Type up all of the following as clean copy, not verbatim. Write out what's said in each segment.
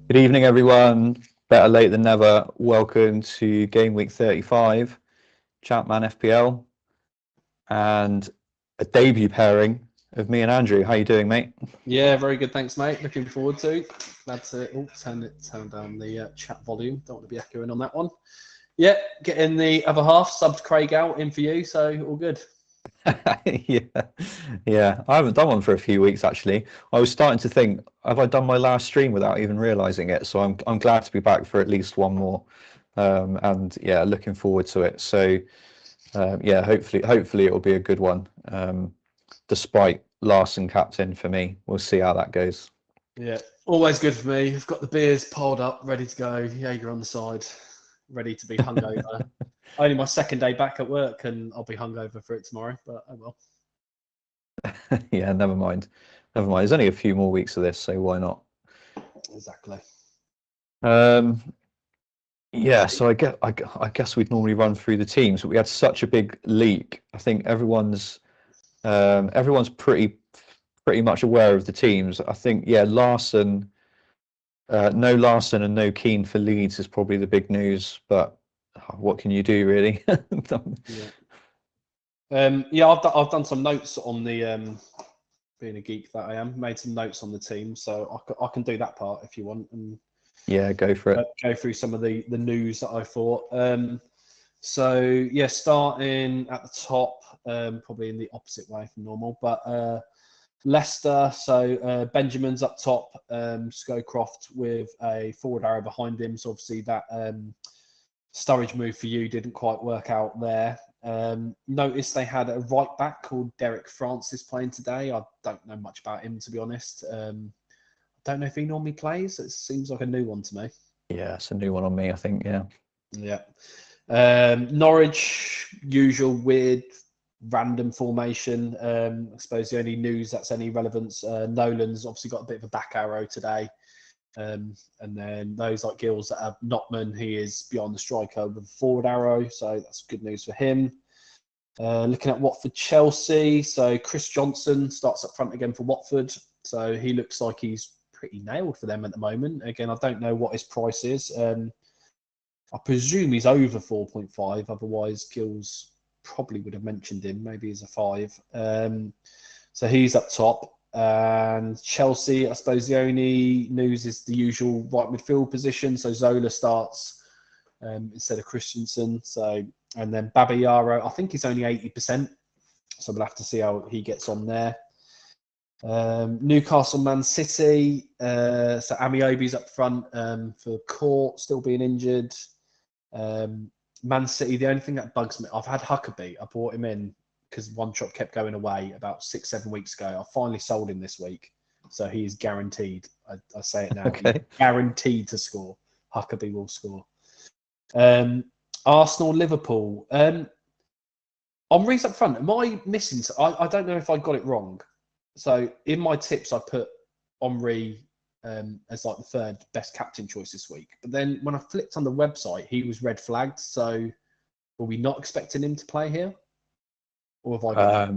Good evening, everyone. Better late than never. Welcome to game week 35, ChampManFPL, and a debut pairing of me and Andrew. How you doing, mate? Yeah, very good. Thanks, mate. Looking forward to. Glad to turn down the chat volume. Don't want to be echoing on that one. Yeah, getting the other half subbed Craig out in for you, so all good. Yeah, yeah. I haven't done one for a few weeks actually. I was starting to think, have I done my last stream without even realizing it? So I'm glad to be back for at least one more, and yeah, looking forward to it. So yeah, hopefully it will be a good one. Despite Larson captain for me, we'll see how that goes. Yeah, always good for me. I've got the beers piled up, ready to go. Jaeger on the side, ready to be hungover. Only my second day back at work, and I'll be hungover for it tomorrow. But oh well. Yeah, never mind. Never mind. There's only a few more weeks of this, so why not? Exactly. Um, yeah, so I guess we'd normally run through the teams, but we had such a big leak. I think everyone's pretty much aware of the teams. I think yeah, Larson, no Larson and no Keane for Leeds is probably the big news. But what can you do, really? Yeah. Yeah, I've done some notes on the being a geek that I am. Made some notes on the team, so I can do that part if you want and Yeah, go for it. go through some of the news that I thought. So yeah, starting at the top, probably in the opposite way from normal, but Leicester. So Benjamin's up top, Scowcroft with a forward arrow behind him. So obviously that Sturridge move for you didn't quite work out there. Notice they had a right back called Derek Francis playing today. I don't know much about him, to be honest. Don't know if he normally plays. It seems like a new one to me. Yeah, it's a new one on me, I think. Yeah. Yeah. Norwich, usual weird random formation. I suppose the only news that's any relevance, Nolan's obviously got a bit of a back arrow today. And then those like Gills that have Notman, he is beyond the striker with a forward arrow. So that's good news for him. Looking at Watford Chelsea, so Chris Johnson starts up front again for Watford. So he looks like he's pretty nailed for them at the moment. Again, I don't know what his price is. I presume he's over 4.5. Otherwise, Gills probably would have mentioned him. Maybe he's a 5. So he's up top. And Chelsea, I suppose the only news is the usual right midfield position. So Zola starts instead of Christensen. So and then Babayaro, I think he's only 80%. So we'll have to see how he gets on there. Newcastle, Man City. So Amiobi's up front for Court, still being injured. Man City, the only thing that bugs me, I've had Huckabee. I brought him in because one shot kept going away about 6-7 weeks ago. I finally sold him this week. So he is guaranteed. I say it now. Okay. He's guaranteed to score. Huckabee will score. Arsenal, Liverpool. Henry's up front. Am I missing? I don't know if I got it wrong. So in my tips, I put Henry as like the third best captain choice this week. But then when I flipped on the website, he was red flagged. So were we not expecting him to play here? Or have I got it?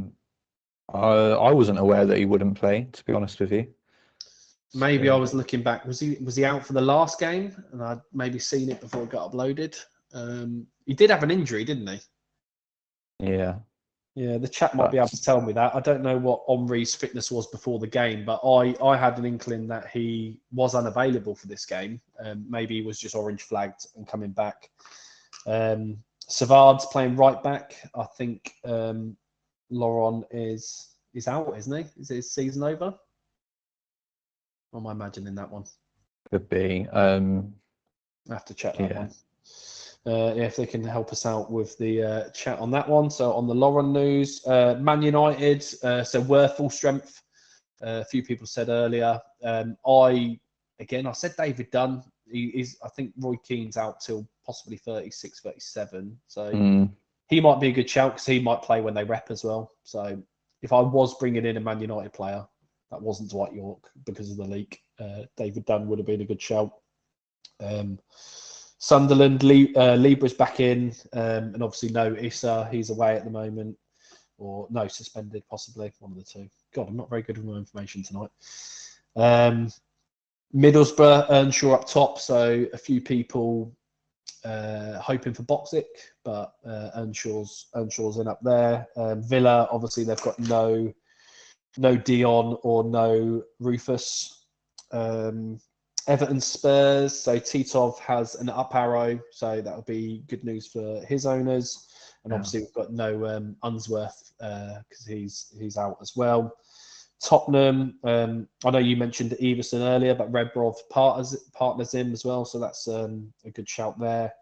I wasn't aware that he wouldn't play, to be honest with you. Maybe I So, was looking back. Was he out for the last game? And I'd maybe seen it before it got uploaded. He did have an injury, didn't he? yeah. Yeah, the chat might be able to tell me that. I don't know what Henry's fitness was before the game, but I had an inkling that he was unavailable for this game. Maybe he was just orange flagged and coming back. Savard's playing right back. I think Laurent is out, isn't he? Is his season over? Or am I imagining that one? Could be. I have to check that Yeah. one. If they can help us out with the chat on that one. So on the Lauren news, Man United, so we're full strength. A few people said earlier. I said David Dunn. I think Roy Keane's out till possibly 36, 37. So he might be a good shout because he might play when they rep as well. So if I was bringing in a Man United player, that wasn't Dwight York because of the leak. David Dunn would have been a good shout. Sunderland, Libra's back in, and obviously no Issa, he's away at the moment, or no, suspended possibly, one of the two. God, I'm not very good with my information tonight. Middlesbrough, Earnshaw up top, so a few people hoping for Boxic, but Earnshaw's in up there. Villa, obviously, they've got no Dion or no Rufus. Everton, Spurs, so Titov has an up arrow, so that'll be good news for his owners. And obviously, we've got no Unsworth because he's out as well. Tottenham, I know you mentioned Everson earlier, but Rebrov partners in as well, so that's a good shout there.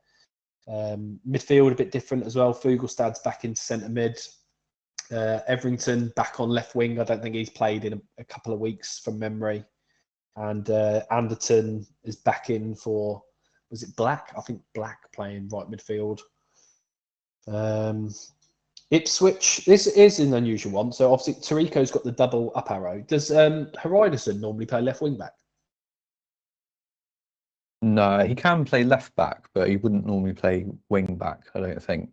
Midfield a bit different as well. Fugelstad's back into centre mid. Everington back on left wing. I don't think he's played in a couple of weeks from memory. And Anderton is back in for, was it Black? I think Black playing right midfield. Ipswich, this is an unusual one. So obviously Tarico's got the double up arrow. Does Hariderson normally play left wing back? No, he can play left back, but he wouldn't normally play wing back, I don't think.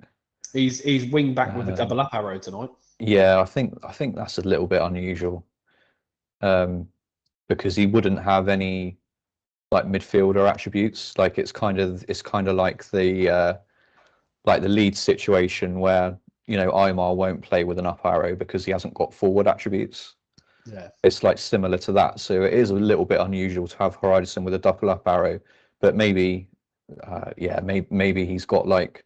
He's wing back with a double up arrow tonight. Yeah, I think that's a little bit unusual. Because he wouldn't have any like midfielder attributes. Like it's kind of like the Leeds situation where, you know, Aymar won't play with an up arrow because he hasn't got forward attributes. Yeah, it's like similar to that. So it is a little bit unusual to have Hariderson with a double up arrow, but maybe he's got like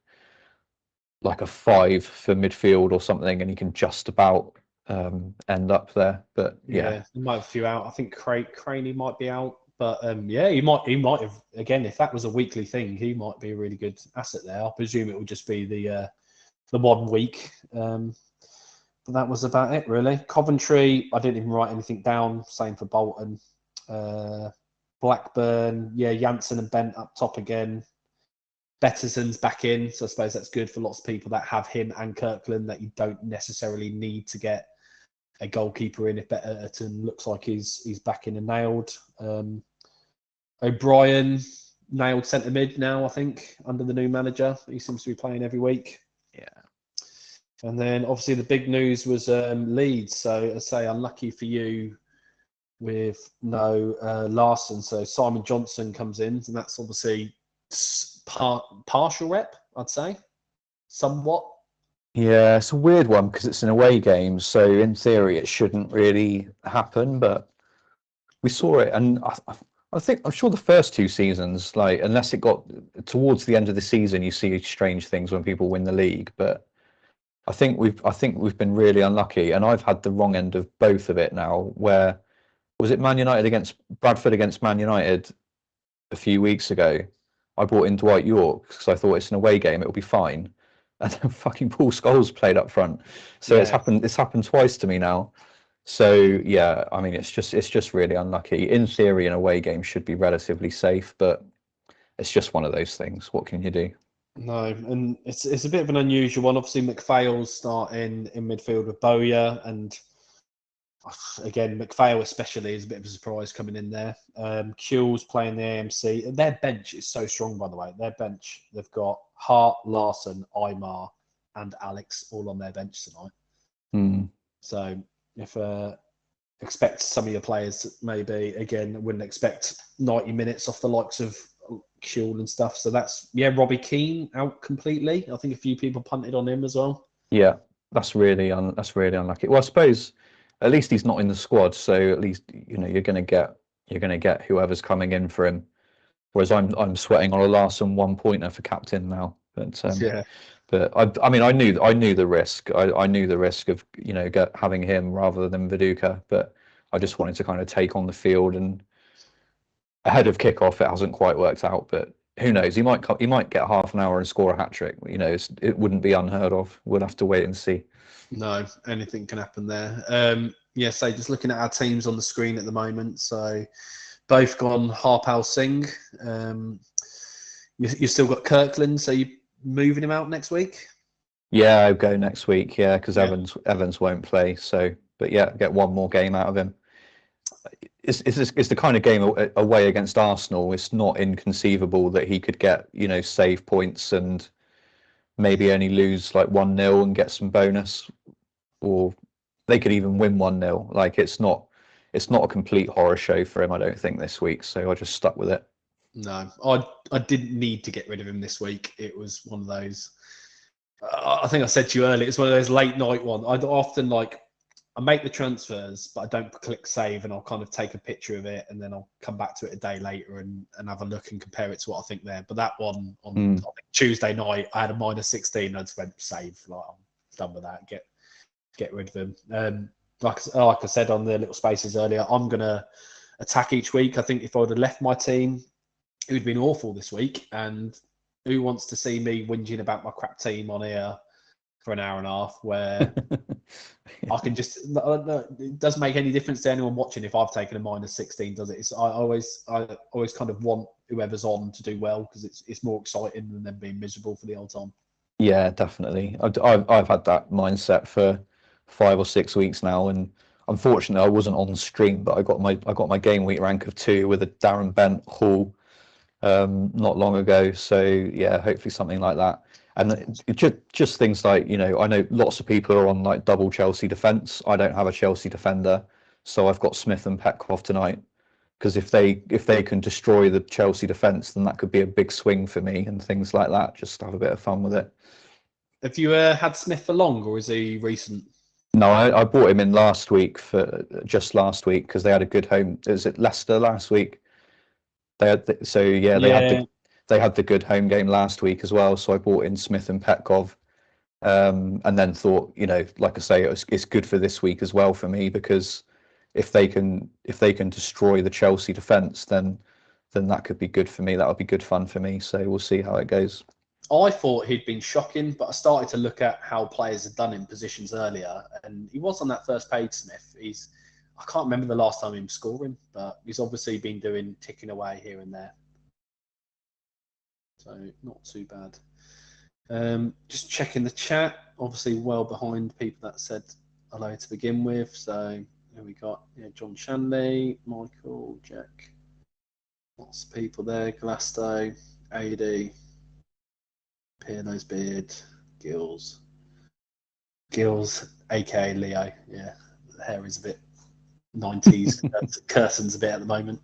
a 5 for midfield or something, and he can just about end up there. But yeah, he might have a few out. I think Craney might be out, but he might have, again, if that was a weekly thing, he might be a really good asset there. I presume it will just be the 1 week. But that was about it, really. Coventry, I didn't even write anything down. Same for Bolton. Blackburn, Janssen and Bent up top again. Betterson's back in, so I suppose that's good for lots of people that have him and Kirkland, that you don't necessarily need to get a goalkeeper in if Betterton looks like he's back in and nailed. O'Brien nailed centre mid now, I think, under the new manager. He seems to be playing every week. Yeah. And then obviously the big news was Leeds. So I say unlucky for you with no Larson. So Simon Johnson comes in, and that's obviously partial rep, I'd say, somewhat. Yeah, it's a weird one because it's an away game, so in theory it shouldn't really happen. But we saw it, and I'm sure the first 2 seasons, like unless it got towards the end of the season, you see strange things when people win the league. But I think we've been really unlucky, and I've had the wrong end of both of it now. Where was it Bradford against Man United a few weeks ago? I brought in Dwight York because I thought it's an away game, it'll be fine. And then fucking Paul Scholes played up front. So it's happened twice to me now. So yeah, I mean it's just really unlucky. In theory, an away game should be relatively safe, but it's just one of those things. What can you do? No, and it's a bit of an unusual one. Obviously, McPhail's starting in midfield with Bowyer, and again, McPhail especially is a bit of a surprise coming in there. Kuhl's playing the AMC. Their bench is so strong, by the way. Their bench, they've got Hart, Larson, Aymar, and Alex all on their bench tonight. So if expect some of your players, maybe again, wouldn't expect 90 minutes off the likes of Kuhl and stuff. So that's Robbie Keane out completely. I think a few people punted on him as well. Yeah, that's really unlucky. Well, I suppose at least he's not in the squad, so at least you're going to get whoever's coming in for him. Whereas I'm sweating on a Larson 1-pointer for captain now. But but I mean I knew the risk. I knew the risk of having him rather than Viduka, but I just wanted to kind of take on the field, and ahead of kickoff it hasn't quite worked out. But who knows? He might get half an hour and score a hat trick. It wouldn't be unheard of. We'll have to wait and see. No, anything can happen there. So just looking at our teams on the screen at the moment. So both gone Harpal Singh. You still got Kirkland, so you moving him out next week? Yeah, I'll go next week. Yeah, because Evans won't play. So, but yeah, get one more game out of him. It's the kind of game away against Arsenal. It's not inconceivable that he could get save points and maybe only lose like 1-0 and get some bonus, or they could even win 1-0. Like it's not it's not a complete horror show for him, I don't think, this week. So I just stuck with it. No, I didn't need to get rid of him this week. It was one of those. I think I said to you earlier, it's one of those late night ones. I'd often I make the transfers, but I don't click save, and I'll kind of take a picture of it, and then I'll come back to it a day later and have a look and compare it to what I think there. But that one on I think Tuesday night, I had a -16. I just went save. Like, I'm done with that. Get rid of him. Like I said on the little spaces earlier, I'm gonna attack each week. I think if I would have left my team, it would have been awful this week. And who wants to see me whinging about my crap team on here for an hour and a half, where I can just, it doesn't make any difference to anyone watching if I've taken a -16, does it? I always kind of want whoever's on to do well, because it's more exciting than them being miserable for the whole time. Yeah, definitely. I've had that mindset for 5 or 6 weeks now, and unfortunately I wasn't on stream, but I got my game week rank of 2 with a Darren Bent haul not long ago. So yeah, hopefully something like that. And just things like, I know lots of people are on like double Chelsea defence. I don't have a Chelsea defender, so I've got Smith and Petkoff tonight, because if they can destroy the Chelsea defence, then that could be a big swing for me and things like that. Just have a bit of fun with it. Have you had Smith for long, or is he recent? No, I bought him in last week because they had a good home. Is it Leicester last week? They had they had the good home game last week as well. So I bought in Smith and Petkov, and then thought, like I say, it's good for this week as well for me, because if they can destroy the Chelsea defence, then that could be good for me. That would be good fun for me. So we'll see how it goes. I thought he'd been shocking, but I started to look at how players had done in positions earlier, and he was on that first page, Smith. I can't remember the last time he was scoring, but he's obviously been ticking away here and there. So not too bad. Just checking the chat. Obviously well behind people that said hello to begin with. So there we got John Shanley, Michael, Jack. Lots of people there. Glasto, AD. Pierno's beard, Gills, aka Leo. Yeah, the hair is a bit 90s. Curson's a bit at the moment.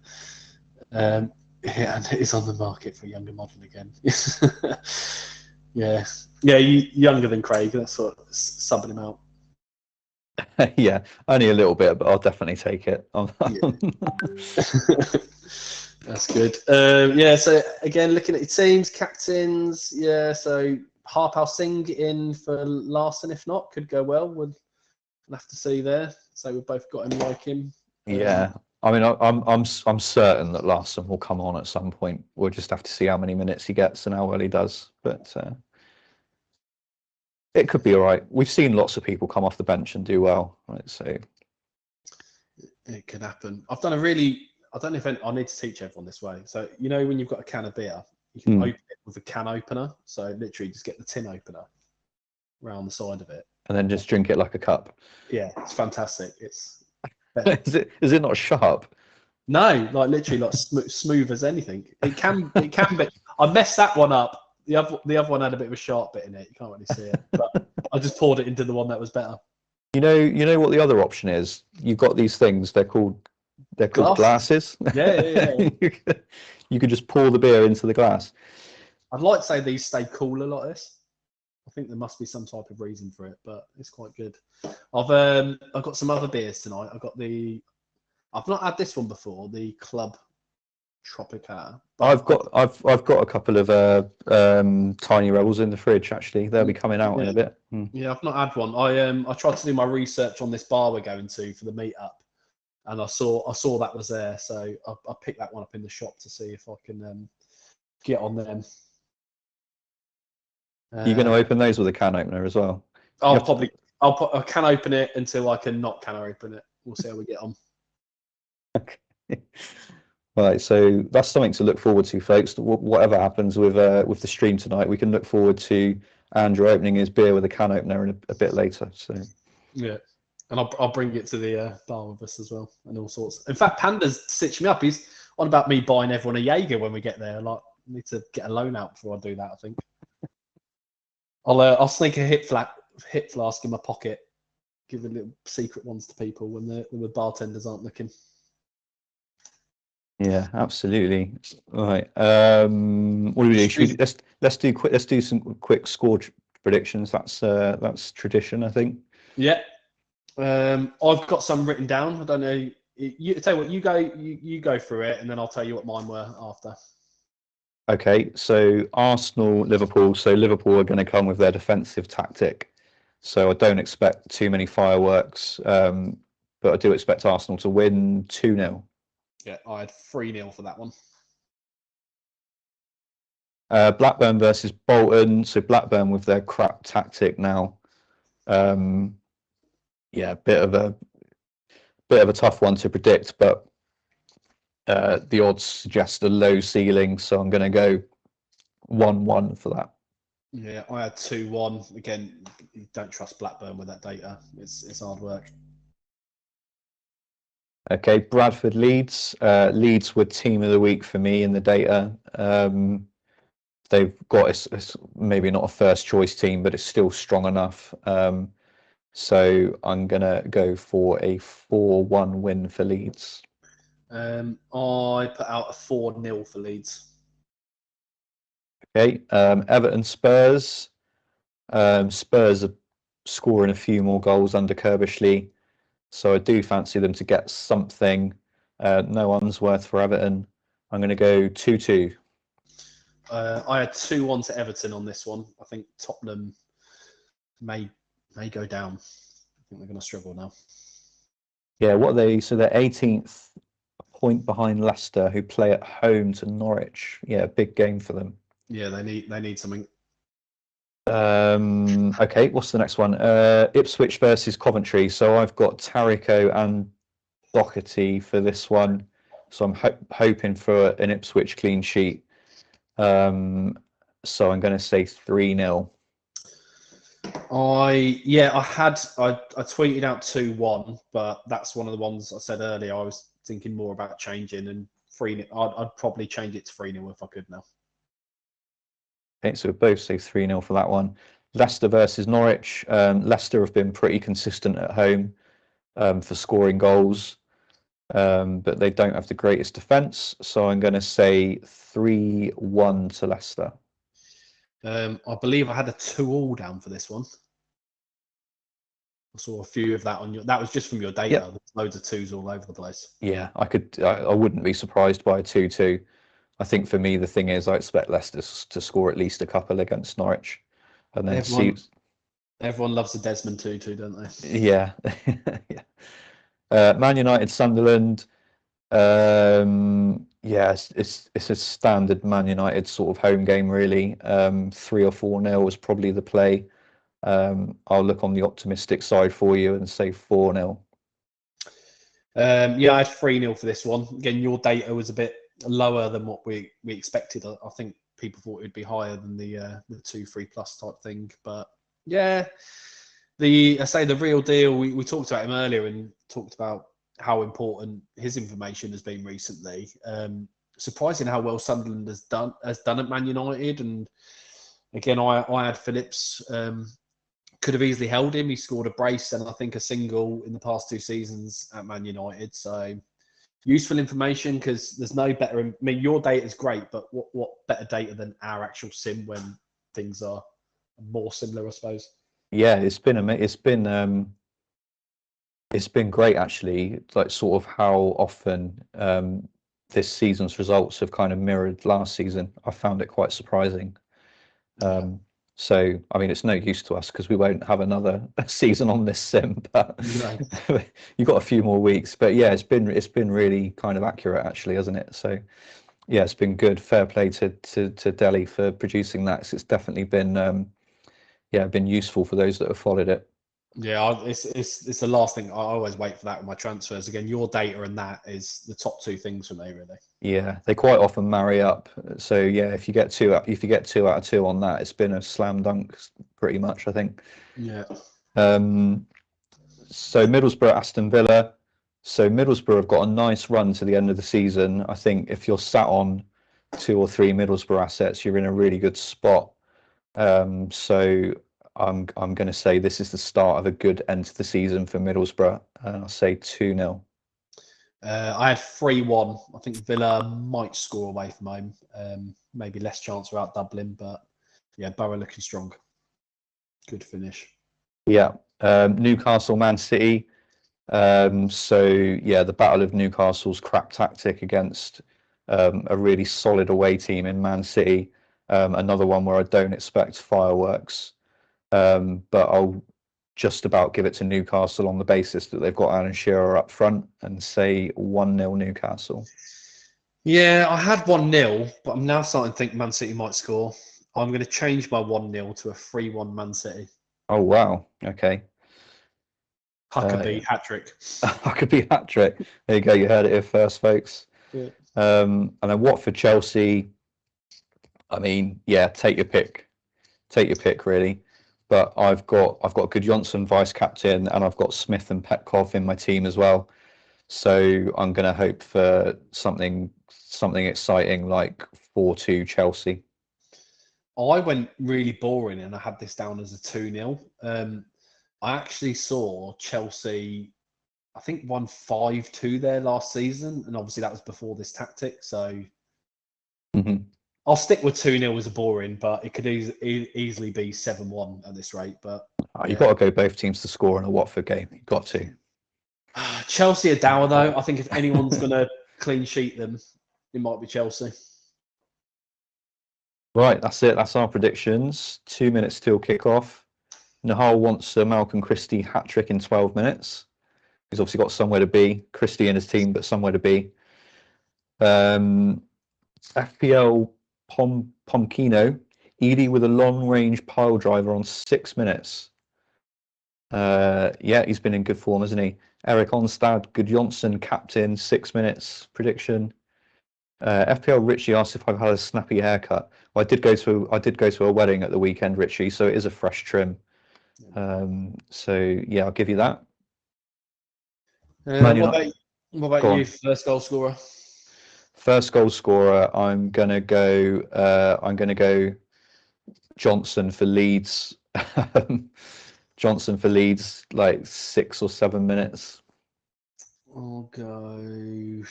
And it is on the market for a younger model again. yeah, younger than Craig. That's sort of subbing him out. Yeah, only a little bit, but I'll definitely take it. That's good. So again, looking at your teams, captains, so Harpal Singh in for Larson, if not, could go well. We'll have to see there. So we've both got him like him. Yeah, I mean, I'm certain that Larson will come on at some point. We'll just have to see how many minutes he gets and how well he does. But it could be all right. We've seen lots of people come off the bench and do well, right? So it could happen. I don't know if I need to teach everyone this way. So, when you've got a can of beer, you can open it with a can opener. So literally just get the tin opener around the side of it. And then just drink it like a cup. Yeah, it's fantastic. It's is it not sharp? No, like literally like smooth as anything. It can be. I messed that one up. The other one had a bit of a sharp bit in it. You can't really see it. But I just poured it into the one that was better. You know what the other option is? You've got these things, they're called glasses. Yeah. You could just pour the beer into the glass. I'd like to say these stay cooler like this. I think there must be some type of reason for it, but it's quite good. I've got some other beers tonight. I've not had this one before, the Club Tropica. I've got a couple of Tiny Rebels in the fridge actually. They'll be coming out in a bit. Yeah, I've not had one. I tried to do my research on this bar we're going to for the meetup, and I saw that was there, so I picked that one up in the shop to see if I can get on them. You're going to open those with a can opener as well? I can open it until I can not can open it. We'll see how we get on. Okay. Right, so that's something to look forward to, folks. Whatever happens with the stream tonight, we can look forward to Andrew opening his beer with a can opener a bit later. So yeah, and I'll bring it to the bar with us as well, and all sorts. In fact, Panda's stitched me up. He's on about me buying everyone a Jaeger when we get there. Like, I need to get a loan out before I do that, I think. I'll sneak a hip flask in my pocket giving little secret ones to people when the bartenders aren't looking. Yeah, absolutely. All right. What do we do? Let's do some quick score predictions. That's tradition, I think. Yeah. I've got some written down. I don't know. Tell you what, you go through it, and then I'll tell you what mine were after. Okay, so Arsenal, Liverpool. So Liverpool are going to come with their defensive tactic. So I don't expect too many fireworks, but I do expect Arsenal to win 2-0. Yeah, I had 3-0 for that one. Blackburn versus Bolton. So Blackburn with their crap tactic now. Yeah, bit of a tough one to predict, but the odds suggest a low ceiling, so I'm going to go 1-1 for that. Yeah, I had 2-1. Again, you don't trust Blackburn with that data. It's hard work. Okay, Bradford Leeds. Leeds were team of the week for me in the data. They've got it's maybe not a first choice team, but it's still strong enough. So I'm gonna go for a 4-1 win for Leeds. I put out a 4-0 for Leeds. Okay, Everton Spurs. Spurs are scoring a few more goals under Kerbishley, so I do fancy them to get something. No Unsworth for Everton. I'm going to go 2-2. I had 2-1 to Everton on this one. I think Tottenham may go down. I think they're going to struggle now. Yeah, so they're 18th, point behind Leicester, who play at home to Norwich. Yeah, big game for them. Yeah, they need something. Okay, what's the next one? Ipswich versus Coventry. So I've got Tarico and Doherty for this one. So I'm hoping for an Ipswich clean sheet. So I'm going to say 3-0. I tweeted out 2-1, but that's one of the ones I said earlier. I was thinking more about changing, and 3-0. I'd probably change it to 3-0 if I could now. Okay, so we both say 3-0 for that one. Leicester versus Norwich. Leicester have been pretty consistent at home for scoring goals, but they don't have the greatest defence. So I'm going to say 3-1 to Leicester. I believe I had a 2-2 down for this one. I saw a few of that on your. That was just from your data. Yep. There's loads of 2s all over the place. Yeah, I wouldn't be surprised by a 2-2. I think for me the thing is I expect Leicester to score at least a couple against Norwich, and then everyone loves the Desmond Tutu, don't they? Yeah, yeah. Man United Sunderland. Yeah, it's a standard Man United sort of home game really. 3 or 4-0 was probably the play. I'll look on the optimistic side for you and say 4-0. Yeah, I had 3-0 for this one. Again, your data was a bit lower than what we expected. I think people thought it would be higher than the 2-3 plus type thing. But yeah, the real deal. We talked about him earlier and talked about how important his information has been recently. Surprising how well Sunderland has done at Man United. And again, I had Phillips. Could have easily held him. He scored a brace and I think a single in the past 2 seasons at Man United. So useful information because there's no better. I mean, your data is great, but what better data than our actual sim when things are more similar, I suppose. Yeah, it's been great actually. Like sort of how often this season's results have kind of mirrored last season. I found it quite surprising. So, I mean, it's no use to us because we won't have another season on this sim, but you've got a few more weeks. But yeah, it's been really kind of accurate actually, hasn't it? So yeah, it's been good. Fair play to Delhi for producing that. It's definitely been been useful for those that have followed it. Yeah, it's the last thing. I always wait for that with my transfers. Again, your data and that is the top 2 things for me, really. Yeah, they quite often marry up. So yeah, if you get 2 out of 2 on that, it's been a slam dunk pretty much, I think. Yeah. So Middlesbrough, Aston Villa. So Middlesbrough have got a nice run to the end of the season. I think if you're sat on 2 or 3 Middlesbrough assets, you're in a really good spot. So I'm going to say this is the start of a good end to the season for Middlesbrough, and I'll say 2-0. I had 3-1. I think Villa might score away from home. Maybe less chance without Dublin, but yeah, Borough looking strong. Good finish. Yeah, Newcastle, Man City. So yeah, the battle of Newcastle's crap tactic against a really solid away team in Man City. Another one where I don't expect fireworks, but I'll just about give it to Newcastle on the basis that they've got Alan Shearer up front and say 1-0 Newcastle. Yeah, I had 1-0, but I'm now starting to think Man City might score. I'm going to change my 1-0 to a 3-1 Man City. Oh wow, okay. Huckabee hat-trick. Huckabee hat-trick. There you go, you heard it here first, folks. Yeah. And then Watford, Chelsea. I mean, yeah, take your pick. Take your pick, really. But I've got Gudjonsson vice captain, and I've got Smith and Petkov in my team as well. So I'm going to hope for something exciting like 4-2 Chelsea. I went really boring, and I had this down as a 2-0. I actually saw Chelsea, I think, won 5-2 there last season, and obviously that was before this tactic. So I'll stick with 2-0 as a boring, but it could easily be 7-1 at this rate. But You've got to go both teams to score in a Watford game. You've got to. Chelsea are dour, though. I think if anyone's going to clean sheet them, it might be Chelsea. Right, that's it. That's our predictions. 2 minutes till kick-off. Nahal wants a Malcolm Christie hat-trick in 12 minutes. He's obviously got somewhere to be. Christie and his team, but somewhere to be. FPL Pomkino. Edie with a long-range pile driver on 6 minutes. Yeah, he's been in good form, hasn't he? Eric Onstad, Gudjonsson, captain, 6 minutes. Prediction. FPL Richie asked if I've had a snappy haircut. Well, I did go to a wedding at the weekend, Richie, so it is a fresh trim. So yeah, I'll give you that. What about you? First goal scorer. First goal scorer. I'm gonna go Johnson for Leeds. Johnson for Leeds, like 6 or 7 minutes. I'll go.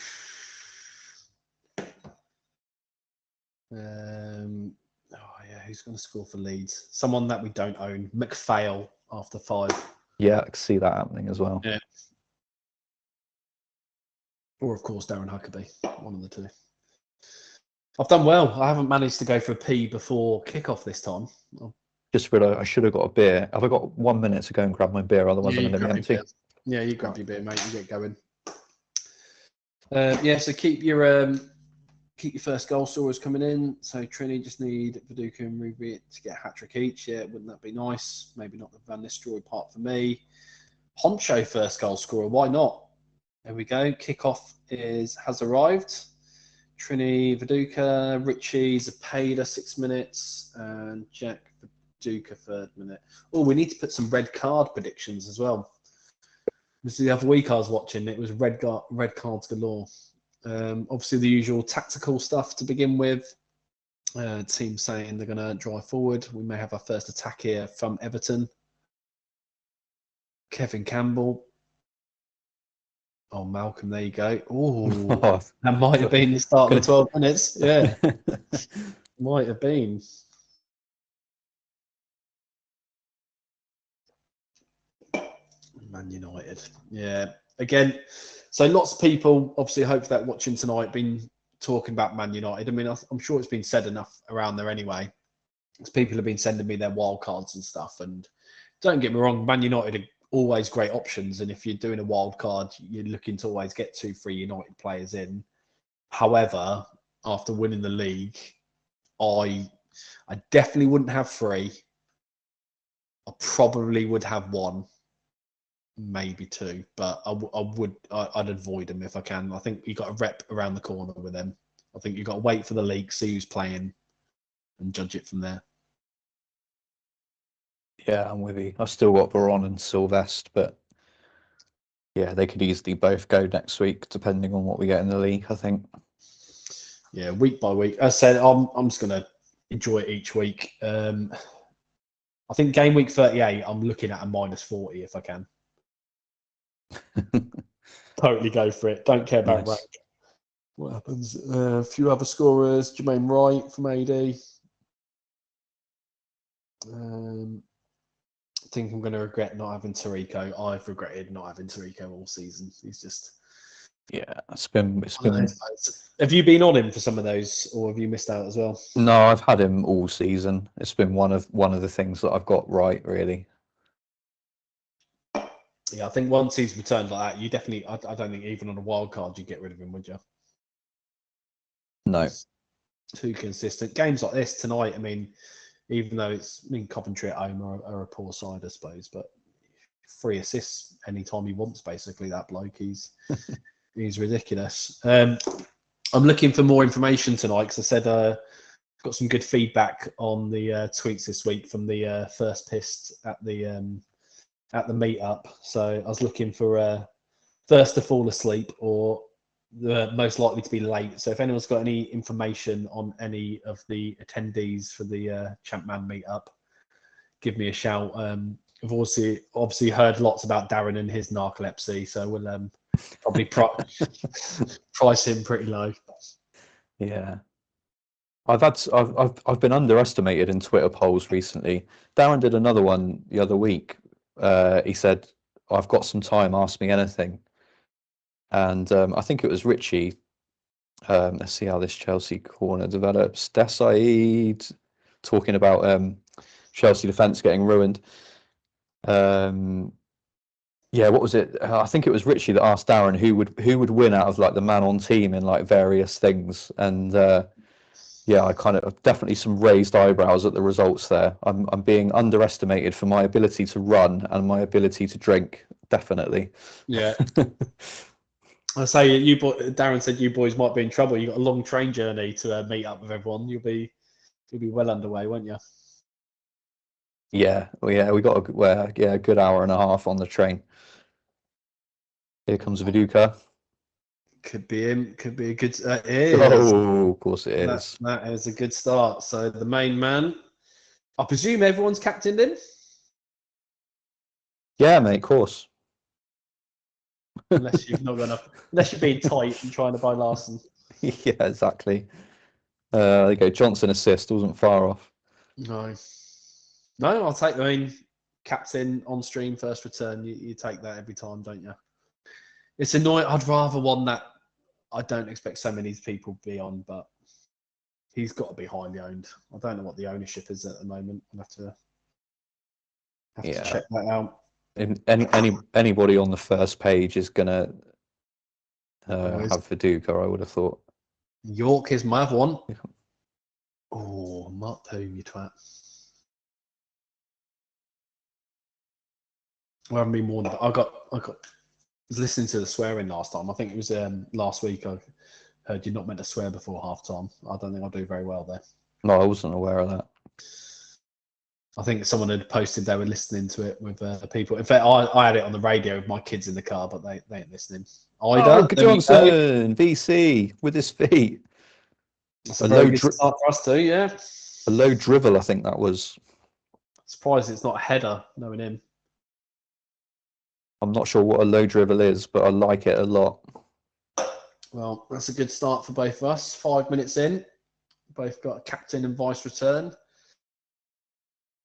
Who's going to score for Leeds? Someone that we don't own. McPhail after 5. Yeah, I can see that happening as well. Yeah. Or of course Darren Huckabee, one of the two. I've done well. I haven't managed to go for a pee before kickoff this time. Just realised I should have got a beer. Have I got 1 minute to go and grab my beer? Otherwise, I'm going to be empty. Yeah, you grab your beer, mate. You get going. So keep your first goal scorers coming in. So Trini just need Viduka and Ruud to get a hat-trick each. Yeah, wouldn't that be nice? Maybe not the Van Nistelooy part for me. Honcho first goal scorer. Why not? There we go. Kickoff has arrived. Trini, Viduka, Richie, Zapata 6 minutes, and Jack Viduka 3rd minute. Oh, we need to put some red card predictions as well. This is the other week I was watching. It was red cards galore. Obviously, the usual tactical stuff to begin with. Team saying they're going to drive forward. We may have our first attack here from Everton. Kevin Campbell. Oh, Malcolm, there you go. Oh, that might have been the start of the 12 minutes. Yeah, might have been. Man United. Yeah, again. So lots of people, obviously, hope that watching tonight, been talking about Man United. I mean, I'm sure it's been said enough around there anyway. Because people have been sending me their wild cards and stuff. And don't get me wrong, Man United are always great options. And if you're doing a wild card, you're looking to always get 2-3 United players in. However, after winning the league, I definitely wouldn't have 3. I probably would have 1. Maybe 2, but I'd avoid them if I can. I think you got a rep around the corner with them. I think you got to wait for the league, see who's playing, and judge it from there. Yeah, I'm with you. I've still got Veron and Sylvester, but yeah, they could easily both go next week, depending on what we get in the league, I think. Yeah, week by week. As I said, I'm just going to enjoy it each week. I think game week 38, I'm looking at a -40 if I can. Totally go for it. Don't care about rank. What happens? A few other scorers. Jermaine Wright from AD. I think I'm going to regret not having Tarico. I've regretted not having Tarico all season. He's just... Yeah, it's been. Have you been on him for some of those, or have you missed out as well? No, I've had him all season. It's been one of the things that I've got right, really. Yeah, I think once he's returned like that, you definitely... I don't think even on a wild card you'd get rid of him, would you? No. It's too consistent. Games like this tonight, I mean, even though Coventry at home are a poor side, I suppose, but 3 assists anytime he wants, basically, that bloke. He's ridiculous. I'm looking for more information tonight because I said got some good feedback on the tweets this week from the first pissed at the meetup. So I was looking for first to fall asleep or the most likely to be late. So if anyone's got any information on any of the attendees for the ChampMan meetup, give me a shout. I've obviously heard lots about Darren and his narcolepsy, so we'll probably price him pretty low. Yeah, I've been underestimated in Twitter polls recently. Darren did another one the other week. He said, "I've got some time. Ask me anything." And I think it was Richie. Let's see how this Chelsea corner develops. Desaid talking about Chelsea defence getting ruined. Yeah, what was it? I think it was Richie that asked Darren who would win out of like the man on team in like various things, and yeah, I kind of definitely some raised eyebrows at the results there. I'm being underestimated for my ability to run and my ability to drink, definitely. Yeah. I say Darren said you boys might be in trouble. You've got a long train journey to meet up with everyone. You'll be well underway, won't you? Yeah, we got a good hour and a half on the train. Here comes Viduka. Could be him. Could be a good. It is. Oh, of course it is. That is a good start. So the main man. I presume everyone's captained him. Yeah, mate, of course. Unless you're being tight and trying to buy Larson. Yeah, exactly. There you go. Johnson assist wasn't far off. No, I'll take. I mean, captain on stream first return. You take that every time, don't you? It's annoying. I'd rather one that I don't expect so many people to be on, but he's got to be highly owned. I don't know what the ownership is at the moment. I'll have to check that out. Anybody on the first page is gonna have Viduka, I would have thought. York is my other one. Oh, Mark Poom, you twat. I haven't been warned, but I was listening to the swearing last time. I think it was last week. I heard you're not meant to swear before half time. I don't think I'll do very well there. No, I wasn't aware of that. I think someone had posted they were listening to it with people. In fact, I had it on the radio with my kids in the car, but they ain't listening. Johnson, VC with his feet. That's a very good start for us too, yeah. A low dribble, I think that was. Surprised it's not a header, knowing him. I'm not sure what a low dribble is, but I like it a lot. Well, that's a good start for both of us. 5 minutes in. Both got a captain and vice return.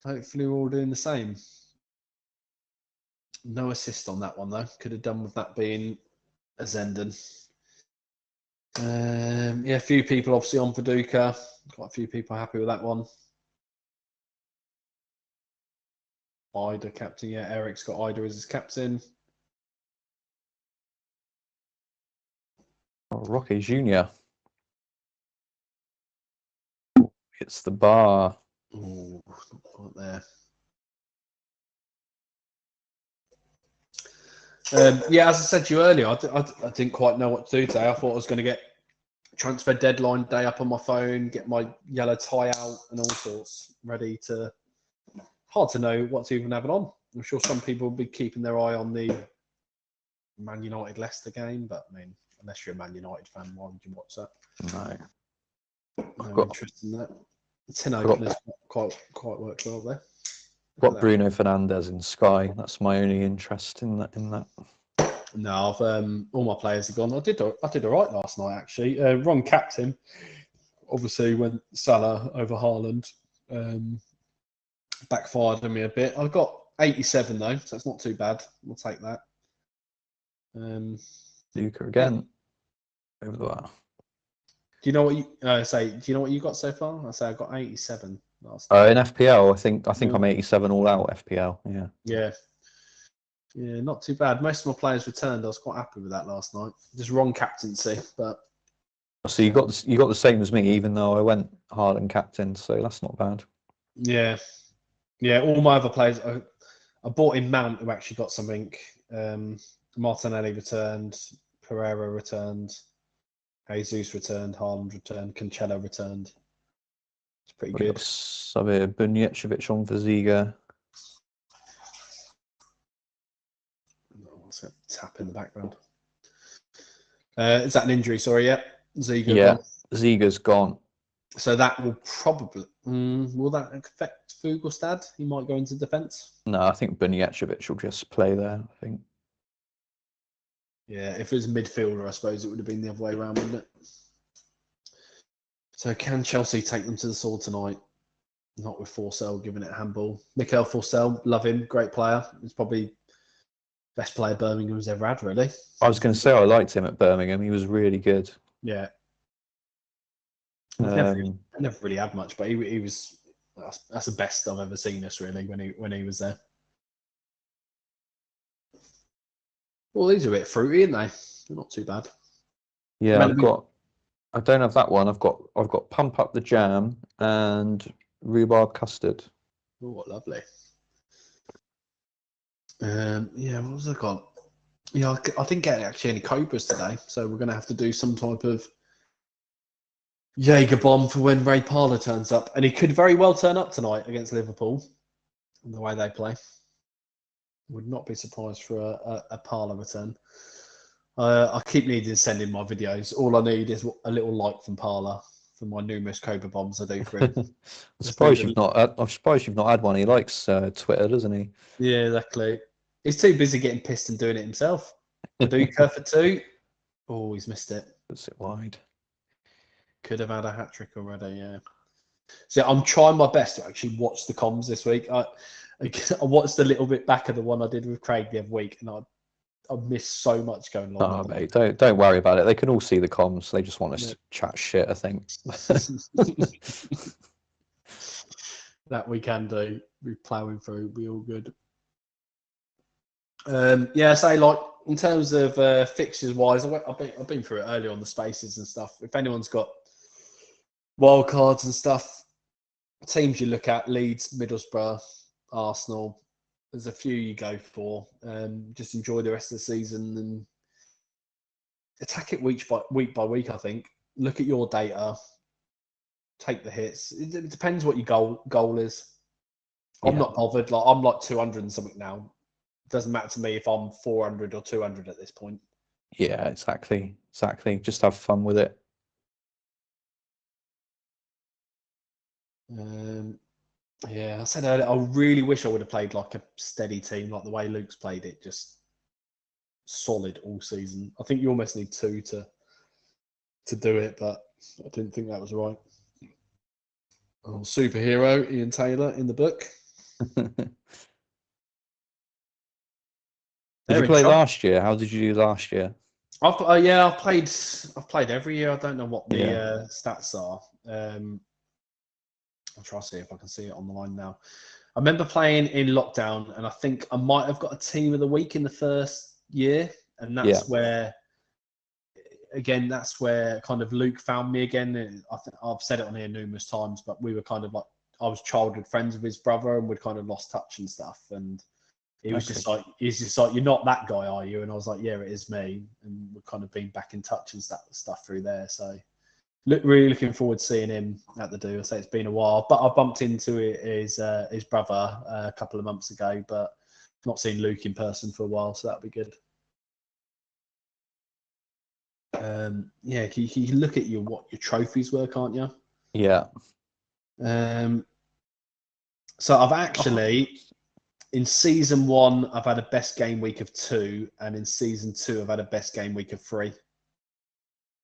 Hopefully we're all doing the same. No assist on that one, though. Could have done with that being a Zenden. Yeah, a few people obviously on Viduka. Quite a few people happy with that one. Ida captain, yeah. Eric's got Ida as his captain. Oh, Rocky Jr. It's the bar. Oh, not quite there. Yeah, as I said to you earlier, I didn't quite know what to do today. I thought I was going to get transfer deadline day up on my phone, get my yellow tie out and all sorts ready to... Hard to know what to even have it on. I'm sure some people will be keeping their eye on the Man United Leicester game, but I mean, unless you're a Man United fan, why would you watch that? No. No interest in that. The tin opener's quite worked well there. Got Bruno Fernandes in Sky. That's my only interest in that. No, I've all my players have gone. I did all right last night actually. Wrong captain, obviously went Salah over Haaland. Backfired on me a bit. I got 87 though, so it's not too bad. We'll take that. Viduka again over the bar. Do you know what you say? Do you know what you got so far? I say I got 87 last night. In FPL, I think I'm 87 all out FPL. Yeah, not too bad. Most of my players returned. I was quite happy with that last night. Just wrong captaincy, but so you got the same as me, even though I went Haaland captain. So that's not bad. Yeah. All my other players, I bought in Mount, who actually got something. Martinelli returned, Pereira returned, Jesus returned, Haaland returned, Cancelo returned. It's pretty good. Savir Bunjevic on for Ziga. What's that tap in the background? Is that an injury? Sorry, yeah. Ziga gone. Ziga's gone. So that will probably will that affect Fugelstad? He might go into defence. No, I think Bunjevic will just play there. I think. Yeah, if it was a midfielder, I suppose it would have been the other way around, wouldn't it? So can Chelsea take them to the sword tonight? Not with Forsell giving it a handball. Mikel Forsell, love him, great player. He's probably best player Birmingham's ever had, really. I was going to say I liked him at Birmingham. He was really good. Yeah. Never really had much, but he was. That's the best I've ever seen us really when he was there. Well, these are a bit fruity, aren't they? They're not too bad. Yeah, I don't have that one. I've got Pump Up the Jam and Rhubarb Custard. Oh, what lovely. What was I got? Yeah, I didn't get actually any Cobras today, so we're going to have to do some type of Jaeger bomb for when Ray Parlour turns up, and he could very well turn up tonight against Liverpool. And the way they play, would not be surprised for a Parlour return. I keep needing to send in my videos. All I need is a little like from Parlour for my numerous Cobra bombs I do for him. I'm surprised you've not had one. He likes Twitter, doesn't he? Yeah, exactly. He's too busy getting pissed and doing it himself. Viduka for 2. Oh, he's missed it. Puts it wide. Could have had a hat trick already. Yeah. So I'm trying my best to actually watch the comms this week. I watched a little bit back of the one I did with Craig the other week, and I missed so much going on. Oh, mate, don't worry about it. They can all see the comms. They just want us to chat shit, I think. That we can do. We're ploughing through. Be all good. Say like in terms of fixtures wise, I've been through it earlier on the spaces and stuff. If anyone's got wild cards and stuff, teams you look at: Leeds, Middlesbrough, Arsenal. There's a few you go for. Just enjoy the rest of the season and attack it week by week. I think. Look at your data. Take the hits. It depends what your goal is. I'm not bothered. Like I'm like 200 and something now. It doesn't matter to me if I'm 400 or 200 at this point. Yeah, exactly. Just have fun with it. I said earlier, I really wish I would have played like a steady team, like the way Luke's played it, just solid all season. I think you almost need 2 to do it, but I didn't think that was right. Oh, superhero Ian Taylor in the book. Did you play last year? How did you do last year? I've played every year. I don't know what the stats are. I'll try to see if I can see it on the line now. I remember playing in lockdown, and I think I might have got a team of the week in the first year, and that's where kind of Luke found me again. I think I've said it on here numerous times, but we were kind of like I was childhood friends with his brother, and we'd kind of lost touch and stuff. And he was just like, you're not that guy, are you? And I was like, yeah, it is me. And we've kind of been back in touch and stuff through there. So really looking forward to seeing him at the do. I say it's been a while, but I bumped into his brother a couple of months ago, but not seen Luke in person for a while, so that'll be good. You can look at what your trophies were, can't you? Yeah. So I've actually, in season 1, I've had a best game week of 2, and in season 2, I've had a best game week of 3.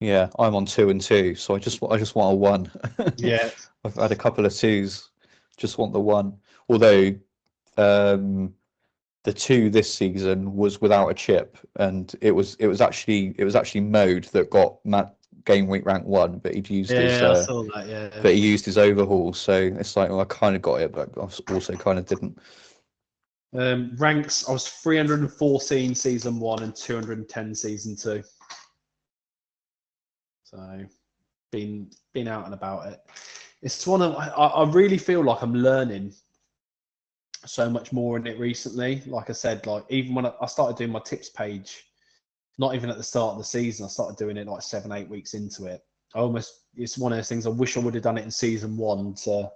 Yeah, I'm on 2 and 2, so I just want a 1. Yeah. I've had a couple of 2s, just want the 1. Although the 2 this season was without a chip, and it was actually Mode that got game week rank 1, but he'd used his I saw that. Yeah. but he used his overhaul, so it's like, well, I kind of got it, but I also kind of didn't. Ranks, I was 314 season 1 and 210 season 2. So been out and about it. It's one of I really feel like I'm learning so much more in it recently. Like I said, like even when I started doing my tips page, not even at the start of the season, I started doing it like 7-8 weeks into it. It's one of those things I wish I would have done it in season 1 to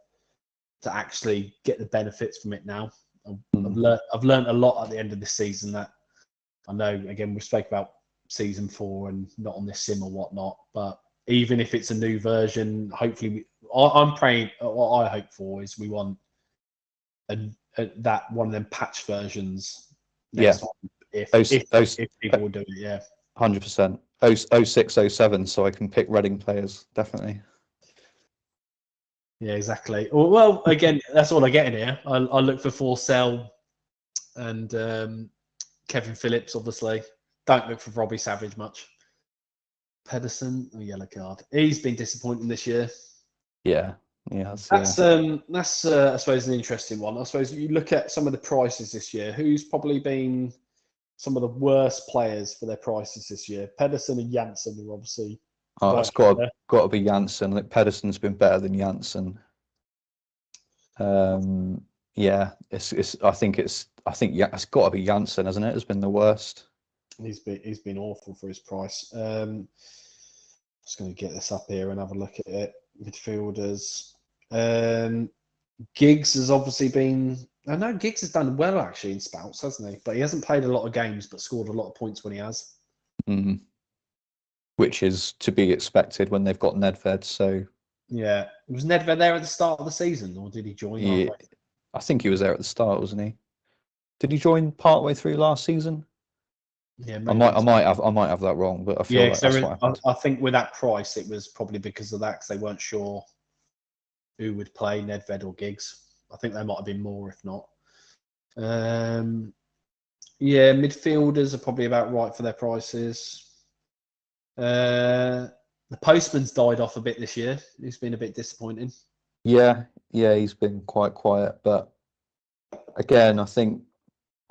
actually get the benefits from it now. I've learned a lot at the end of this season that I know, again, we spoke about season 4 and not on this sim or whatnot, but even if it's a new version, hopefully I'm praying, what I hope for is we want that one of them patch versions next time, if people will do it. Yeah, 100%. 0607, so I can pick Reading players, definitely. Yeah, exactly. Well, again, that's all I get in here. I look for Forsell and Kevin Phillips, obviously. Don't look for Robbie Savage much. Pedersen, yellow card. He's been disappointing this year. Yeah. That's I suppose an interesting one. I suppose you look at some of the prices this year. Who's probably been some of the worst players for their prices this year? Pedersen and Janssen are obviously. Oh, it's got to be Janssen. Like, Pedersen's been better than Janssen. Yeah, I think it's got to be Janssen, hasn't it? It's been the worst. He's been awful for his price. Just going to get this up here and have a look at it. Midfielders. Giggs has obviously been. I know Giggs has done well actually in Spouts, hasn't he? But he hasn't played a lot of games, but scored a lot of points when he has. Mm-hmm. Which is to be expected when they've got Nedved. So yeah, was Nedved there at the start of the season, or did he join? Yeah, I think he was there at the start, wasn't he? Did he join partway through last season? Yeah, I might have that wrong, but I feel like that's what happened. I think with that price, it was probably because of that, because they weren't sure who would play, Nedved or Giggs. I think there might have been more, if not. Yeah, midfielders are probably about right for their prices. The Postman's died off a bit this year. He's been a bit disappointing. Yeah, he's been quite quiet, but again, I think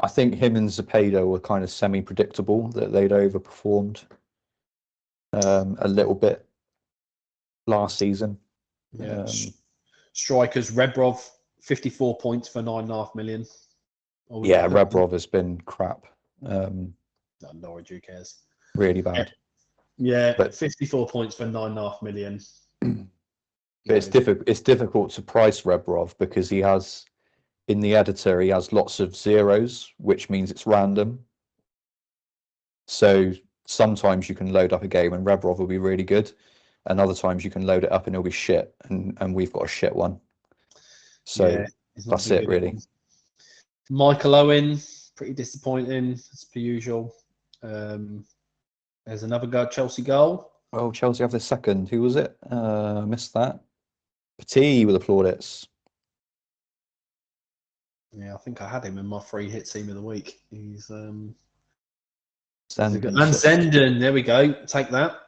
him and Zepeda were kind of semi-predictable that they'd overperformed a little bit last season. Yeah. Strikers, Rebrov, 54 points for 9.5 million. Yeah, Rebrov has been crap. Norwich, who cares? Really bad. Yeah, but 54 points for 9.5 million. But it's difficult to price Rebrov because he has, in the editor, he has lots of zeros, which means it's random. So sometimes you can load up a game and Rebrov will be really good, and other times you can load it up and it'll be shit, and we've got a shit one. So yeah, that's it, really. Michael Owen, pretty disappointing as per usual. There's another Chelsea goal. Oh, Chelsea have the second. Who was it? Missed that. Petit with the plaudits. Yeah, I think I had him in my free hit team of the week. He's Zenden. Zenden, there we go. Take that.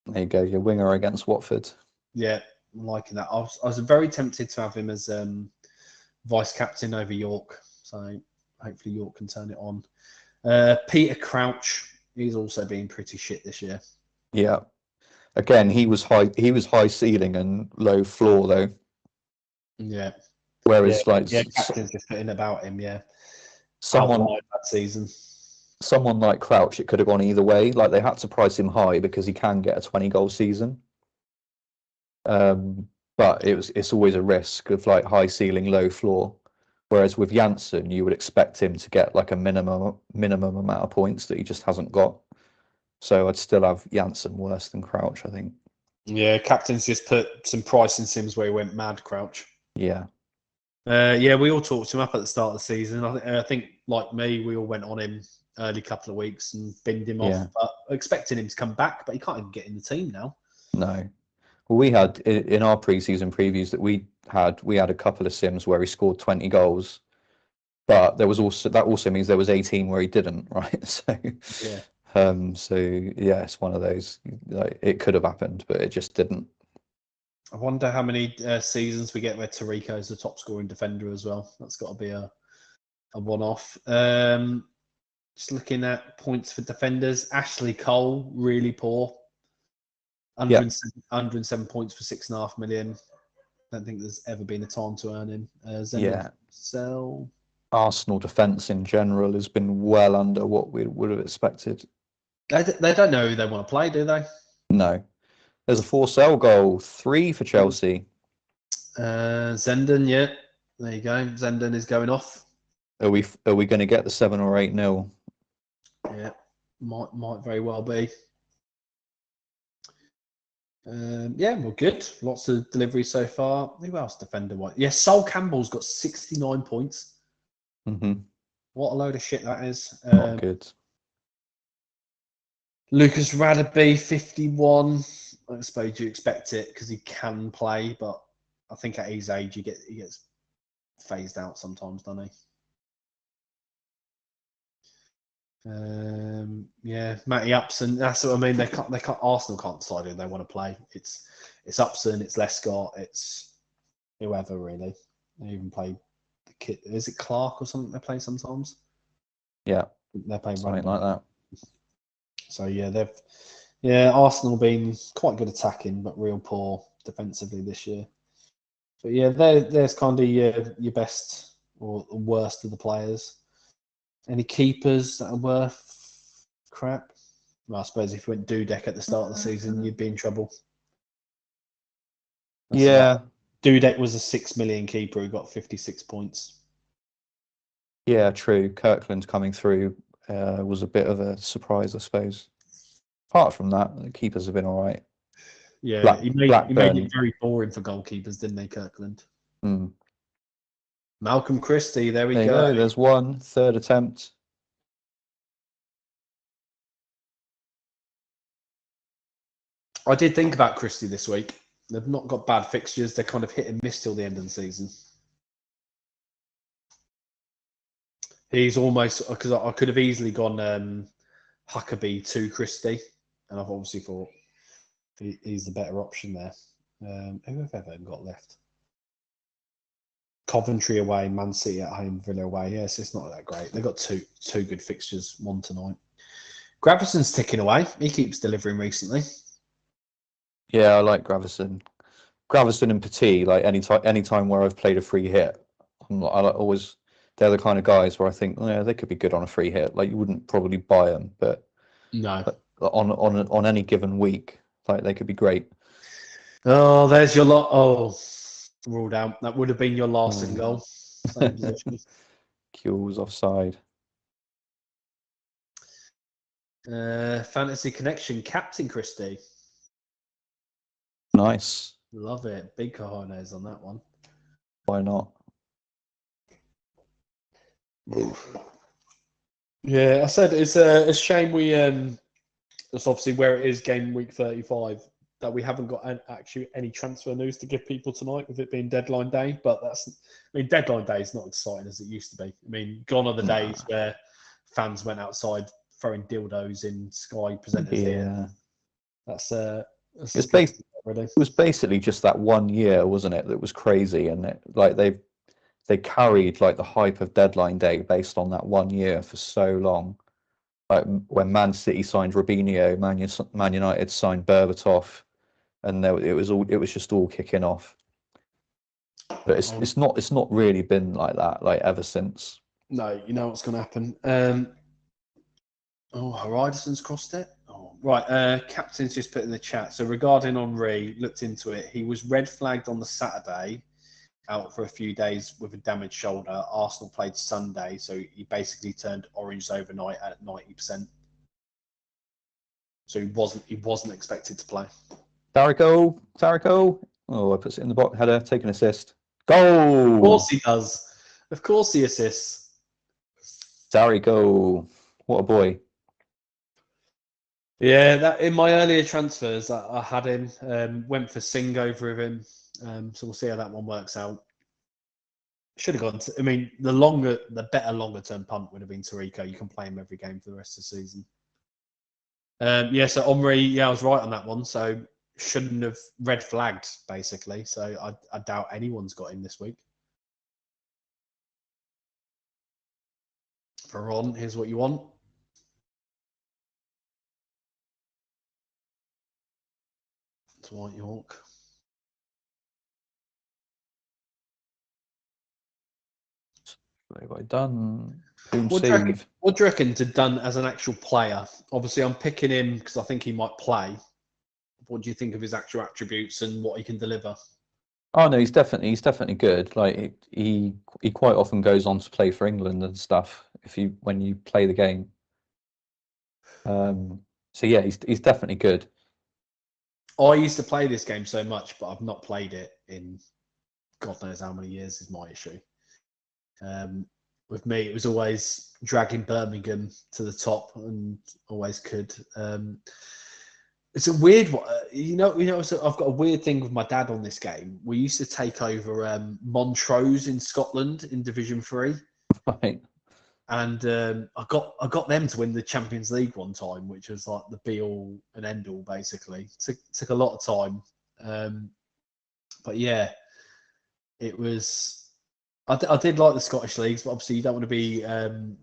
There you go, your winger against Watford. Yeah, I'm liking that. I was very tempted to have him as vice captain over York. So hopefully York can turn it on. Peter Crouch, he's also been pretty shit this year. Yeah. Again, he was high ceiling and low floor though. Yeah. Whereas captain's just putting about him, yeah. Someone that season. Someone like Crouch, it could have gone either way. Like, they had to price him high because he can get a 20-goal season. But it's always a risk of like high ceiling, low floor. Whereas with Janssen, you would expect him to get like a minimum amount of points that he just hasn't got. So I'd still have Janssen worse than Crouch, I think. Yeah, captain's just put some price in sims where he went mad, Crouch. Yeah. Yeah, we all talked him up at the start of the season. I think, like me, we all went on him early couple of weeks and binned him off, but expecting him to come back, but he can't even get in the team now. No. Well, we had in our pre-season previews that we had a couple of sims where he scored 20 goals, but there was also that also means there was 18 where he didn't, right? So Yeah. So yeah, it's one of those. Like, it could have happened, but it just didn't. I wonder how many seasons we get where Tarico's the top scoring defender as well. That's got to be a one-off. Just looking at points for defenders, Ashley Cole, really poor. 107 points for 6.5 million. Don't think there's ever been a time to earn him. Sell. Arsenal defence in general has been well under what we would have expected. They don't know who they want to play, do they? No. There's a 4-sell goal, 3 for Chelsea. Zenden, yeah. There you go. Zenden is going off. Are we going to get the 7 or 8-0? Yeah, might very well be. Yeah, well, good. Lots of delivery so far. Who else defender wise? Yeah, Sol Campbell's got 69 points. Mm-hmm. What a load of shit that is. Not good. Lucas Radaby, 51. I suppose you expect it because he can play, but I think at his age he gets phased out sometimes, doesn't he? Yeah, Matty Upson. That's what I mean. They can't. Arsenal can't decide who they want to play. It's Upson. It's Lescott. It's whoever really. They even play the kid. Is it Clark or something they play sometimes? Yeah, they're playing something like that. So yeah, Arsenal been quite good attacking, but real poor defensively this year. But yeah, there's kind of your best or worst of the players. Any keepers that are worth crap? Well, I suppose if you went Dudek at the start of the season, you'd be in trouble. Dudek was a 6 million keeper who got 56 points. Yeah, true. Kirkland coming through was a bit of a surprise, I suppose. Apart from that, the keepers have been all right. Yeah, he made it very boring for goalkeepers, didn't they, Kirkland? Mm. Malcolm Christie, there we go. go. There's one, third attempt. I did think about Christie this week. They've not got bad fixtures. They're kind of hit and miss till the end of the season. He's almost, because I could have easily gone Huckabee to Christie, and I've obviously thought he's the better option there. Who have Everton got left? Coventry away, Man City at home, Villa away. Yes, it's not that great. They've got two good fixtures, one tonight. Gravison's ticking away. He keeps delivering recently. Yeah, I like Gravison. Gravison and Petit, like any time where I've played a free hit, always they're the kind of guys where I think, yeah, they could be good on a free hit. Like, you wouldn't probably buy them, but no, on any given week, like, they could be great. Oh, there's your lot. Oh, ruled out. That would have been your last in goal. Same position. Kuhl's offside. Fantasy Connection, Captain Christie. Nice. Love it. Big cojones on that one. Why not? Yeah, I said it's a shame we it's obviously where it is game week 35 that we haven't got actually any transfer news to give people tonight with it being deadline day. But deadline day is not exciting as it used to be. I mean, gone are the days where fans went outside throwing dildos in Sky presenters here. It was basically just that 1 year, wasn't it? That was crazy, and they carried like the hype of deadline day based on that 1 year for so long. Like when Man City signed Robinho, Man United signed Berbatov, and it was just all kicking off. But it's not really been like that like ever since. No, you know what's going to happen. Horizon's crossed it. Oh, right. Captain's just put in the chat. So regarding Henry, looked into it. He was red flagged on the Saturday, out for a few days with a damaged shoulder. Arsenal played Sunday, so he basically turned orange overnight at 90%. So he wasn't expected to play. Tarico. Oh, I put it in the box. Header, take an assist. Goal! Of course he does. Of course he assists. Sorry, goal. What a boy. Yeah, that in my earlier transfers, I had him. Went for Singh over him. So we'll see how that one works out. Should have gone. I mean, the better longer term punt would have been Tarico. You can play him every game for the rest of the season. Yeah, so Omri, yeah, I was right on that one. So shouldn't have red flagged basically. So I doubt anyone's got him this week. For Ron, here's what you want. It's White York. What have I done? Boom, What do you reckon, save. what do you reckon to done as an actual player? Obviously, I'm picking him because I think he might play. What do you think of his actual attributes and what he can deliver? Oh no, he's definitely good. Like he quite often goes on to play for England and stuff. When you play the game. So yeah, he's definitely good. I used to play this game so much, but I've not played it in God knows how many years is my issue. With me, it was always dragging Birmingham to the top and always could. It's a weird one. So I've got a weird thing with my dad on this game. We used to take over Montrose in Scotland in Division 3. Right. And I got them to win the Champions League one time, which was like the be all and end all, basically. Took a lot of time, but yeah, it was. I did like the Scottish leagues, but obviously you don't want to be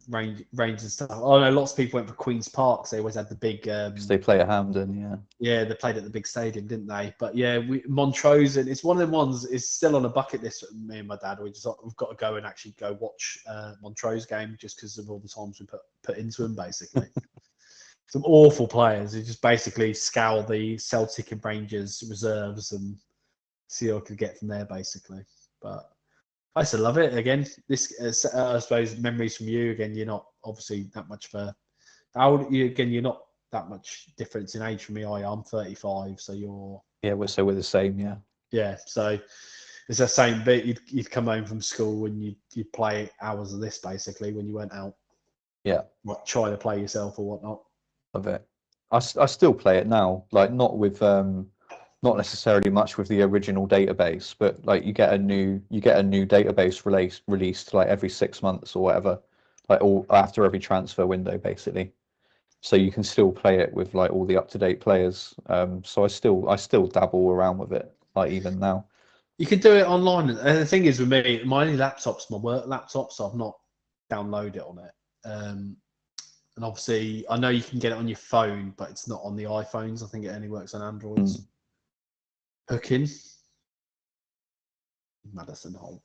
Rangers and stuff. Oh no, lots of people went for Queen's Park. So they always had the big. Because they play at Hampden, yeah. Yeah, they played at the big stadium, didn't they? But yeah, Montrose, and it's one of them ones. It's still on a bucket list for me and my dad. We've got to go and actually go watch Montrose game just because of all the times we put into them. Basically, some awful players who just basically scour the Celtic and Rangers reserves and see what I could get from there. Basically, but I still love it. Again, this I suppose memories from you. Again, you're not obviously that much for. How old you? Again, you're not that much difference in age from me. I'm 35, so you're. Yeah, we're the same, yeah. Yeah, so it's the same bit. You'd come home from school and you'd play hours of this basically when you went out. Yeah. Try to play yourself or whatnot. Of it. I still play it now, like not not necessarily much with the original database, but like you get a new database released like every 6 months or whatever, like all after every transfer window basically. So you can still play it with like all the up-to-date players. So I still dabble around with it, like even now. You can do it online, and the thing is with me, my only laptop's my work laptop, so I've not downloaded it on it. And obviously, I know you can get it on your phone, but it's not on the iPhones. I think it only works on Androids. Hooking. Madison Holt.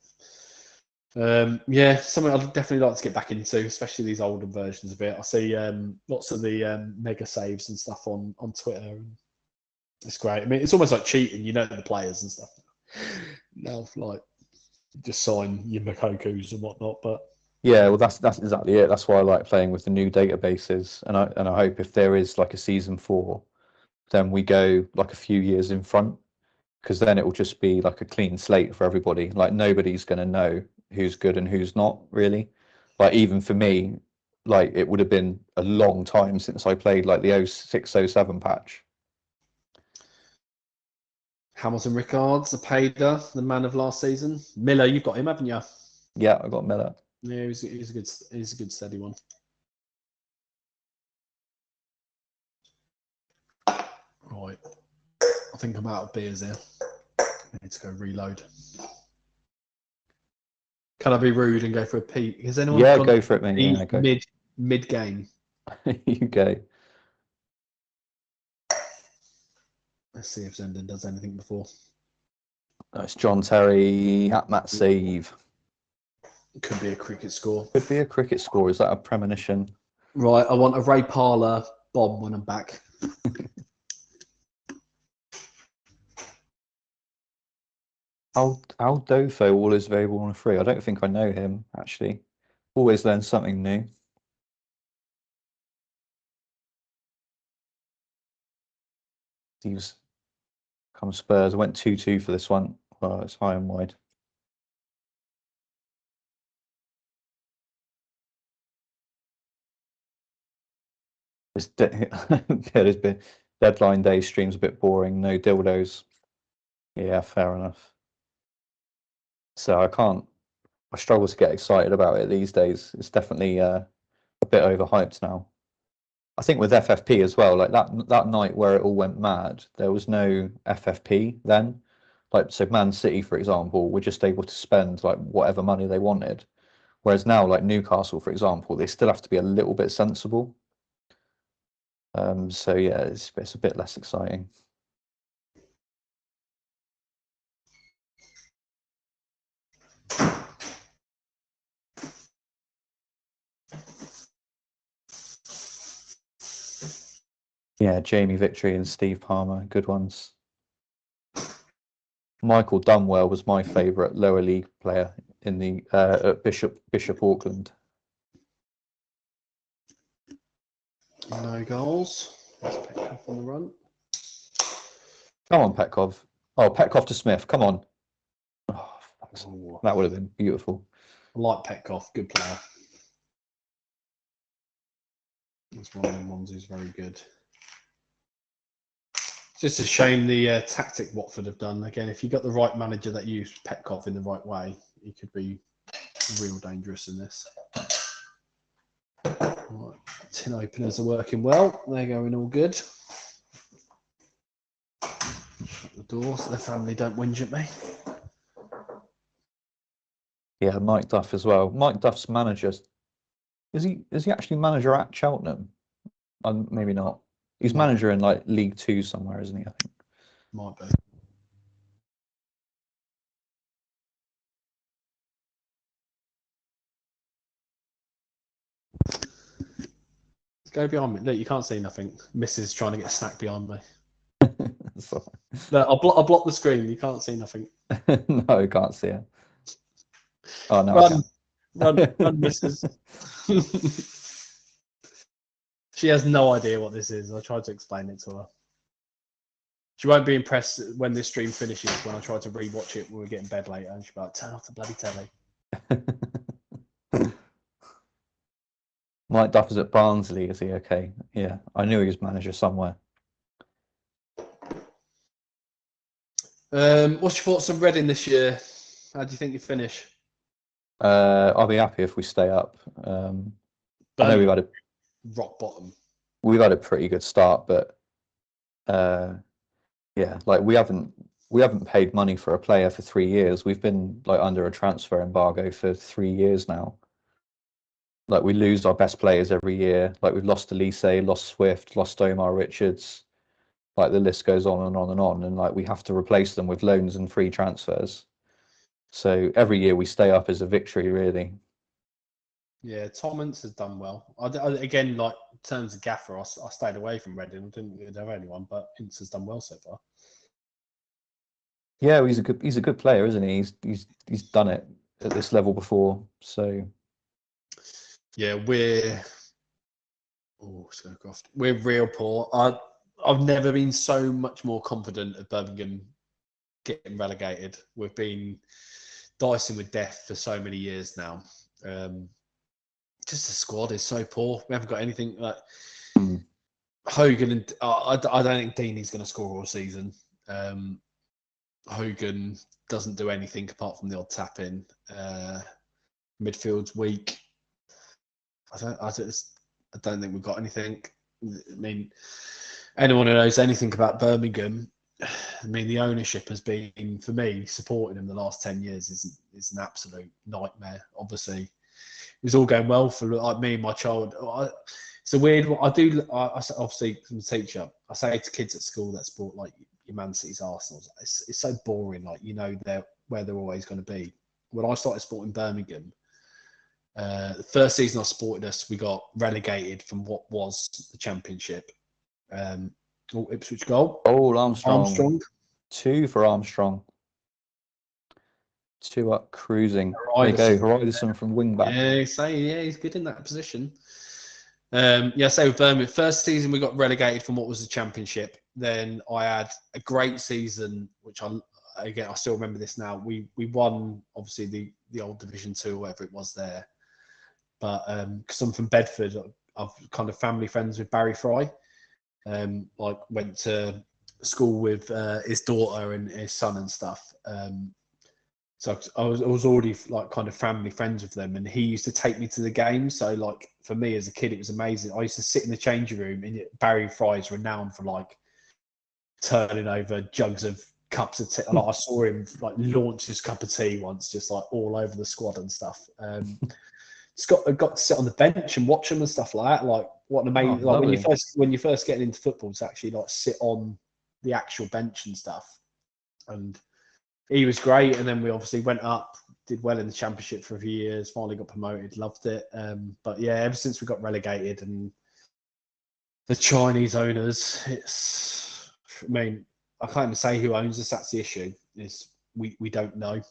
Yeah, something I'd definitely like to get back into, especially these older versions of it. I see lots of the mega saves and stuff on Twitter. And it's great. I mean, it's almost like cheating. You know the players and stuff. Now, like, just sign your Makokus and whatnot. But yeah, well, that's exactly it. That's why I like playing with the new databases, and I hope if there is like a season 4, then we go like a few years in front, because then it will just be like a clean slate for everybody. Like nobody's going to know who's good and who's not really. Like even for me, like it would have been a long time since I played like the 06-07 patch. Hamilton Rickards, the Pader, the man of last season. Miller, you've got him, haven't you? Yeah, I got Miller. Yeah, he's a good steady one. Right, I think I'm out of beers here. I need to go reload. Can I be rude and go for a pee? Has anyone Yeah, gone go for it, mate. Yeah, go. mid game? You go. Let's see if Zenden does anything before. That's John Terry at Matt save. Could be a cricket score. Could be a cricket score. Is that a premonition? Right, I want a Ray Parlour bomb when I'm back. Aldofo all is available on a free. I don't think I know him actually. Always learn something new. These come Spurs. I went 2-2 for this one. Well, it's high and wide. There's been deadline day streams a bit boring. No dildos. Yeah, fair enough. So I struggle to get excited about it these days. It's definitely a bit overhyped now. I think with FFP as well, like that night where it all went mad, there was no FFP then. Like, so Man City, for example, were just able to spend like whatever money they wanted. Whereas now, like Newcastle, for example, they still have to be a little bit sensible. So yeah, it's a bit less exciting. Yeah, Jamie Victory and Steve Palmer, good ones. Michael Dunwell was my favourite lower league player in the at Bishop Auckland. No goals. Let's pick up on the run. Come on, Petkov. Oh, Petkov to Smith. Come on. Oh, that would have been beautiful. I like Petkoff, good player. That's one of them ones who's very good. It's just a shame the tactic Watford have done. Again, if you got the right manager that used Petkoff in the right way, he could be real dangerous in this. Right. Tin openers are working well. They're going all good. Shut the door so the family don't whinge at me. Yeah, Mike Duff as well. Mike Duff's manager. Is he actually manager at Cheltenham? Maybe not. He's manager in like League Two somewhere, isn't he? I think. Might be. Go behind me. Look, you can't see nothing. Mrs. trying to get a snack behind me. Look, I'll block the screen. You can't see nothing. No, you can't see it. Oh no! Run, Mrs. She has no idea what this is. I tried to explain it to her. She won't be impressed when this stream finishes. When I try to rewatch it when we get in bed later, and she'll be like, "Turn off the bloody telly." Mike Duff is at Barnsley, is he? Okay. Yeah, I knew he was manager somewhere. What's your thoughts on Reading this year? How do you think you finish? I'll be happy if we stay up. I know we've had a rock bottom. We've had a pretty good start, but yeah, like we haven't paid money for a player for 3 years. We've been like under a transfer embargo for 3 years now. Like we lose our best players every year. Like we've lost Elise, lost Swift, lost Omar Richards. Like the list goes on and on and on, and like we have to replace them with loans and free transfers. So every year we stay up is a victory, really. Yeah, Tom Ince has done well. Again, like in terms of gaffer, I stayed away from Reading. I didn't really know anyone, but Ince has done well so far. Yeah, he's a good player, isn't he? He's done it at this level before. So yeah, we're real poor. I've never been so much more confident of Birmingham getting relegated. We've been dicing with death for so many years now. Just the squad is so poor. We haven't got anything like Hogan, and I don't think Deeney's going to score all season. Hogan doesn't do anything apart from the odd tap in. Midfield's weak. I don't think we've got anything. I mean, anyone who knows anything about Birmingham, I mean, the ownership has been, for me, supporting him the last 10 years is an absolute nightmare. Obviously, it was all going well for like me and my child. It's a weird one. I obviously, from a teacher, I say to kids at school that sport like your Man City's Arsenal. It's so boring. Like, you know, where they're always going to be. When I started supporting Birmingham, the first season I supported us, we got relegated from what was the Championship. Ipswich goal. Oh, Armstrong. 2 for Armstrong. 2 up cruising. There you go. Horizon from wing back. Yeah, he's good in that position. With Birmingham, first season we got relegated from what was the Championship. Then I had a great season, which I still remember this now. We won obviously the old Division 2 or whatever it was there. But because I'm from Bedford, I've kind of family friends with Barry Fry. Like went to school with his daughter and his son and stuff. So I was already like kind of family friends with them, and he used to take me to the game. So like for me as a kid, it was amazing. I used to sit in the changing room, and Barry Fry is renowned for like turning over jugs of cups of tea. Like I saw him like launch his cup of tea once, just like all over the squad and stuff. Just got to sit on the bench and watch them and stuff like that. Like what an amazing! Like when you first getting into football, to actually like sit on the actual bench and stuff. And he was great. And then we obviously went up, did well in the Championship for a few years. Finally got promoted, loved it. But yeah, ever since we got relegated and the Chinese owners, it's. I mean, I can't even say who owns us. That's the issue. Is we don't know.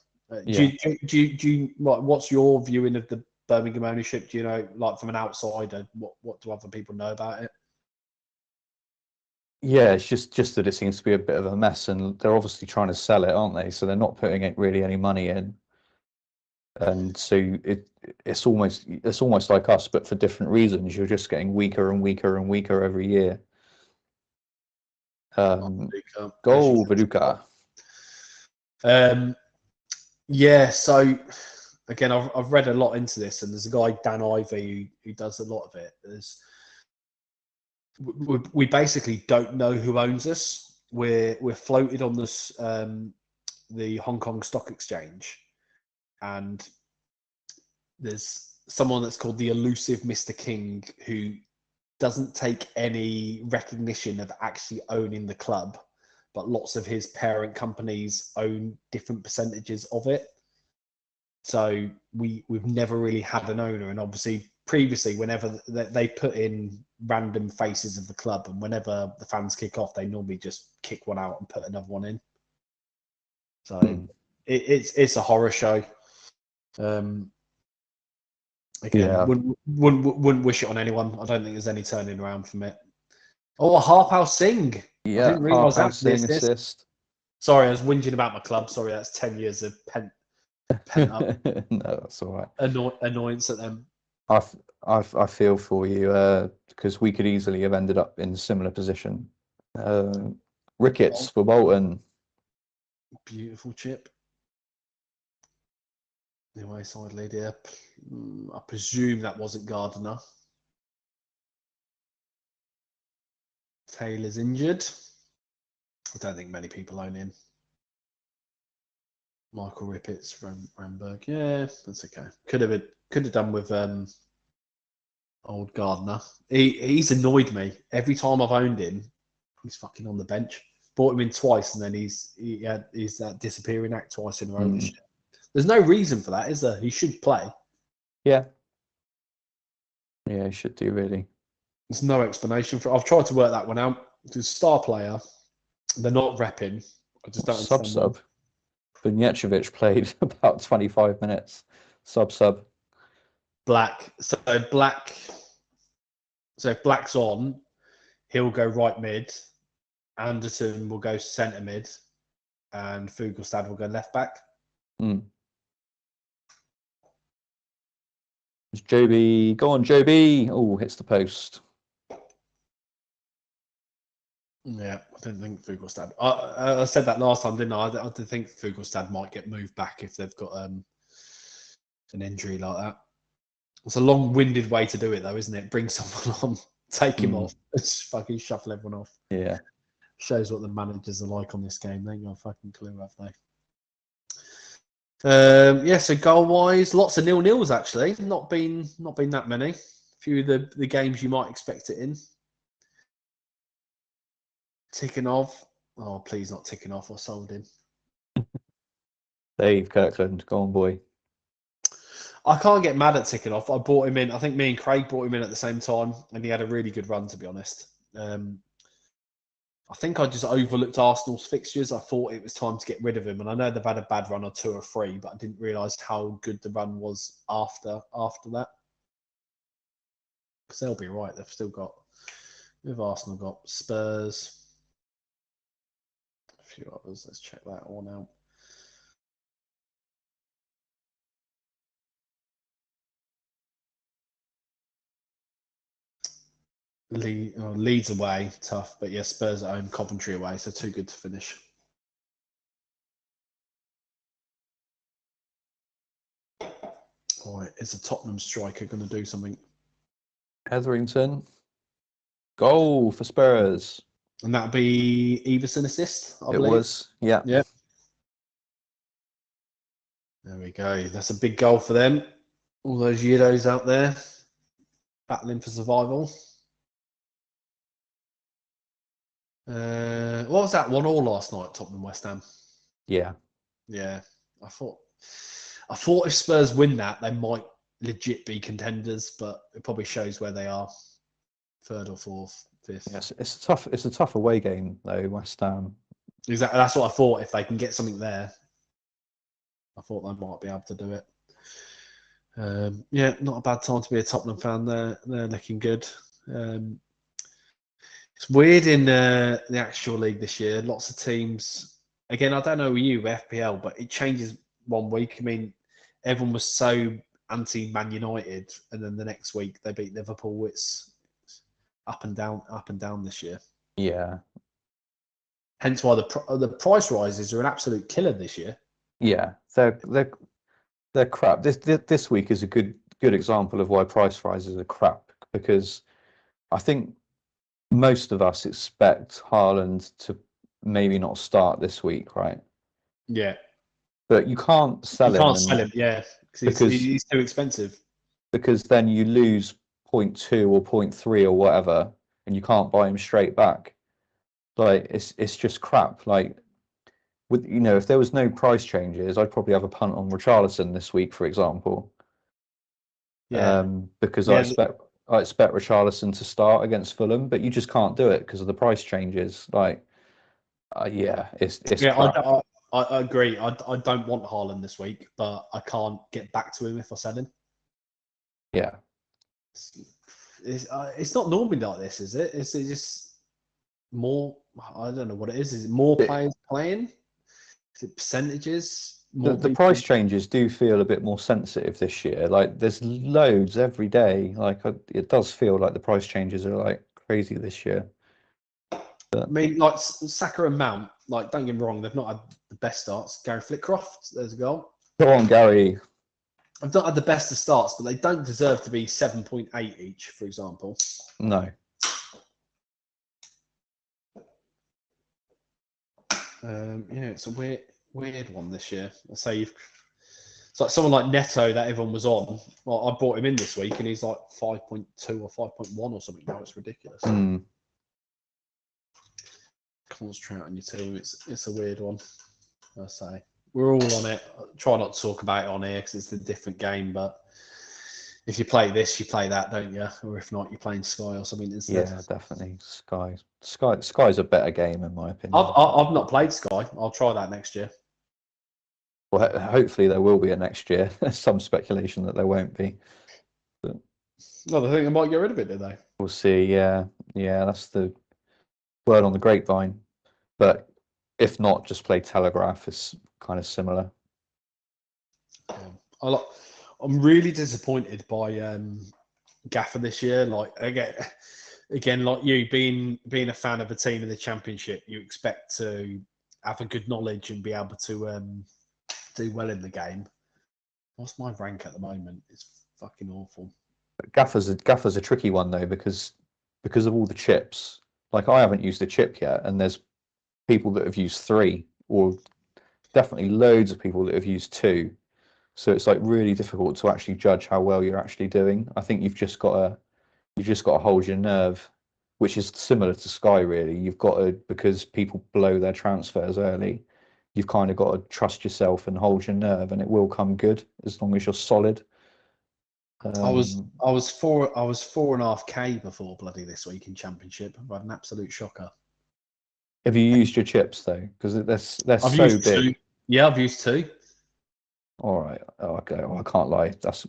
Do you like? What's your viewing of the Birmingham ownership? Do you know, like from an outsider, what do other people know about it? Yeah, it's just that it seems to be a bit of a mess, and they're obviously trying to sell it, aren't they? So they're not putting really any money in, and so it's almost like us, but for different reasons. You're just getting weaker and weaker and weaker every year. Goal Viduka. Yeah, so again, I've read a lot into this, and there's a guy, Dan Ivey, who does a lot of it. We basically don't know who owns us. We're floated on this the Hong Kong Stock Exchange, and there's someone that's called the elusive Mr. King who doesn't take any recognition of actually owning the club, but lots of his parent companies own different percentages of it. So we've never really had an owner, and obviously previously, whenever they put in random faces of the club, and whenever the fans kick off, they normally just kick one out and put another one in. So it's a horror show. Again, wouldn't wish it on anyone. I don't think there's any turning around from it. Oh, a Harpal Singh. Yeah, I didn't realise that. assist. Sorry, I was whinging about my club. Sorry, that's 10 years of pent up. No, that's all right. Annoyance at them. I feel for you because we could easily have ended up in a similar position. Ricketts for Bolton. Beautiful chip. Anyway, side lead here. I presume that wasn't Gardner. Taylor's injured. I don't think many people own him. Michael Rippetts from Ramberg. Yeah, that's okay. Could have done with old Gardner. He's annoyed me every time I've owned him. He's fucking on the bench. Bought him in twice, and then he's that disappearing act twice in a row. There's no reason for that, is there? He should play. Yeah, he should do really. There's no explanation for it. I've tried to work that one out. He's a star player. They're not repping. I just don't understand. Sub. Bunjevic played about 25 minutes. Sub. Black. So if Black's on, he'll go right mid. Anderson will go centre mid, and Fugelstad will go left back. It's Joby. Go on, Joby. Oh, hits the post. Yeah, I didn't think Fugelstad. I said that last time, didn't I? I did think Fugelstad might get moved back if they've got an injury like that. It's a long-winded way to do it, though, isn't it? Bring someone on, take him off, just fucking shuffle everyone off. Yeah. Shows what the managers are like on this game. They ain't got a fucking clue, have they? So goal-wise, lots of nil-nils actually. Not been that many. A few of the games you might expect it in. Ticking off. Oh, please not ticking off. I sold him. Dave Kirkland, go on, boy. I can't get mad at ticking off. I bought him in. I think me and Craig bought him in at the same time, and he had a really good run, to be honest. I think I just overlooked Arsenal's fixtures. I thought it was time to get rid of him, and I know they've had a bad run or 2 or 3, but I didn't realise how good the run was after that. Because they'll be right. They've still got, with Arsenal, got Spurs, a few others. Let's check that all out. Leeds away, tough. But yeah, Spurs at home, Coventry away, so too good to finish. All right, is a Tottenham striker going to do something? Hetherington. Goal for Spurs. And that'll be Everson assist, I It believe. was, yeah. Yeah. There we go. That's a big goal for them. All those Euros out there battling for survival. What was that? 1-1 last night, Tottenham West Ham. Yeah. Yeah. I thought if Spurs win that, they might legit be contenders, but it probably shows where they are. Third or fourth, fifth. Yes, it's a tough away game though, West Ham. Exactly. That's what I thought. If they can get something there, I thought they might be able to do it. Yeah, not a bad time to be a Tottenham fan. They're looking good. It's weird in the actual league this year. Lots of teams. Again, I don't know you FPL, but it changes one week. I mean, everyone was so anti-Man United, and then the next week they beat Liverpool. It's up and down this year. Yeah. Hence why the price rises are an absolute killer this year. Yeah, they're crap. This week is a good example of why price rises are crap, because I think most of us expect Haaland to maybe not start this week, right? Yeah, but you can't sell him. You can't sell him, yeah, because he's too expensive. Because then you lose 0.2 or 0.3 or whatever, and you can't buy him straight back. Like it's just crap. Like with if there was no price changes, I'd probably have a punt on Richarlison this week, for example. Yeah. Because I expect Richarlison to start against Fulham, but you just can't do it because of the price changes. Like, it's crap. I agree. I don't want Haaland this week, but I can't get back to him if I sell him. Yeah. It's not normally like this, is it? It's just more. I don't know what it is. Is it more players playing? Is it percentages? The price changes do feel a bit more sensitive this year. Like there's loads every day. Like it does feel like the price changes are like crazy this year. But, I mean, like Saka and Mount. Like, don't get me wrong, they've not had the best starts. Gary Flitcroft, there's a goal. Go on, Gary. I've not had the best of starts, but they don't deserve to be 7.8 each, for example. No. It's a weird one this year. I say it's like someone like Neto that everyone was on. Well, I brought him in this week, and he's like 5.2 or 5.1 or something now. It's ridiculous. Concentrate on your team. It's a weird one. I say we're all on it. I try not to talk about it on here because it's a different game. But if you play this, you play that, don't you? Or if not, you're playing Sky or something instead. Yeah, definitely. Sky's a better game in my opinion. I've not played Sky. I'll try that next year. Well, hopefully there will be a next year. There's some speculation that there won't be. But no, they think they might get rid of it, do they? We'll see. Yeah, that's the word on the grapevine. But if not, just play Telegraph. It's kind of similar. I'm really disappointed by Gaffer this year. Like again, like you being a fan of a team in the Championship, you expect to have a good knowledge and be able to do well in the game. What's my rank at the moment? It's fucking awful. Gaffer's a tricky one though because of all the chips. Like I haven't used a chip yet, and there's people that have used 3, or definitely loads of people that have used 2. So it's like really difficult to actually judge how well you're actually doing. I think you've just got to hold your nerve, which is similar to Sky really. You've got to, because people blow their transfers early, you've kind of got to trust yourself and hold your nerve, and it will come good as long as you're solid. I was 4.5K before bloody this week in Championship. I've had an absolute shocker. Have you used your chips though? Because they're so big. 2. Yeah, I've used 2. All right. Okay. Well, I can't lie. That's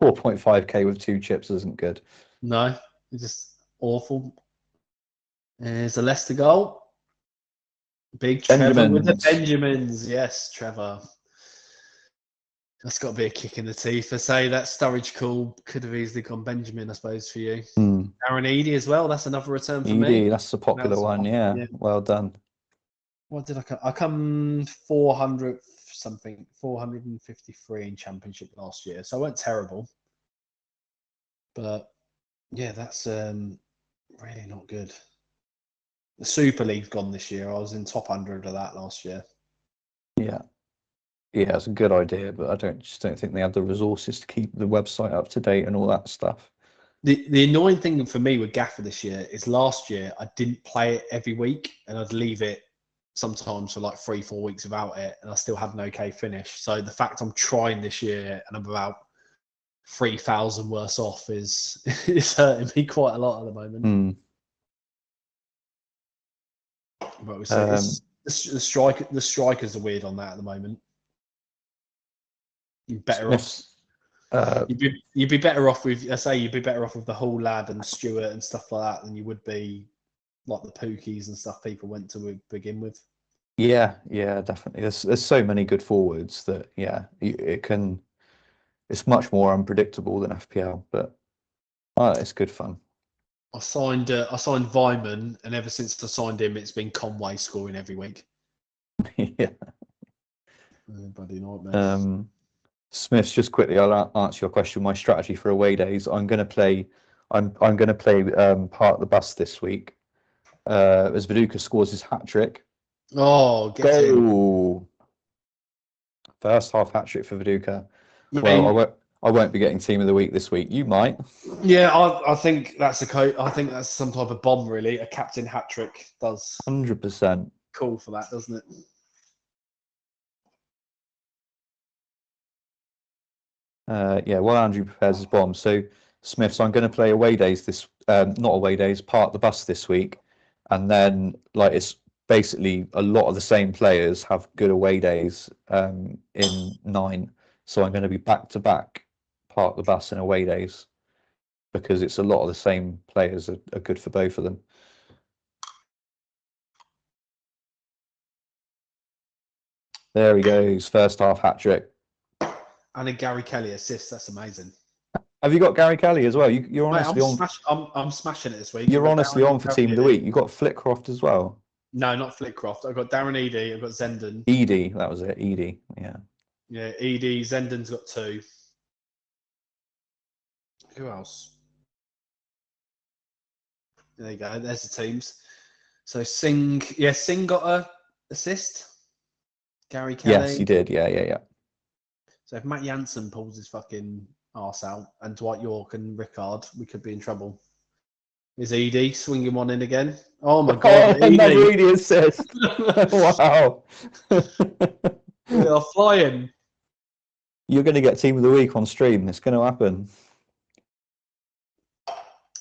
4.5K with 2 chips isn't good. No, it's just awful. There's a Leicester goal. Big Trevor with the Benjamins. Yes, Trevor. That's got to be a kick in the teeth. I say that Sturridge call could have easily gone Benjamin, I suppose, for you. Aaron Eady as well. That's another return for me. Edie, that's a popular one. Yeah, well done. What did I come? I come 400 something, 453 in Championship last year, so I weren't terrible. But yeah, that's really not good. The Super League's gone this year. I was in top 100 of that last year. Yeah. Yeah, it's a good idea, but I just don't think they have the resources to keep the website up to date and all that stuff. The annoying thing for me with Gaffer this year is last year I didn't play it every week, and I'd leave it sometimes for like 3-4 weeks without it, and I still had an okay finish. So the fact I'm trying this year and I'm about 3,000 worse off is hurting me quite a lot at the moment. But we see the strikers are weird on that at the moment. You're better off. You'd be better off with. I say you'd be better off with the whole lad and Stewart and stuff like that than you would be like the Pookies and stuff people went to begin with. Yeah, definitely. There's so many good forwards that it's much more unpredictable than FPL, but it's good fun. I signed Vyman, and ever since I signed him, it's been Conway scoring every week. Yeah. Bloody nightmare. Smiths, just quickly, I'll answer your question. My strategy for away days, I'm going to play Park the Bus this week. As Viduka scores his hat trick. Oh, goal! First half hat trick for Viduka. Well, I won't be getting team of the week this week. You might. Yeah, I think that's I think that's some type of bomb, really. A captain hat trick does 100% cool for that, doesn't it? While Andrew prepares his bomb. So, Smiths, I'm going to play away days not away days, Park the Bus this week. And then, it's basically a lot of the same players have good away days in 9. So I'm going to be back-to-back Park the Bus and away days because it's a lot of the same players are good for both of them. There he goes, first half hat trick. And a Gary Kelly assist. That's amazing. Have you got Gary Kelly as well? You're honestly I'm smashing it this week. You're honestly on for team of the week. You got Flitcroft as well. No, not Flitcroft. I've got Darren Eady. I've got Zenden. Edie, that was it. Edie, yeah. Yeah, Edie. Zenden's got 2. Who else? There you go. There's the teams. So Singh got a assist. Gary Kelly. Yes, he did. Yeah. So if Matt Jansen pulls his fucking arse out and Dwight York and Rickard, we could be in trouble. Is Edie swinging one in again? Oh my God! Another Edie assist. Wow. We are flying. You're going to get team of the week on stream. It's going to happen.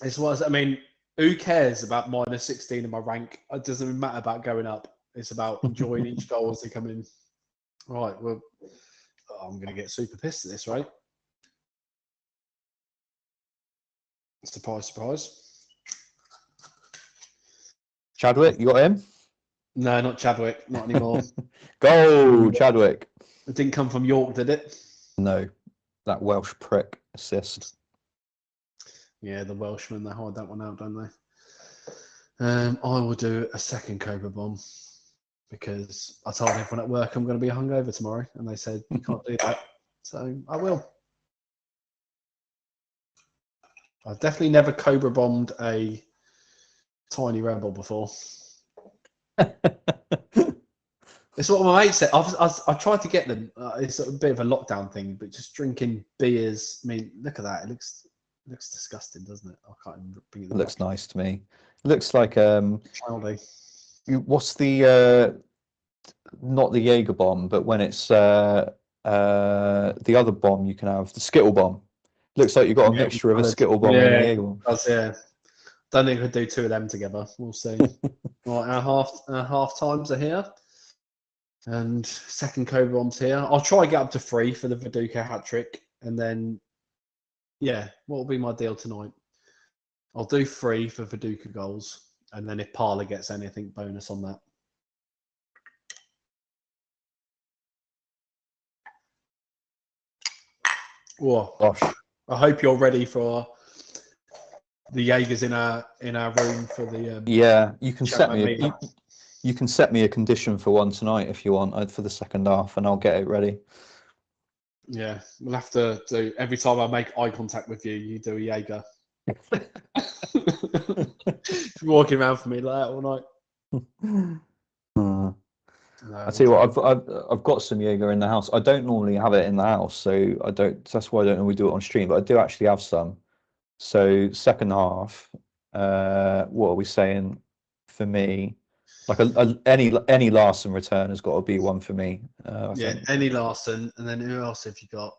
I mean, who cares about minus 16 in my rank? It doesn't even matter about going up. It's about enjoying each goal as they come in. Right. Well, I'm going to get super pissed at this, right? Surprise, surprise. Chadwick, you got him? No, not Chadwick. Not anymore. Go, Chadwick. It didn't come from York, did it? No. That Welsh prick assist. Yeah, the Welshmen, they hide that one out, don't they? I will do a second Cobra Bomb because I told everyone at work I'm going to be hungover tomorrow, and they said you can't do that. So I will. I've definitely never Cobra Bombed a tiny rebel before. It's what my mate said. I tried to get them. It's a bit of a lockdown thing, but just drinking beers. I mean, look at that. It looks disgusting, doesn't it? I can't even bring it. It looks nice to me. It looks like childy. What's the not the Jaeger bomb, but when it's the other bomb you can have, the Skittle bomb. Looks like you've got a mixture of a Skittle bomb and a Jaeger bomb. Yeah. Don't think I could do 2 of them together. We'll see. Right, our half times are here. And second Cobra Bomb's here. I'll try to get up to 3 for the Viduka hat trick. And then, what will be my deal tonight? I'll do 3 for Viduka goals. And then if Parler gets anything, bonus on that. Well, Gosh. I hope you're ready for the Jaegers in our room for the Yeah, you can set ChampMan me meeting. you can set me a condition for one tonight if you want for the second half, and I'll get it ready. Yeah, we'll have to do every time I make eye contact with you, you do a Jaeger. Walking around for me like that all night. No, I tell you what, I've got some Jaeger in the house. I don't normally have it in the house, so I don't. That's why I don't normally do it on stream. But I do actually have some. So second half, what are we saying for me? Like any Larson return has got to be one for me. I think. any Larson, and then who else have you got?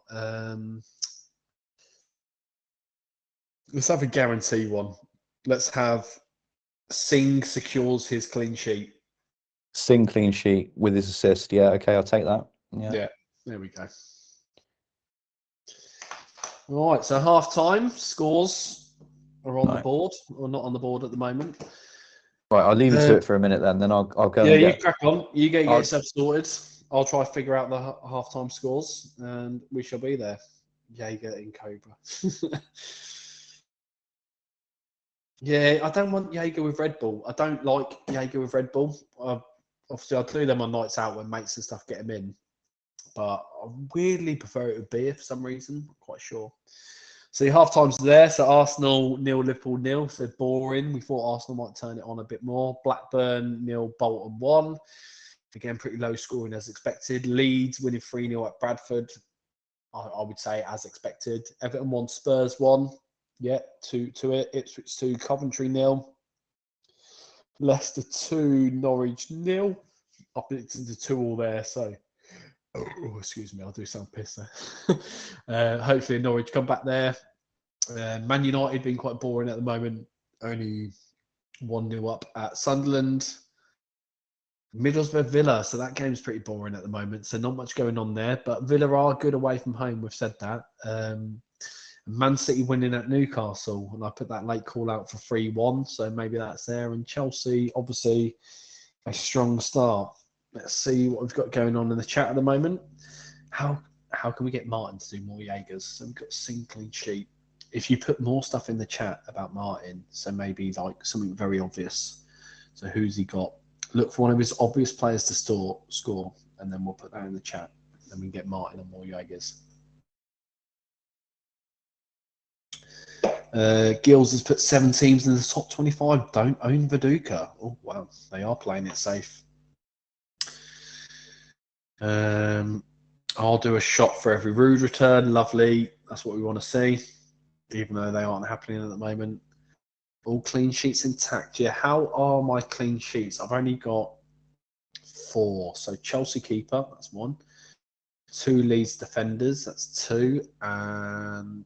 Let's have a guarantee one. Let's have Singh secures his clean sheet. Sing clean sheet with his assist. Yeah, okay, I'll take that. Yeah, there we go. All right, so half time scores are on the board, or not on the board at the moment. Right, I'll leave you to it for a minute then I'll go. Yeah, and you crack on. You get yourself sorted. I'll try to figure out the half-time scores, and we shall be there. Jaeger in Cobra. Yeah, I don't want Jaeger with Red Bull. I don't like Jaeger with Red Bull. Obviously, I'll do them on nights out when mates and stuff get them in. But I weirdly prefer it with beer for some reason. I'm quite sure. So your half time's there. So Arsenal 0, Liverpool 0. So boring. We thought Arsenal might turn it on a bit more. Blackburn 0, Bolton 1. Again, pretty low scoring as expected. Leeds winning 3-0 at Bradford. I would say as expected. Everton 1, Spurs 1. Yeah, 2 to it. Ipswich 2, Coventry 0. Leicester 2, Norwich 0. I predicted the 2 all there. So, excuse me, I do sound pissed there. Hopefully Norwich come back there. Man United being quite boring at the moment. Only 1-0 up at Sunderland. Middlesbrough Villa, so that game's pretty boring at the moment. So not much going on there. But Villa are good away from home. We've said that. Man City winning at Newcastle, and I put that late call out for 3-1. So maybe that's there. And Chelsea, obviously, a strong start. Let's see what we've got going on in the chat at the moment. How can we get Martin to do more Jaegers? So we've got Sing clean sheet. If you put more stuff in the chat about Martin, so maybe like something very obvious. So who's he got? Look for one of his obvious players to score, and then we'll put that in the chat. Then we can get Martin on more Jaegers. Gills has put 7 teams in the top 25. Don't own Viduka. Oh, wow. They are playing it safe. I'll do a shot for every Ruud return. Lovely. That's what we want to see, even though they aren't happening at the moment. All clean sheets intact. Yeah, how are my clean sheets? I've only got 4. So Chelsea keeper, that's 1. 2 Leeds defenders, that's 2. And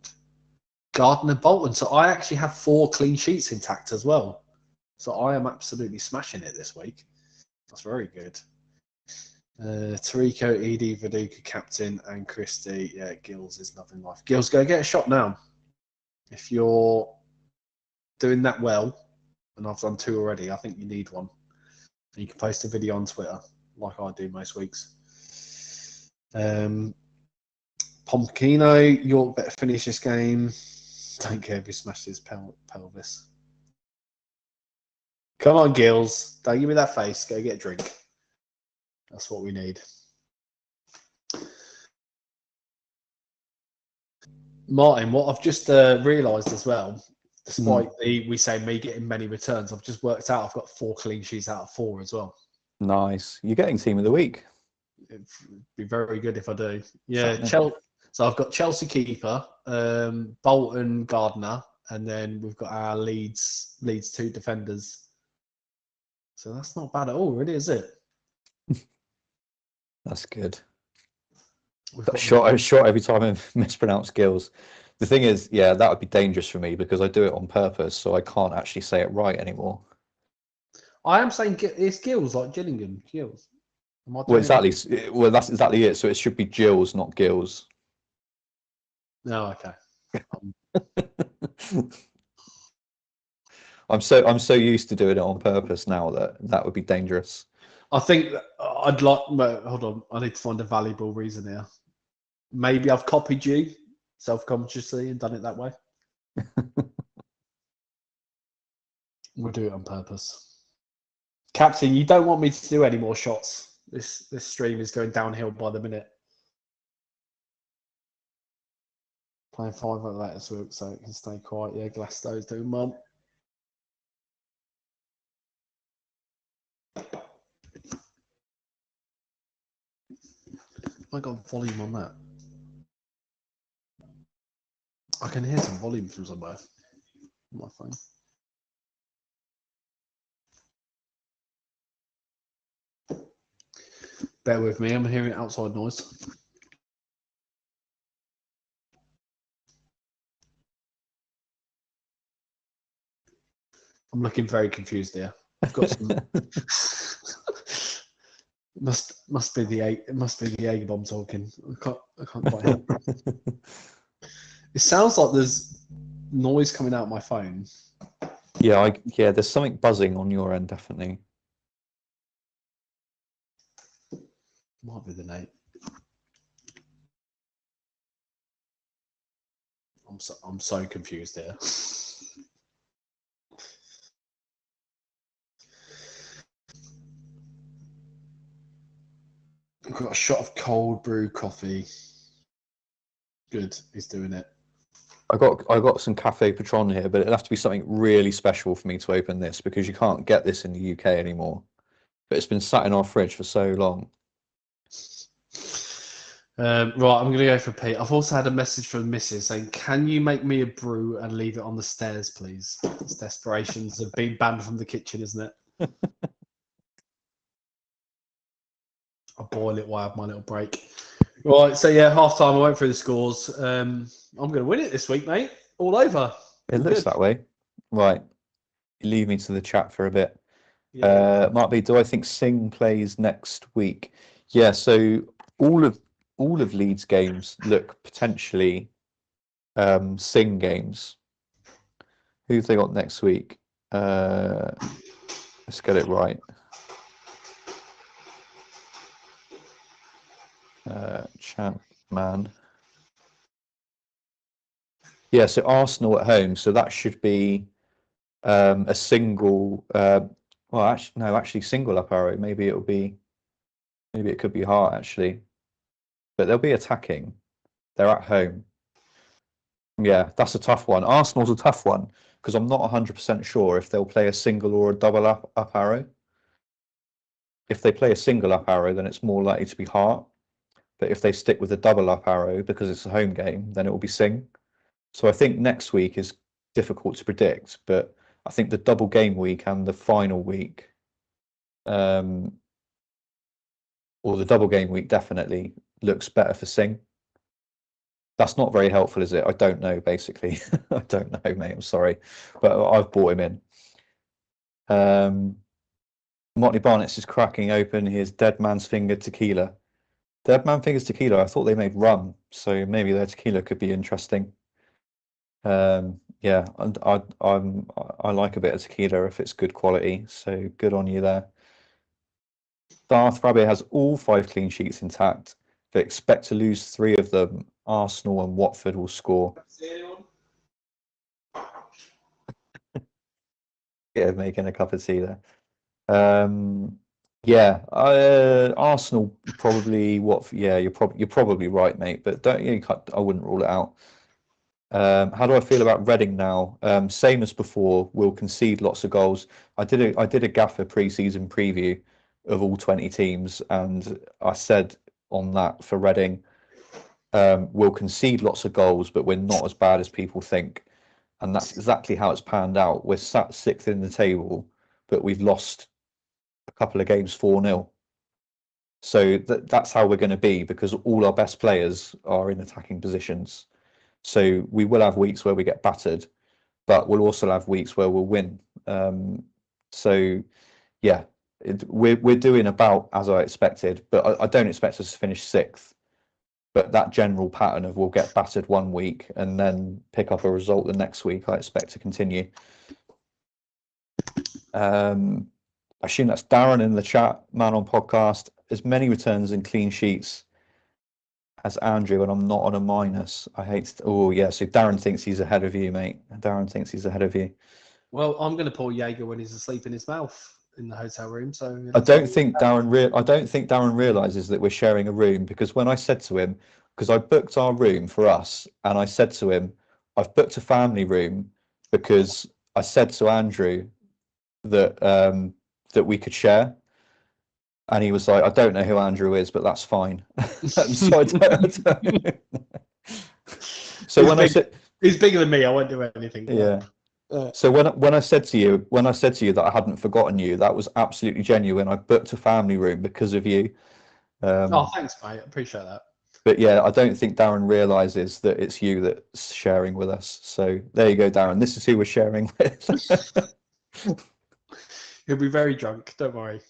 Gardner Bolton. So I actually have 4 clean sheets intact as well. So I am absolutely smashing it this week. That's very good. Tariko, Edie, Viduka, captain, and Christie. Yeah, Gills is loving life. Gills, go get a shot now. If you're doing that well, and I've done 2 already, I think you need one. And you can post a video on Twitter, like I do most weeks. Pompkino, York better finish this game. Don't care if he smashed his pelvis. Come on, Gills. Don't give me that face. Go get a drink. That's what we need. Martin, what I've just realised as well, despite we say me getting many returns, I've just worked out I've got 4 clean sheets out of 4 as well. Nice. You're getting team of the week. It'd be very good if I do. Yeah, so I've got Chelsea keeper, Bolton, Gardner, and then we've got our Leeds 2 defenders. So that's not bad at all, really, is it? That's good. Got shot every time I mispronounce Gills. The thing is, yeah, that would be dangerous for me because I do it on purpose, so I can't actually say it right anymore. I am saying it's Gills, like Gillingham, Gills. Well, exactly. Well, that's exactly it. So it should be Gills, not Gills. No, okay. I'm so used to doing it on purpose now that would be dangerous. I think I'd like. Hold on, I need to find a valuable reason here. Maybe I've copied you self-consciously and done it that way. We'll do it on purpose. Captain, you don't want me to do any more shots. This stream is going downhill by the minute. Playing 5 of that so it can stay quiet. Yeah, Glasgow's doing well. I got volume on that. I can hear some volume from somewhere on my phone. Bear with me, I'm hearing outside noise. I'm looking very confused here. I've got some. must be the egg bomb talking. I can't quite help. It sounds like there's noise coming out of my phone. Yeah, there's something buzzing on your end, definitely. Might be the Nate. I'm so confused here. I've got a shot of cold brew coffee. Good, he's doing it. I got some Cafe Patron here, but it'll have to be something really special for me to open this because you can't get this in the UK anymore. But it's been sat in our fridge for so long. Right, I'm going to go for Pete. I've also had a message from the missus saying, can you make me a brew and leave it on the stairs, please? It's desperations of being banned from the kitchen, isn't it? I'll boil it while I have my little break. Right, so yeah, half time. I went through the scores. I'm going to win it this week, mate. All over. It looks that way. Right. You leave me to the chat for a bit. Yeah. Mark B, do I think Singh plays next week? Yeah, so all of Leeds games look potentially Singh games. Who have they got next week? Let's get it right. ChampMan. Yeah, so Arsenal at home. So that should be a single. Well, actually, single up arrow. Maybe it could be Hart actually, but they'll be attacking. They're at home. Yeah, that's a tough one. Arsenal's a tough one because I'm not 100% sure if they'll play a single or a double up arrow. If they play a single up arrow, then it's more likely to be Hart. But if they stick with a double up arrow because it's a home game, then it will be Singh. So I think next week is difficult to predict, but I think the double game week and the final week, or the double game week definitely looks better for Singh. That's not very helpful, is it? I don't know, basically. I don't know, mate. I'm sorry. But I've bought him in. Motley Barnett's is cracking open his Dead Man's Finger tequila. Dead Man Fingers tequila, I thought they made rum, so maybe their tequila could be interesting. Yeah, and I like a bit of tequila if it's good quality, so good on you there. Darth Rabbit has all 5 clean sheets intact, but expect to lose 3 of them. Arsenal and Watford will score. Yeah, making a cup of tea there. Yeah, Arsenal probably. Yeah, you're probably right, mate. But I wouldn't rule it out. How do I feel about Reading now? Same as before. We'll concede lots of goals. I did a Gaffer pre-season preview of all 20 teams, and I said on that for Reading, we'll concede lots of goals, but we're not as bad as people think, and that's exactly how it's panned out. We're sat 6th in the table, but we've lost a couple of games 4-0. So that's how we're going to be because all our best players are in attacking positions. So we will have weeks where we get battered, but we'll also have weeks where we'll win. So yeah, we're doing about as I expected, but I don't expect us to finish 6th. But that general pattern of we'll get battered one week and then pick up a result the next week, I expect to continue. I assume that's Darren in the chat, man on podcast. As many returns and clean sheets as Andrew, and I'm not on a minus. I hate. Oh yeah, so Darren thinks he's ahead of you, mate. Darren thinks he's ahead of you. Well, I'm going to pour Jaeger when he's asleep in his mouth in the hotel room. So I don't think Darren realizes that we're sharing a room, because when I said to him, because I booked our room for us, and I said to him, I've booked a family room because I said to Andrew that that we could share, and he was like, I don't know who Andrew is, but that's fine. So so when I said he's bigger than me, I won't do anything. Yeah. So when I said to you that I hadn't forgotten you, that was absolutely genuine. I booked a family room because of you. Oh, thanks, mate. I appreciate that. But yeah, I don't think Darren realizes that it's you that's sharing with us. So there you go, Darren. This is who we're sharing with. He'll be very drunk. Don't worry.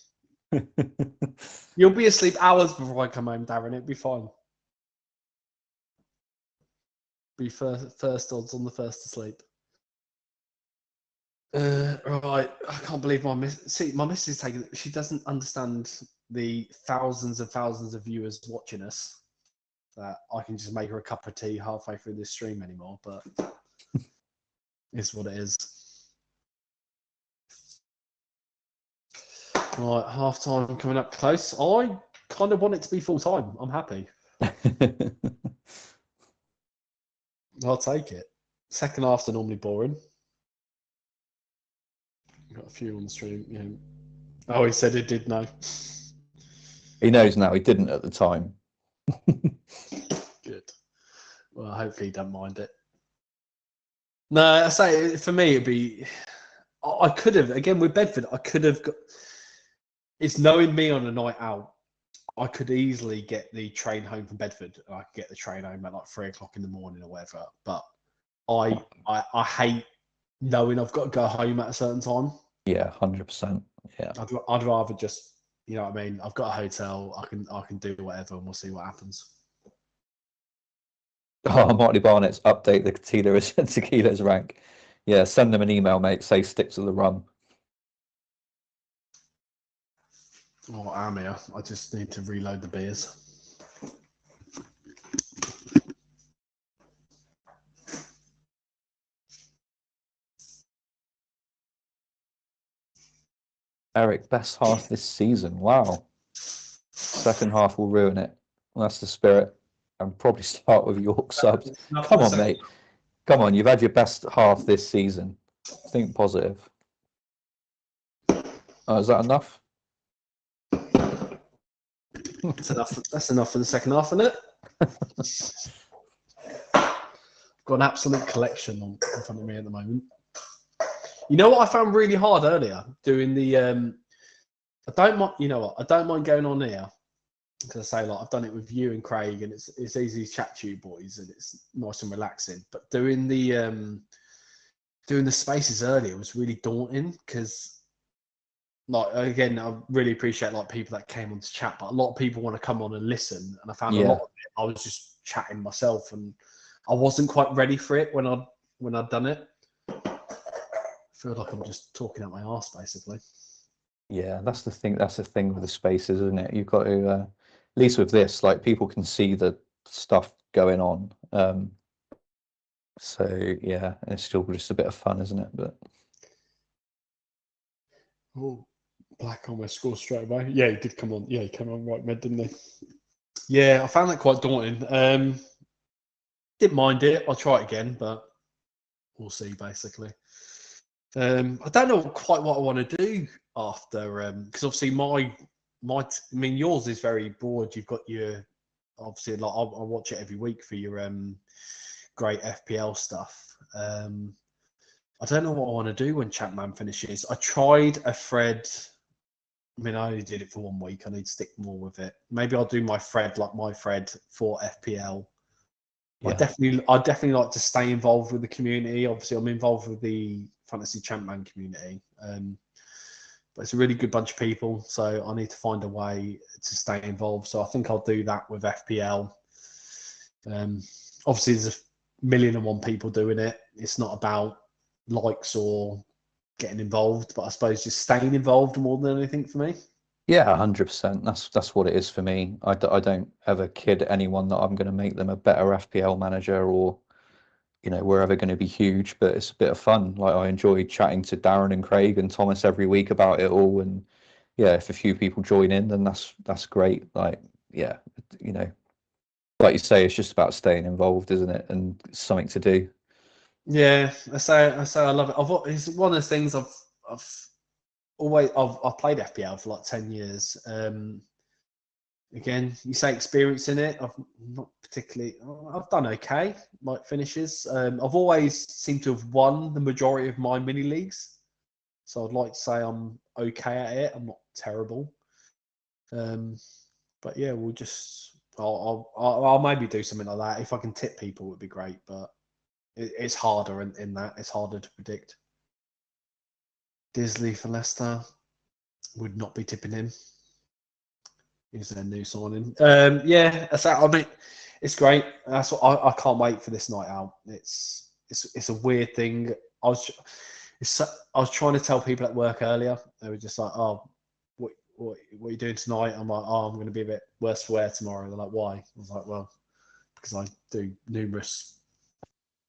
You'll be asleep hours before I come home, Darren. It'll be fine. Be first odds on the first to sleep. Right, I can't believe my missus is taking. She doesn't understand the thousands of viewers watching us. That I can just make her a cup of tea halfway through this stream anymore, but it's what it is. Right, half time coming up close. I kind of want it to be full time. I'm happy. I'll take it. Second half's are normally boring. Got a few on the stream. Yeah. Oh, he said he did know. He knows now. He didn't at the time. Good. Well, hopefully he don't mind it. No, I say for me it'd be. I could have again with Bedford. I could have got. It's knowing me on a night out. I could easily get the train home from Bedford. And I could get the train home at like 3 o'clock in the morning or whatever. But I hate knowing I've got to go home at a certain time. Yeah, 100%. Yeah. I'd rather just, you know what I mean. I've got a hotel. I can do whatever, and we'll see what happens. Oh, Marty Barnett's update the tequila's rank. Yeah, send them an email, mate. Say stick to the rum. Oh, I'm here. I just need to reload the beers. Eric, best half this season. Wow. Second half will ruin it. Well, that's the spirit. And probably start with York subs. Come on, mate. Come on, you've had your best half this season. Think positive. Oh, is that enough? That's enough. That's enough for the second half, isn't it? Got an absolute collection in front of me at the moment. You know what I found really hard earlier? Doing the I don't mind. You know what? I don't mind going on here because I say like I've done it with you and Craig, and it's easy to chat to you boys, and it's nice and relaxing. But doing the spaces earlier was really daunting because. Like again, I really appreciate like people that came on to chat, but a lot of people want to come on and listen. And I found a lot of it, I was just chatting myself, and I wasn't quite ready for it when I'd done it. I feel like I'm just talking out my arse, basically. Yeah, that's the thing. That's the thing with the spaces, isn't it? You've got to, at least with this, like people can see the stuff going on. So yeah, it's still just a bit of fun, isn't it? But oh. Black almost scored straight away. Yeah, he did come on. Yeah, he came on right mid, didn't he? Yeah, I found that quite daunting. Didn't mind it. I'll try it again, but we'll see, basically. I don't know quite what I want to do after, because obviously I mean, yours is very broad. You've got your, obviously, like I watch it every week for your great FPL stuff. I don't know what I want to do when ChampMan finishes. I tried a thread. I mean, I only did it for 1 week. I need to stick more with it. Maybe I'll do my thread for FPL. Yeah. I definitely like to stay involved with the community. Obviously, I'm involved with the Fantasy ChampMan community. But it's a really good bunch of people, so I need to find a way to stay involved. So I think I'll do that with FPL. Obviously, there's 1,000,001 people doing it. It's not about likes or getting involved, but I suppose just staying involved more than anything for me. Yeah, 100%. That's what it is for me. I don't ever kid anyone that I'm going to make them a better FPL manager, or we're ever going to be huge. But it's a bit of fun. Like, I enjoy chatting to Darren and Craig and Thomas every week about it all. And yeah, if a few people join in, then that's great. Like, yeah, like you say, it's just about staying involved, isn't it? And something to do. Yeah, I say I love it. It's one of those things I've played FPL for like 10 years. Again, you say experience in it. I've not particularly. I've done okay, like finishes. I've always seemed to have won the majority of my mini leagues, so I'd like to say I'm okay at it. I'm not terrible. But yeah, we'll just. I'll maybe do something like that. If I can tip people, it would be great. But it's harder in that. It's harder to predict. Disley for Leicester, would not be tipping him. He's their new signing. Yeah, I mean, it's great. That's what I can't wait for this night out. It's a weird thing. I was trying to tell people at work earlier. They were just like, "Oh, what are you doing tonight?" I'm like, "Oh, I'm going to be a bit worse for wear tomorrow." They're like, "Why?" I was like, "Well, because I do numerous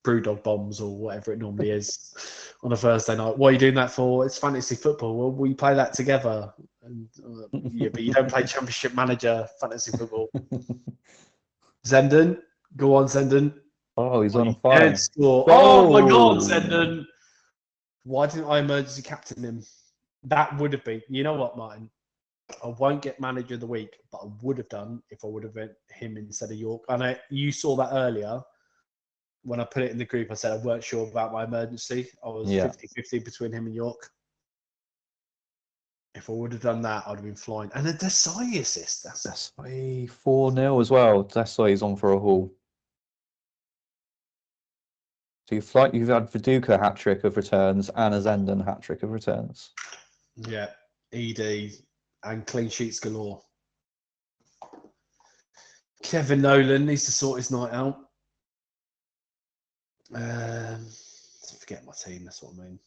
Brewdog bombs or whatever it normally is on a Thursday night. What are you doing that for? It's fantasy football. Well, we play that together." And yeah, but you don't play Championship Manager fantasy football. Zenden, go on, Zenden. Oh, he's on You fire. can't score. Oh my God, Zenden! Why didn't I emergency captain him? That would have been. You know what, Martin? I won't get manager of the week, but I would have done if I would have been him instead of York. I know you saw that earlier. When I put it in the group, I said I weren't sure about my emergency. I was 50-50 between him and York. If I would have done that, I'd have been flying. And a Desai assist. That's Desai 4-0 as well. Desai's on for a haul. So you've had Viduka hat-trick of returns and a Zenden hat-trick of returns. Yeah, ED and clean sheets galore. Kevin Nolan needs to sort his night out. Forget my team, that's what I mean.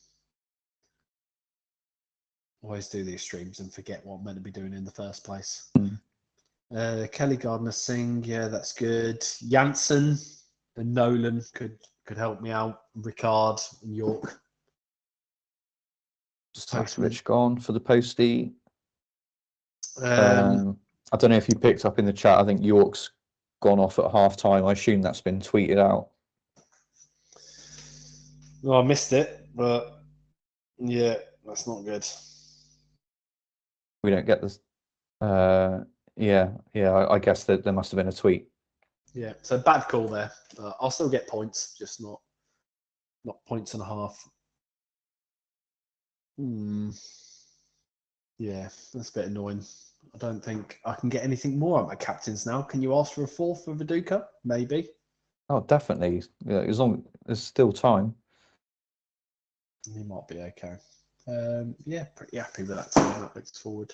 Always do these streams and forget what I'm meant to be doing in the first place. Kelly Gardner Singh, yeah, that's good. Janssen and Nolan could help me out. Ricard and York. Stasovich gone for the postie. Um, I don't know if you picked up in the chat. I think York's gone off at half time. I assume that's been tweeted out. well, I missed it, but yeah, that's not good. We don't get this. Yeah. I guess that there must have been a tweet. Yeah, so bad call there. I'll still get points, just not points and a half. Yeah, that's a bit annoying. I don't think I can get anything more out of my captains now. Can you ask for a fourth for Viduka? Maybe. Oh, definitely. Yeah, as long there's still time. He might be okay. Yeah, pretty happy with that team. That looks forward.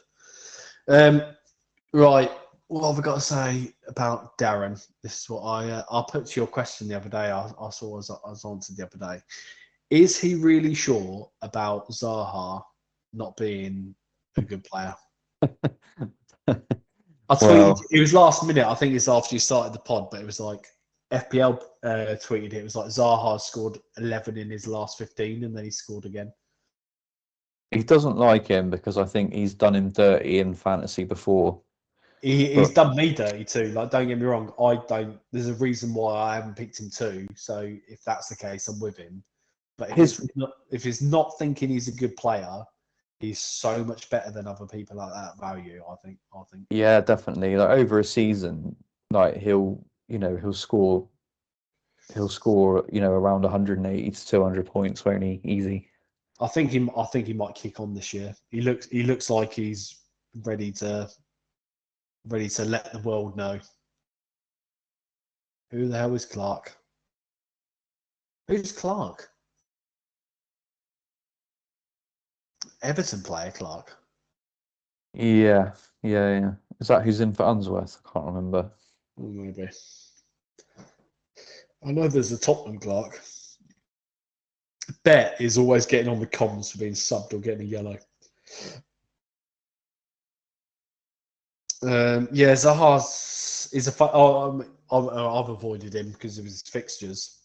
Right, what have I got to say about Darren? This is what I put to your question the other day. I saw as I answered the other day. Is he really sure about Zaha not being a good player? I tweeted, it was last minute. I think it's after you started the pod, but it was like FPL tweeted it. It was like Zaha scored 11 in his last 15 and then he scored again. He doesn't like him because I think he's done him dirty in fantasy before. He's done me dirty too. Like, don't get me wrong. I don't. There's a reason why I haven't picked him too. So if that's the case, I'm with him. But if he's not thinking he's a good player, he's so much better than other people at that value. I think. Yeah, definitely. Like, over a season, like he'll score around 180 to 200 points, won't he? Easy. I think he might kick on this year. He looks like he's ready to let the world know. Who the hell is Clark? Who's Clark? Everton player Clark. Yeah. Is that who's in for Unsworth? I can't remember. Maybe. I know there's a Tottenham Clark. Bet is always getting on the comms for being subbed or getting a yellow. Yeah, Zaha's is a. I've avoided him because of his fixtures.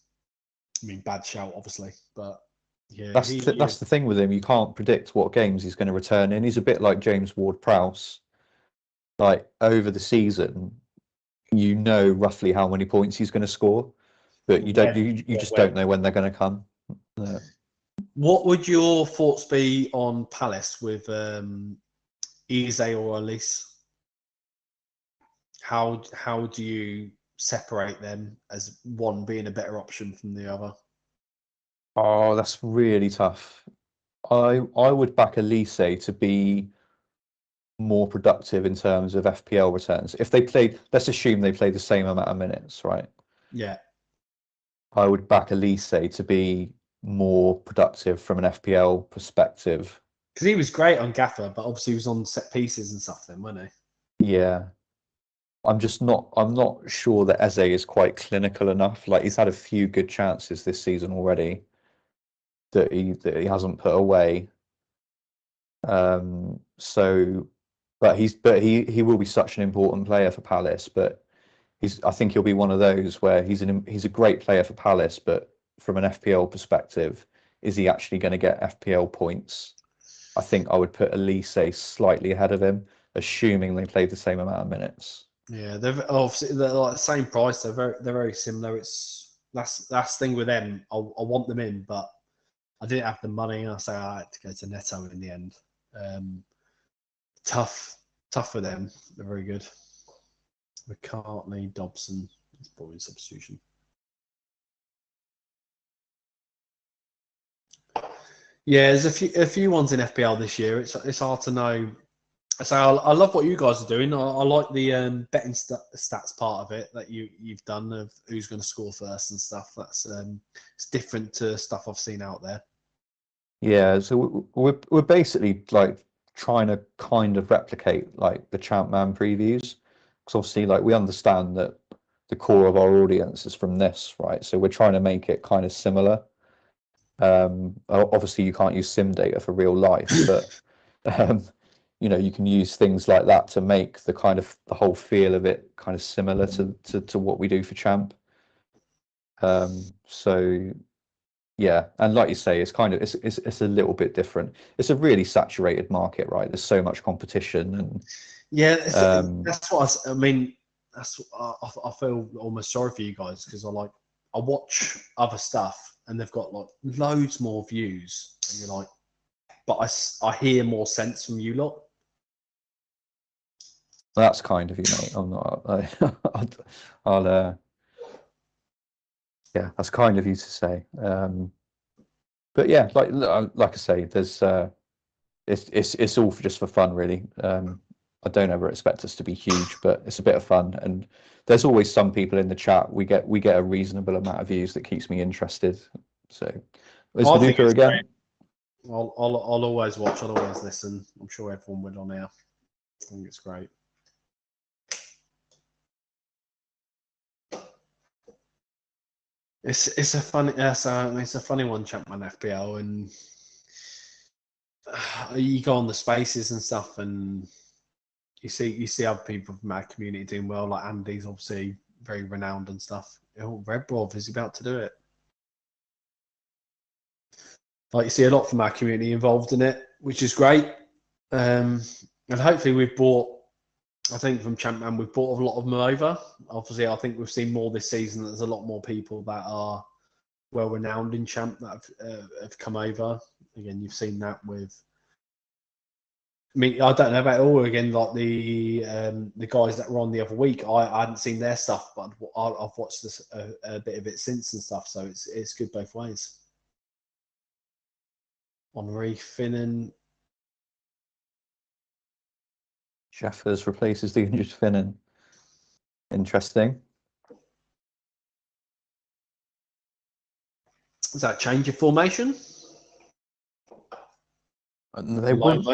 I mean, bad shout, obviously, but yeah, That's the thing with him. You can't predict what games he's going to return in. He's a bit like James Ward-Prowse. Like over the season, you know roughly how many points he's going to score, but you don't. You just don't know when they're going to come. What would your thoughts be on Palace with Eze or Elise? How do you separate them as one being a better option from the other? Oh, that's really tough. I would back Elise to be more productive in terms of FPL returns. If they played, let's assume they play the same amount of minutes, right? Yeah. I would back Elise to be more productive from an FPL perspective. Because he was great on Gaffer, but obviously he was on set pieces and stuff then, wasn't he? Yeah. I'm not sure that Eze is quite clinical enough. Like he's had a few good chances this season already that he hasn't put away. So but he will be such an important player for Palace, but I think he'll be one of those where he's a great player for Palace, but from an FPL perspective, is he actually going to get FPL points? I think I would put Elise slightly ahead of him, assuming they played the same amount of minutes. Yeah, they're obviously like the same price. They're very similar. That's the thing with them. I want them in, but I didn't have the money, and I had to go to Neto in the end. Tough for them. They're very good. McCartney, Dobson is probably substitution. Yeah, there's a few ones in FPL this year. It's hard to know. So I love what you guys are doing. I like the betting stats part of it that you've done of who's going to score first and stuff. That's it's different to stuff I've seen out there. Yeah, so we're basically like trying to kind of replicate like the ChampMan previews, because obviously like we understand that the core of our audience is from this, right? So we're trying to make it kind of similar. Obviously you can't use sim data for real life, but you can use things like that to make the kind of the whole feel of it kind of similar to what we do for Champ. So yeah, and like you say, it's kind of it's a little bit different. It's a really saturated market, right? There's so much competition, and yeah, that's what I mean. That's I feel almost sorry for you guys because I watch other stuff and they've got like loads more views, and you're like, but I hear more sense from you lot. that's kind of you, mate. I'm not. I'll yeah, that's kind of you to say. But yeah, like I say, there's it's all just for fun, really. I don't ever expect us to be huge, but it's a bit of fun, and there's always some people in the chat. We get a reasonable amount of views that keeps me interested. So, is Viduka again? Great. I'll always watch. I'll always listen. I'm sure everyone would on here. I think it's great. It's a funny one, ChampMan FPL, and you go on the spaces and stuff, and you see other people from our community doing well. Like Andy's obviously very renowned and stuff. Oh, Redbrov is about to do it. Like you see a lot from our community involved in it, which is great. And hopefully we've brought. I think from ChampMan, we've brought a lot of them over. Obviously, I think we've seen more this season. There's a lot more people that are well renowned in Champ that have come over. Again, you've seen that with. I mean, I don't know about it all. Again, like the guys that were on the other week, I hadn't seen their stuff, but I've watched this a bit of it since and stuff. So it's good both ways. Henry Finnan. Jeffers replaces the injured Finnan. Interesting. Does that change your formation? They won't.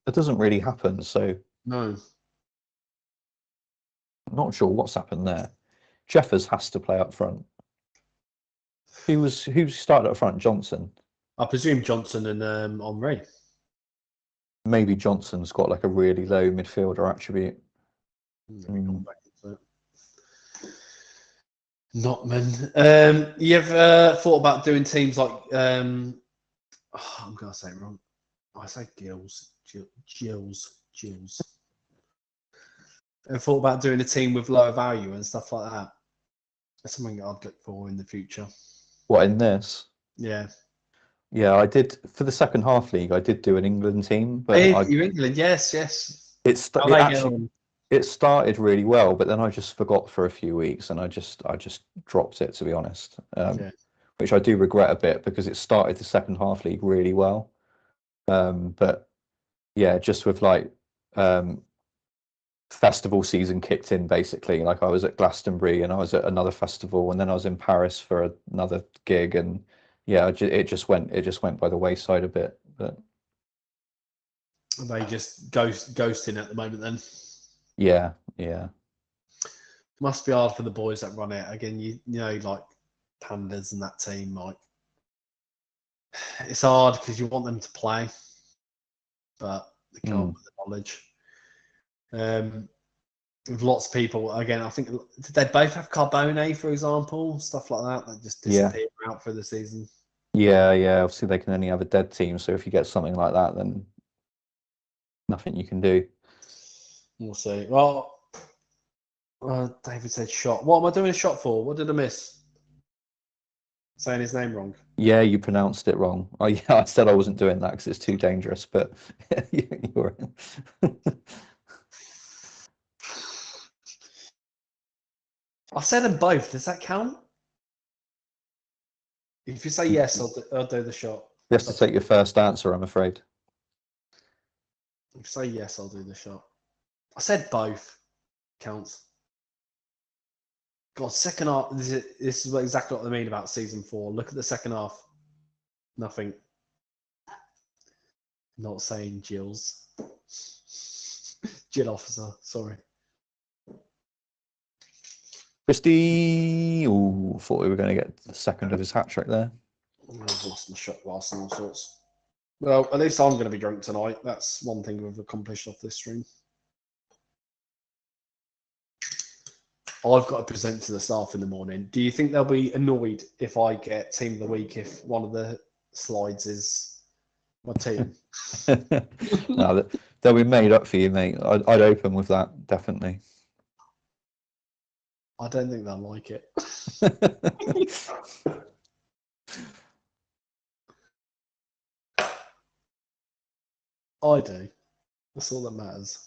It doesn't really happen, so no. I'm not sure what's happened there. Jeffers has to play up front. Who started up front? Johnson. I presume Johnson and Henry. Maybe Johnson's got like a really low midfielder attribute. Notman. You ever thought about doing teams like I'm gonna say it wrong. I say Gills. Ever thought about doing a team with lower value and stuff like that? That's something I'd look for in the future. What, in this? Yeah. Yeah, I did for the second half league. I did do an England team, but You're England, yes. It started really well, but then I just forgot for a few weeks, and I just dropped it, to be honest. Which I do regret a bit, because it started the second half league really well. But yeah, just with like festival season kicked in, basically. Like I was at Glastonbury and I was at another festival, and then I was in Paris for another gig, and yeah, it just went by the wayside a bit. But are they just ghosting at the moment then? Yeah. Must be hard for the boys that run it. Again, you know, like Pandas and that team, like it's hard because you want them to play, but they can't with the knowledge. With lots of people, again, I think did they both have Carbone, for example, stuff like that just disappear out for the season. Yeah. Obviously, they can only have a dead team, so if you get something like that, then nothing you can do. We'll see. Well, David said shot. What am I doing a shot for? What did I miss? Saying his name wrong. Yeah, you pronounced it wrong. Oh, yeah, I said I wasn't doing that because it's too dangerous, but you were. I said them both. Does that count? If you say yes, I'll do the shot. You have to take your first answer, I'm afraid. If you say yes, I'll do the shot. I said both. Counts. God, second half. This is exactly what I mean about season 4. Look at the second half. Nothing. Not saying Jill's. Jill officer. Sorry. Christie. Ooh, thought we were going to get the second of his hat trick there. I've lost my shot glass and all sorts. Well, at least I'm going to be drunk tonight. That's one thing we've accomplished off this stream. I've got to present to the staff in the morning. Do you think they'll be annoyed if I get team of the week if one of the slides is my team? No, they'll be made up for you, mate. I'd open with that, definitely. I don't think they'll like it. I do. That's all that matters.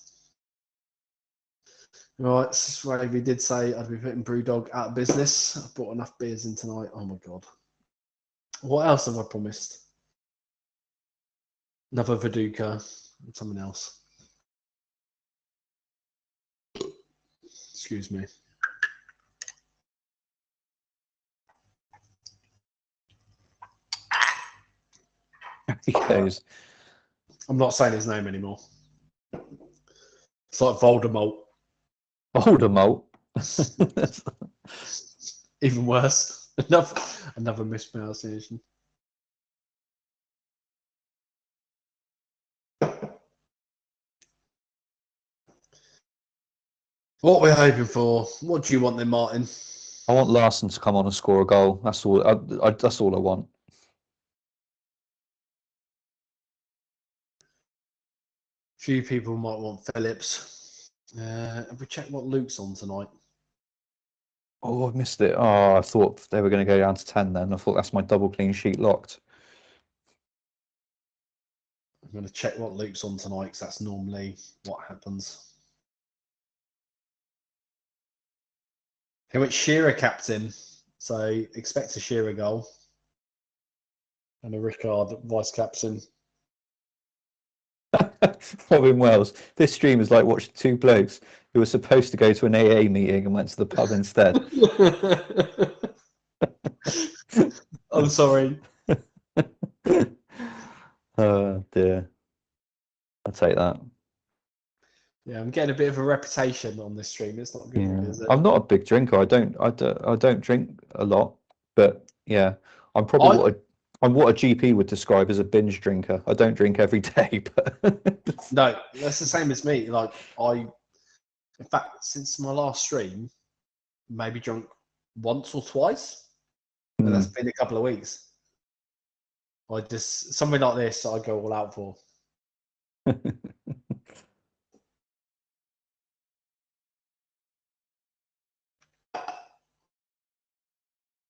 Right, Ravy did say I'd be putting Brewdog out of business. I've brought enough beers in tonight. Oh my god. What else have I promised? Another Viduka and something else. Excuse me. He goes. I'm not saying his name anymore. It's like Voldemort. Voldemort. Even worse. Another mispronunciation. What we're hoping for? What do you want then, Martin? I want Larson to come on and score a goal. That's all. That's all I want. Few people might want Phillips. Have we checked what Luke's on tonight? Oh, I missed it. Oh, I thought they were going to go down to 10 then. I thought that's my double clean sheet locked. I'm going to check what Luke's on tonight because that's normally what happens. He went Shearer captain, so expect a Shearer goal. And a Rickard vice captain. Robin Wells. This stream is like watching two blokes who were supposed to go to an AA meeting and went to the pub instead. I'm sorry. Oh dear. I'll take that. Yeah, I'm getting a bit of a reputation on this stream. It's not good, is it? I'm not a big drinker. I don't drink a lot, but yeah, I'm probably what a GP would describe as a binge drinker. I don't drink every day, but no, that's the same as me. Like In fact, since my last stream, maybe drunk once or twice, and that's been a couple of weeks. I just something like this I go all out for.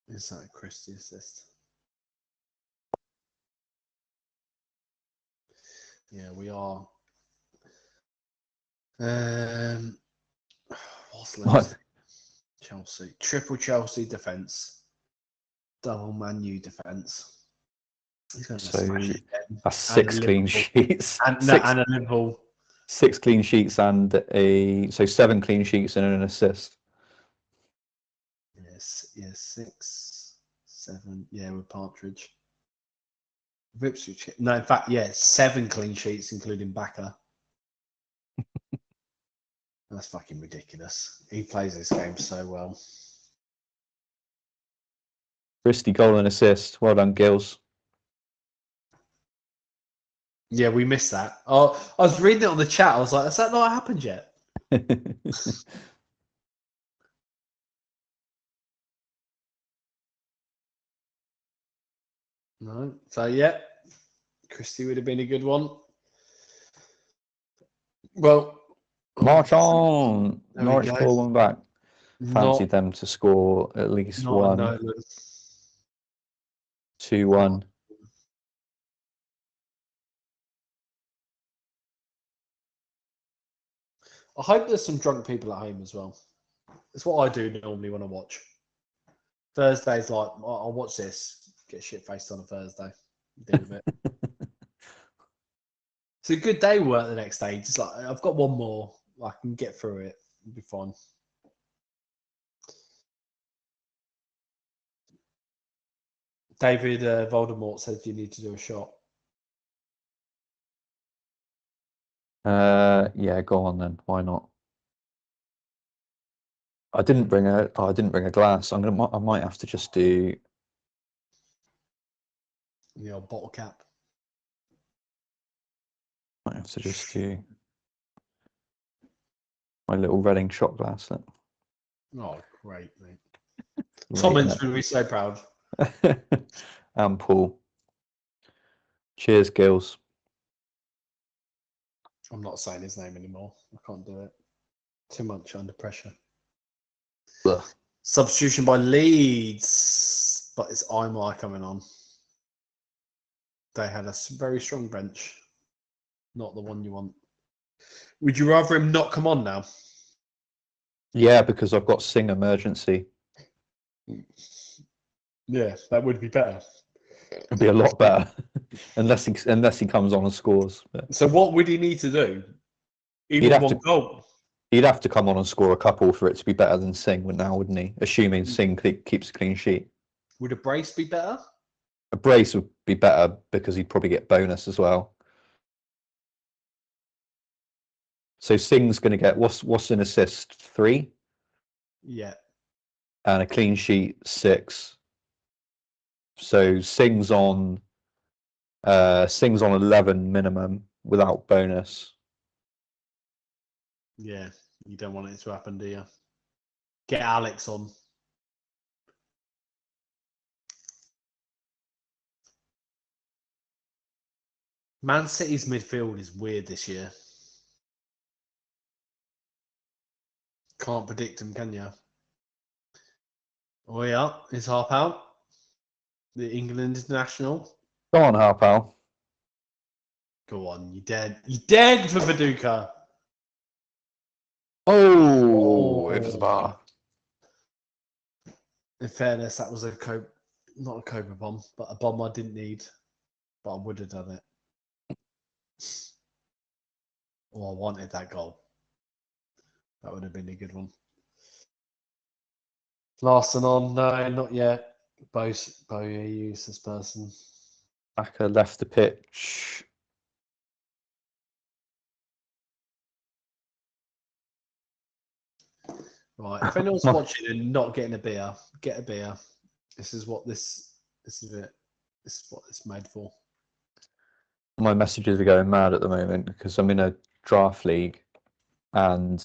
Is that a Christie assist? Yeah, we are. What's left? Chelsea. Triple Chelsea defence. Double Man U defence. He's going to smash it again. That's 6 clean sheets. And a Liverpool. 6 clean sheets and 7 clean sheets and an assist. Yes, 6, 7. Yeah, with Partridge. Ipswich. No, in fact, 7 clean sheets, including Backer. That's fucking ridiculous. He plays this game so well. Christie goal and assist. Well done, Gills. Yeah, we missed that. Oh, I was reading it on the chat. I was like, has that not happened yet? No. So, yeah, Christie would have been a good one. Well, march on. Norwich go. ball one back. Fancied them to score at least one. 2-1. I hope there's some drunk people at home as well. It's what I do normally when I watch. Thursday's like, I'll watch this, get shit faced on a Thursday. Deal with it. It's a good day work the next day. Just like, I've got one more. I can get through it. It'll be fine. David Voldemort said you need to do a shot. Yeah, go on then. Why not? I didn't bring a glass. I might have to just do the old bottle cap. Might have to just do my little Reading shot glass then. Oh, great, mate. Tommen's going to be so proud. And Paul. Cheers, Gills. I'm not saying his name anymore. I can't do it. Too much under pressure. Ugh. Substitution by Leeds, but it's Imar coming on. They had a very strong bench. Not the one you want. Would you rather him not come on now? Yeah, because I've got Sing emergency. Yeah, that would be better. It'd be a lot better, unless he comes on and scores. But so what would he need to do? Even one goal. He'd have to come on and score a couple for it to be better than Sing now, wouldn't he? Assuming Sing keeps a clean sheet. Would a brace be better? A brace would be better because he'd probably get bonus as well. So Sing's going to get what's an assist? 3. Yeah. And a clean sheet 6. So Sing's on 11 minimum without bonus. Yeah, you don't want it to happen, do you? Get Alex on. Man City's midfield is weird this year. Can't predict them, can you? Oh yeah, is Harp out? The England international. Go on, Harpal. Go on, you dead. You dead for Viduka. Oh, it was the bar. In fairness, that was not a Cobra bomb, but a bomb I didn't need. But I would have done it. Oh, I wanted that goal. That would have been a good one. Larson on? No, not yet. Bo, a useless person. Backer left the pitch. Right. If anyone's watching and not getting a beer, get a beer. This is it. This is what it's made for. My messages are going mad at the moment because I'm in a draft league and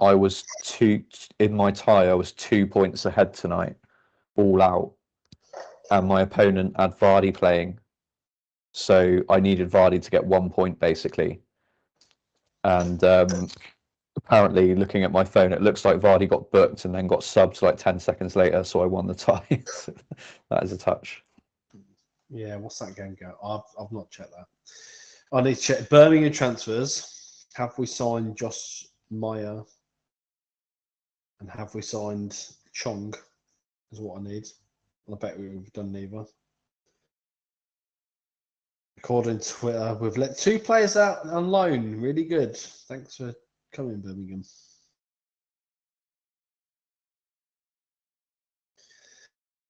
I was in my tie. I was 2 points ahead tonight, all out, and my opponent had Vardy playing, so I needed Vardy to get 1 point basically. And apparently, looking at my phone, it looks like Vardy got booked and then got subbed like 10 seconds later, so I won the tie. So that is a touch. Yeah, what's that game go? I've not checked that. I need to check Birmingham transfers. Have we signed Josh Meyer? And have we signed Chong? Is what I need. I bet we've done neither. According to Twitter, we've let 2 players out on loan. Really good. Thanks for coming, Birmingham.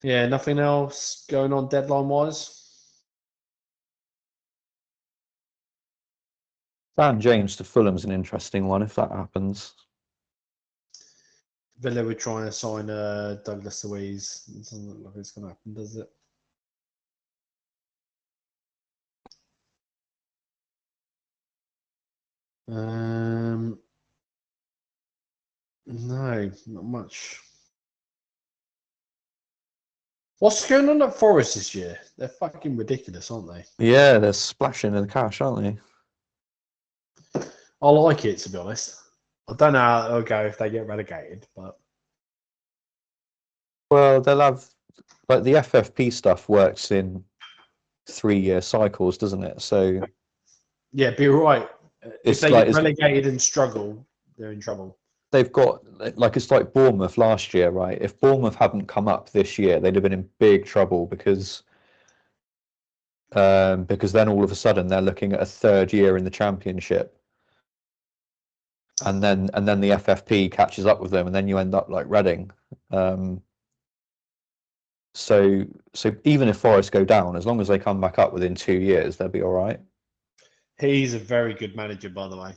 Yeah, nothing else going on deadline-wise? Dan James to Fulham's an interesting one if that happens. Villa were trying to sign Douglas Luiz. It doesn't look like it's going to happen, does it? No, not much. What's going on at Forest this year? They're fucking ridiculous, aren't they? Yeah, they're splashing in the cash, aren't they? I like it, to be honest. I don't know how it'll go if they get relegated, but Well, they'll have like the FFP stuff works in 3-year cycles, doesn't it? So yeah, be right. If it's they like get relegated and struggle, they're in trouble. they've got like it's like Bournemouth last year, right? If Bournemouth hadn't come up this year, they'd have been in big trouble because then all of a sudden they're looking at a 3rd year in the Championship. And then the FFP catches up with them, and then you end up like Reading. So even if Forest go down, as long as they come back up within 2 years, they'll be all right. He's a very good manager, by the way.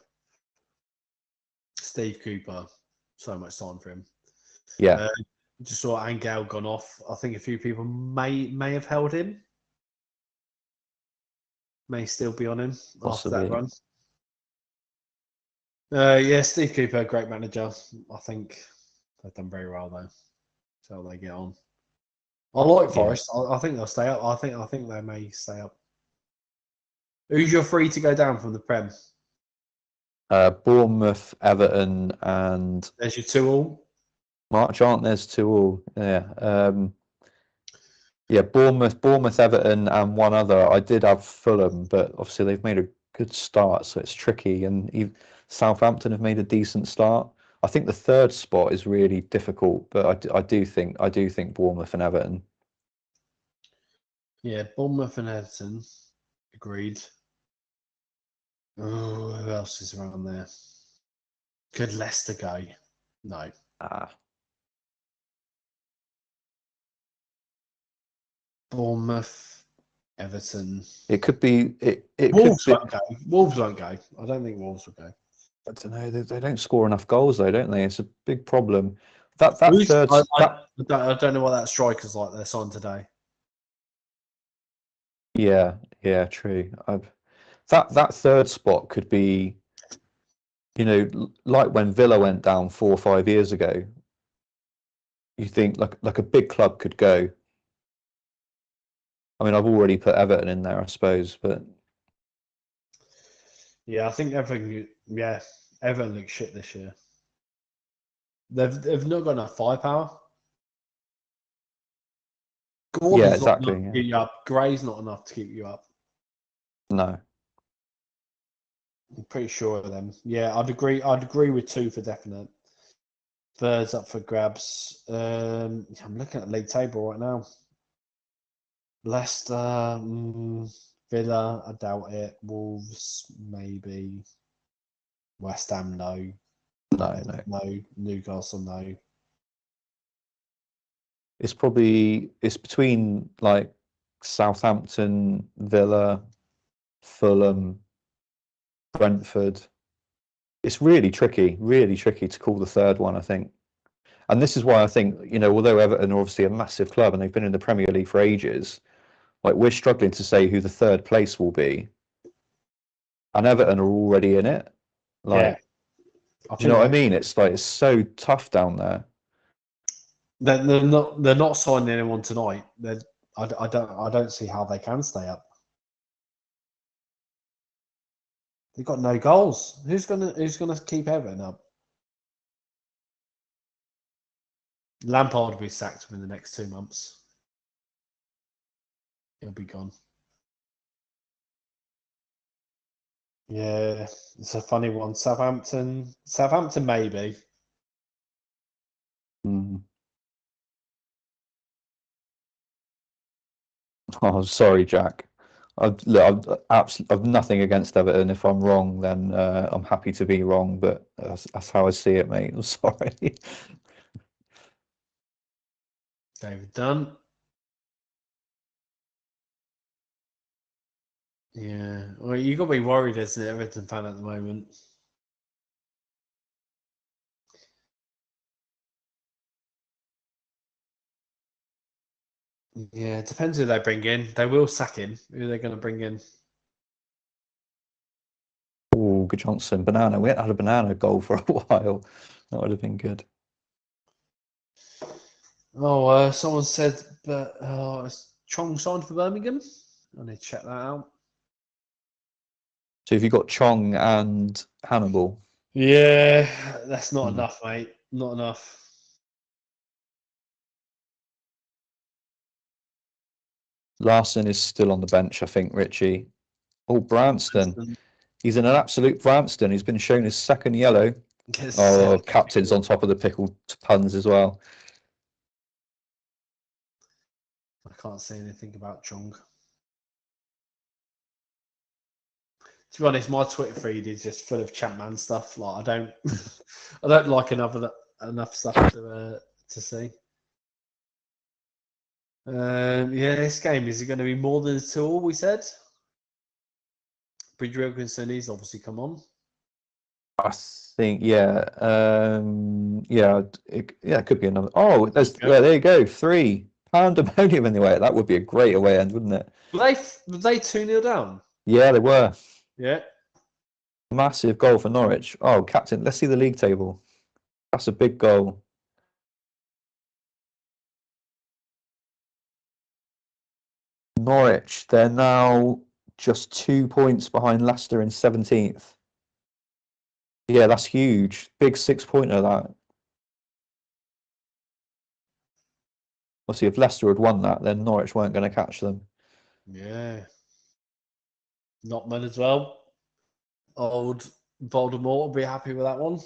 Steve Cooper, so much time for him. Yeah. Just saw Angel gone off. I think a few people may have held him. May still be on him Possibly. after that run. Yeah, Steve Cooper, great manager. I think they've done very well though. So they get on. I like Forest. I think they'll stay up. I think they may stay up. Who's your 3 to go down from the Prem? Bournemouth, Everton, and There's your 2 all. March, aren't there's 2 all? Yeah. Yeah, Bournemouth, Everton, and one other. I did have Fulham, but obviously they've made a good start, so it's tricky. And Southampton have made a decent start. I think the 3rd spot is really difficult, but I do think Bournemouth and Everton. Yeah, Bournemouth and Everton. Agreed. Oh, who else is around there? Could Leicester go? No. Bournemouth, Everton. It could be. It Wolves could won't go. Wolves won't go. I don't think Wolves will go. I don't know. They don't score enough goals, though, don't they? It's a big problem. That I don't know what that striker's like. They're signed today. Yeah, true. That 3rd spot could be, like when Villa went down 4 or 5 years ago. You think like a big club could go. I mean, I've already put Everton in there, I suppose, but yeah, I think Everton. Yeah, Everton looks shit this year. They've not got enough firepower. Gordon's exactly. Not enough to keep you up. Gray's not enough to keep you up. No. I'm pretty sure of them. Yeah, I'd agree with 2 for definite. 3rd's up for grabs. I'm looking at the league table right now. Leicester, Villa, I doubt it. Wolves, maybe. West Ham, no. No. Newcastle, no. It's between like Southampton, Villa, Fulham, Brentford. It's really tricky to call the 3rd one, I think. And this is why I think, although Everton are obviously a massive club and they've been in the Premier League for ages, like we're struggling to say who the 3rd place will be. And Everton are already in it. Like, Do you know what I mean? It's like it's so tough down there. They're not signing anyone tonight. I don't see how they can stay up. They've got no goals. Who's gonna keep Everton up? Lampard will be sacked within the next 2 months. He'll be gone. Yeah, it's a funny one. Southampton maybe. Mm. Oh, sorry, Jack. I've nothing against Everton. If I'm wrong, then I'm happy to be wrong. But that's how I see it, mate. I'm sorry. David Dunn. Yeah, well, you got to be worried as an Everton fan at the moment. Yeah, it depends who they bring in. They will sack him. Who they're going to bring in? Oh, good Johnson. Banana. We hadn't had a banana goal for a while. That would have been good. Oh, someone said that Chong signed for Birmingham. I need to check that out. So have you got Chong and Hannibal? Yeah, that's not enough, mate. Not enough. Larson is still on the bench, I think, Richie. Oh, Branston. He's in an absolute Branston. He's been shown his second yellow. Oh, captain's on top of the pickled puns as well. I can't say anything about Chong. To be honest, my Twitter feed is just full of ChampMan stuff. Like I don't like enough stuff to see. Yeah, this game is it going to be more than a tool? We said. Bridge Wilkinson, he's obviously come on. I think, yeah, it could be another. Oh, there you go, 3 pandemonium in the way. That would be a great away end, wouldn't it? Were they 2-0 down? Yeah, they were. Yeah. Massive goal for Norwich. Oh, captain, let's see the league table. That's a big goal. Norwich, they're now just 2 points behind Leicester in 17th. Yeah, that's huge. Big 6-pointer, that. Obviously, if Leicester had won that, then Norwich weren't going to catch them. Yeah. Notman as well. Old Voldemort will be happy with that one.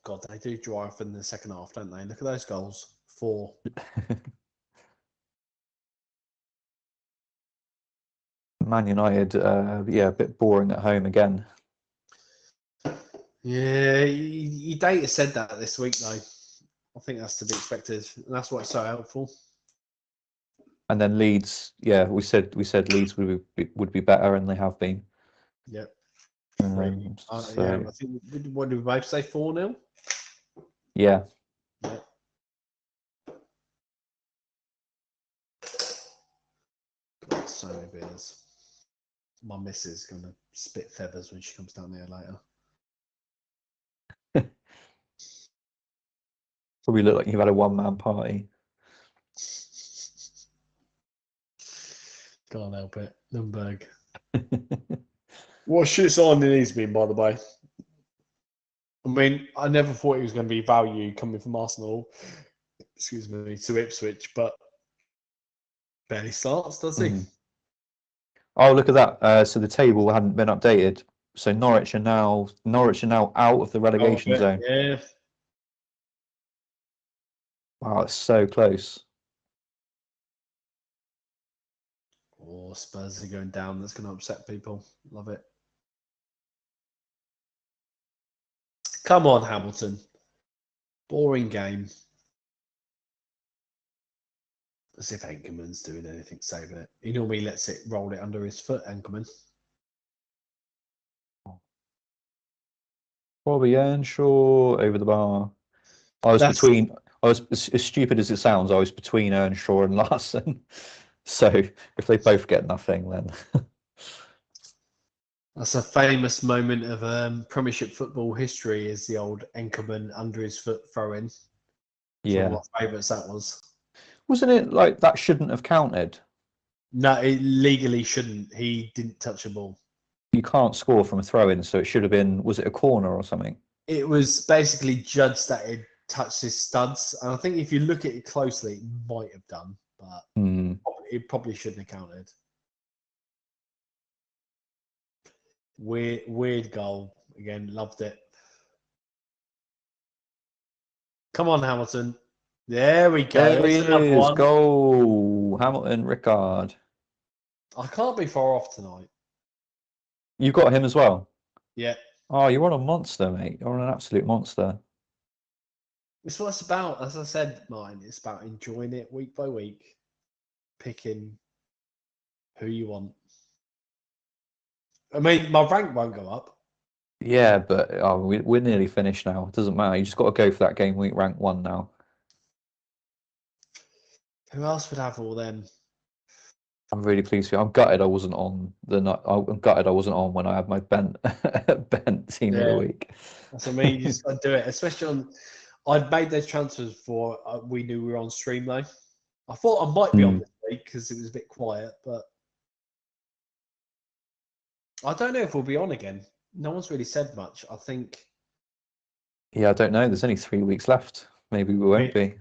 God, they do drive in the second half, don't they? Look at those goals. 4. Man United, a bit boring at home again. Yeah, your data said that this week, though. I think that's to be expected, and that's what's so helpful. And then Leeds, yeah, we said Leeds would be better, and they have been. Yep. So, yeah, I think what did we both say? 4-0. Yeah. Yep. God, so many beers. My missus is gonna spit feathers when she comes down there later. Probably look like you've had a one-man party. Can't help it. Nürnberg. What shit signing he's been, by the way. I mean, I never thought he was going to be value coming from Arsenal, excuse me, to Ipswich, but barely starts, does he? Oh, look at that! So the table hadn't been updated. So Norwich are now out of the relegation zone. Yeah. Wow, it's so close. Oh, Spurs are going down. That's going to upset people. Love it. Come on, Hamilton. Boring game. As if Anchorman's doing anything saving it. He normally lets it roll it under his foot, Anchorman. Bobby Earnshaw over the bar. I was between I was as stupid as it sounds. I was between Earnshaw and Larson. So if they both get nothing, then That's a famous moment of Premiership football history. Is the old Enkerman under his foot throw-in? It's one of yeah, my favourites. That was. wasn't it like that shouldn't have counted? No, it legally shouldn't. He didn't touch the ball. You can't score from a throw-in, so it should have been. Was it a corner or something? It was basically judged that it touched his studs, and I think if you look at it closely, it might have done, but Hmm. it probably shouldn't have counted. Weird goal again. Loved it. Come on, Hamilton. There we go. There he There's another is. one. Goal. Hamilton Rickard. I can't be far off tonight. You've got him as well. Yeah. Oh, you're on a monster, mate. You're on an absolute monster. It's what it's about. As I said, mine. It's about enjoying it week by week, picking who you want. I mean, my rank won't go up. Yeah, but we're nearly finished now. It doesn't matter. You just got to go for that game week rank 1 now. Who else would have all them? I'm really pleased with you. I'm gutted I wasn't on the night. I'm gutted I wasn't on when I had my bent team of the week. That's what I mean. You just got to do it, especially on. I'd made those transfers before we knew we were on stream though. I thought I might be on this week because it was a bit quiet, but I don't know if we'll be on again. No one's really said much. I think. Yeah, I don't know. There's only 3 weeks left. Maybe we won't be.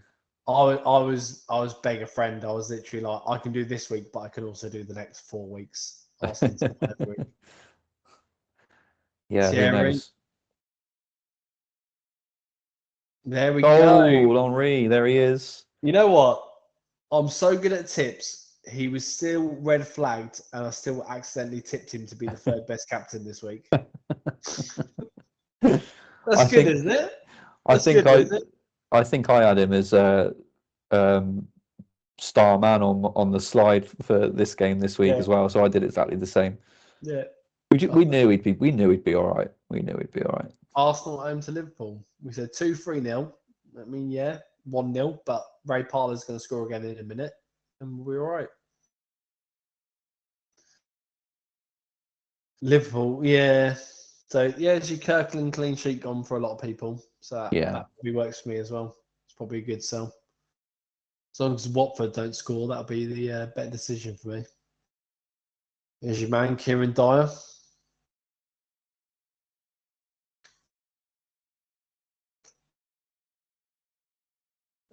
I was begging a friend. I was literally like, I can do this week, but I can also do the next 4 weeks. Asking someone every week. Yeah, Thierry. who knows? There we go. go. Henry, there he is. You know what? I'm so good at tips. He was still red flagged, and I still accidentally tipped him to be the third best captain this week. That's good, isn't it? I think I had him as a star man on the slide for this game this week as well. So I did exactly the same. Yeah. We knew he'd be all right. We knew he'd be all right. Arsenal home to Liverpool. We said 2-3-0. I mean, yeah, 1-0, but Ray Parler's going to score again in a minute, and we're all right. Liverpool, yeah. So, yeah, it's your Kirkland clean sheet gone for a lot of people. So that probably works for me as well. It's probably a good sell. As long as Watford don't score, that'll be the better decision for me. There's your man, Kieran Dyer.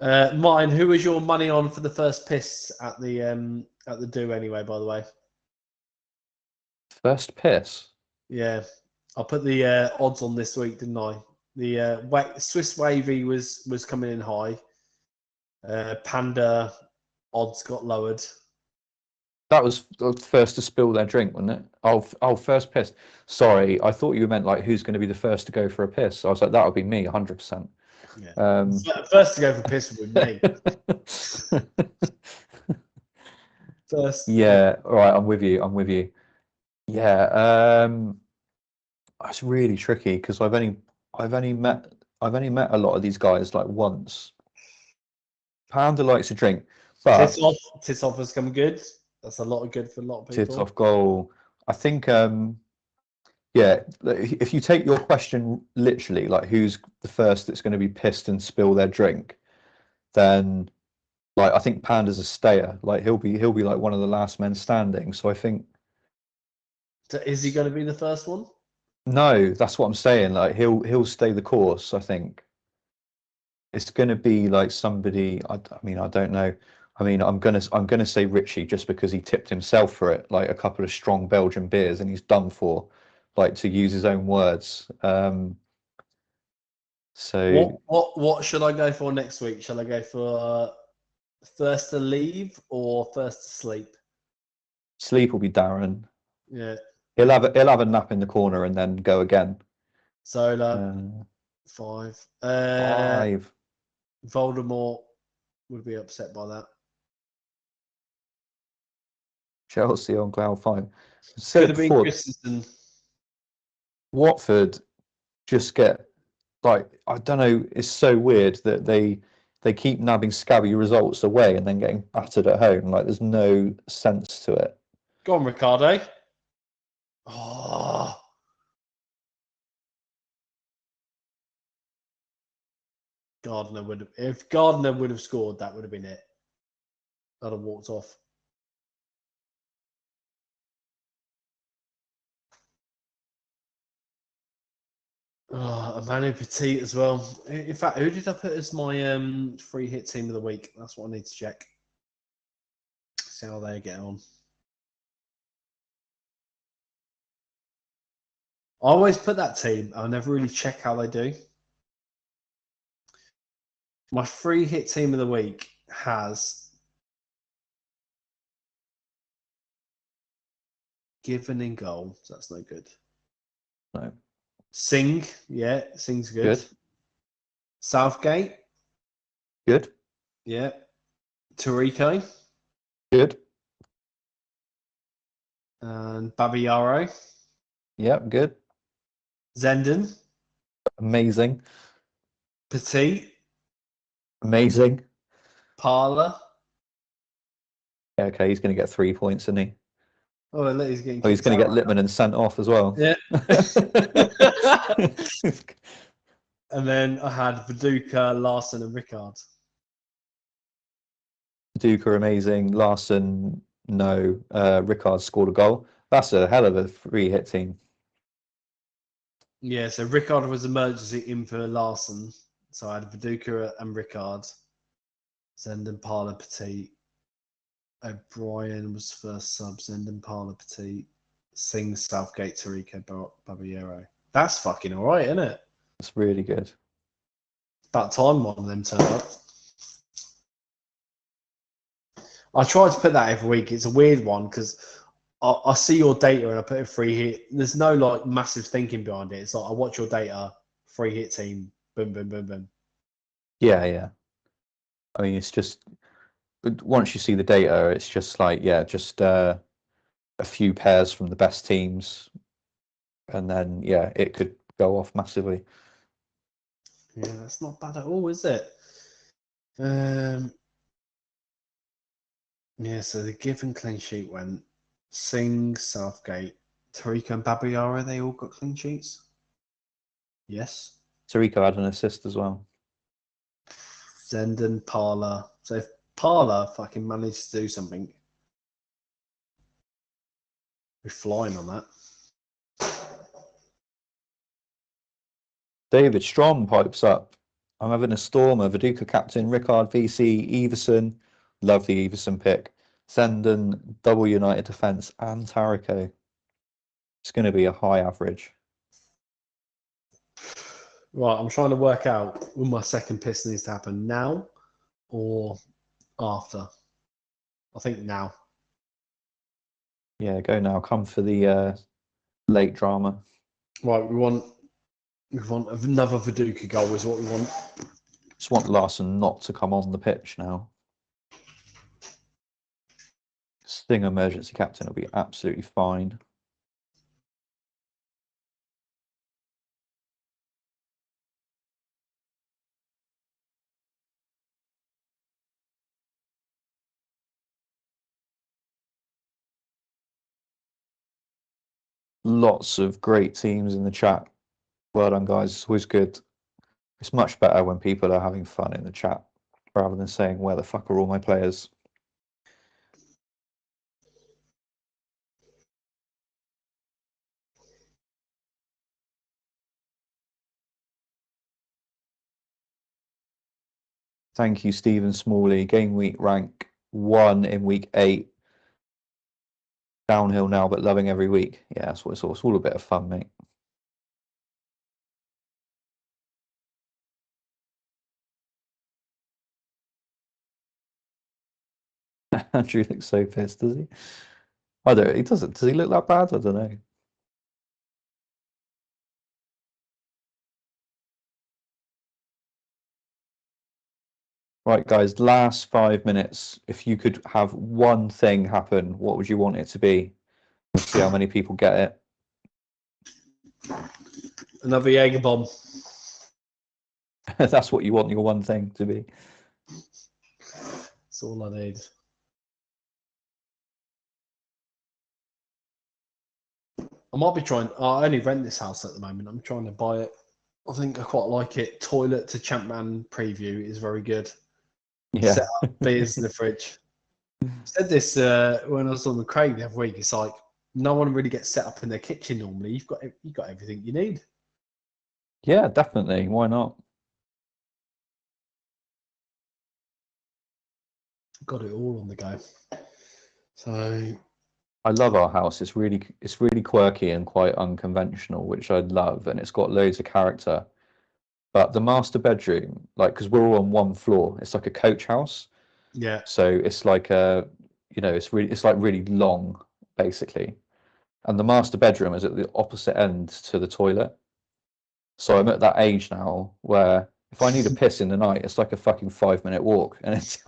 Mine, who was your money on for the first piss at the do anyway, by the way? First piss? Yeah. I put the odds on this week, didn't I? The Swiss Wavy was coming in high. Panda odds got lowered. That was the first to spill their drink, wasn't it? Oh, first piss. Sorry, I thought you meant like who's going to be the first to go for a piss. I was like, that would be me, 100%. Yeah. First to go for piss would be me. First. Yeah. All right. I'm with you. Yeah. That's really tricky because I've only met a lot of these guys like once. Panda likes to drink, but Tits-off has come good. That's a lot of good for a lot of people. Tits-off goal. I think yeah, if you take your question literally, like who's the first that's going to be pissed and spill their drink, then like I think Panda's a stayer. Like he'll be like one of the last men standing. So I think. Is he going to be the first one? No, that's what I'm saying. Like he'll stay the course. I think it's going to be like somebody. I mean, I don't know. I mean, I'm gonna say Richie just because he tipped himself for it, like a couple of strong Belgian beers, and he's done for. Like to use his own words. So what should I go for next week? Shall I go for first to leave or first to sleep? Sleep will be Darren. Yeah. He'll have a nap in the corner and then go again. Solar 5. 5. Voldemort would be upset by that. Chelsea on cloud 5. Could have been Christensen. Watford just get like I don't know. It's so weird that they they keep nabbing scabby results away and then getting battered at home. Like, there's no sense to it. Go on, Ricardo. Oh. If Gardner would have scored, that would have been it. I'd have walked off. Oh, Manu Petit as well. In fact, who did I put as my free hit team of the week? That's what I need to check. See how they get on. I always put that team. I never really check how they do. My free hit team of the week has Given in goal. So that's no good. No. Singh. Yeah, Singh's good. Southgate. Good. Yeah. Tariko. Good. And Babayaro. Yep, good. Zenden. Amazing. Petit. Amazing. Parler. Yeah, okay, he's going to get 3 points, isn't he? Oh, he's getting. Oh, he's going to get Lippmann and sent off as well. Yeah. And then I had Viduka, Larson, and Rickard. Viduka, amazing. Larson, no. Rickard scored a goal. That's a hell of a free hit team. Yeah, so Rickard was emergency in for Larson. So I had Viduka and Rickard. Zenden, Parler, Petit. O'Brien was first sub. Zenden, Parler, Petit. Singh, Southgate, Tariko, Babayaro. That's fucking all right, isn't it? It's really good. About time one of them turned up. I try to put that every week. It's a weird one because I see your data and I put a free hit. There's no like massive thinking behind it. It's like I watch your data, free hit team, boom, boom, boom, boom. Yeah, yeah. I mean, it's just once you see the data, it's just like, yeah, just a few pairs from the best teams, and then yeah, it could go off massively. Yeah, that's not bad at all, is it? Yeah, so the given clean sheet went Singh, Southgate, Tariko and Babayaro, they all got clean sheets? Yes. Tariko had an assist as well. Zenden, Parler. So if Parler fucking managed to do something, we're flying on that. David Strom pipes up. I'm having a stormer. Viduka captain, Rickard VC, Everson. Love the Everson pick. Zenden, double United defence, and Tariko. It's going to be a high average. Right, I'm trying to work out when my second piss needs to happen now or after. I think now. Yeah, go now. Come for the late drama. Right, we want another Viduka goal is what we want. Just want Larson not to come on the pitch now. Sting emergency captain will be absolutely fine. Lots of great teams in the chat. Well done, guys. It's always good. It's much better when people are having fun in the chat rather than saying, where the fuck are all my players? Thank you, Stephen Smalley. Game week rank 1 in week 8. Downhill now, but loving every week. Yeah, that's what it's all. It's all a bit of fun, mate. Andrew looks so pissed, does he? I don't. He doesn't. Does he look that bad? I don't know. Right, guys. Last 5 minutes. If you could have one thing happen, what would you want it to be? Let's see how many people get it. Another Jaeger bomb. That's what you want your one thing to be. That's all I need. I might be trying. I only rent this house at the moment. I'm trying to buy it. I think I quite like it. Toilet to ChampMan preview is very good. Yeah. Set up beers in the fridge. Said this when I was on with Craig the other week. It's like no one really gets set up in their kitchen normally. You've got everything you need. Yeah, definitely. Why not? Got it all on the go. So I love our house. It's really quirky and quite unconventional, which I love, and it's got loads of character. But the master bedroom, like, because we're all on one floor, it's like a coach house. yeah, So it's like it's like really long, basically. And the master bedroom is at the opposite end to the toilet. So I'm at that age now where if I need a piss in the night, it's like a fucking 5-minute walk, and it's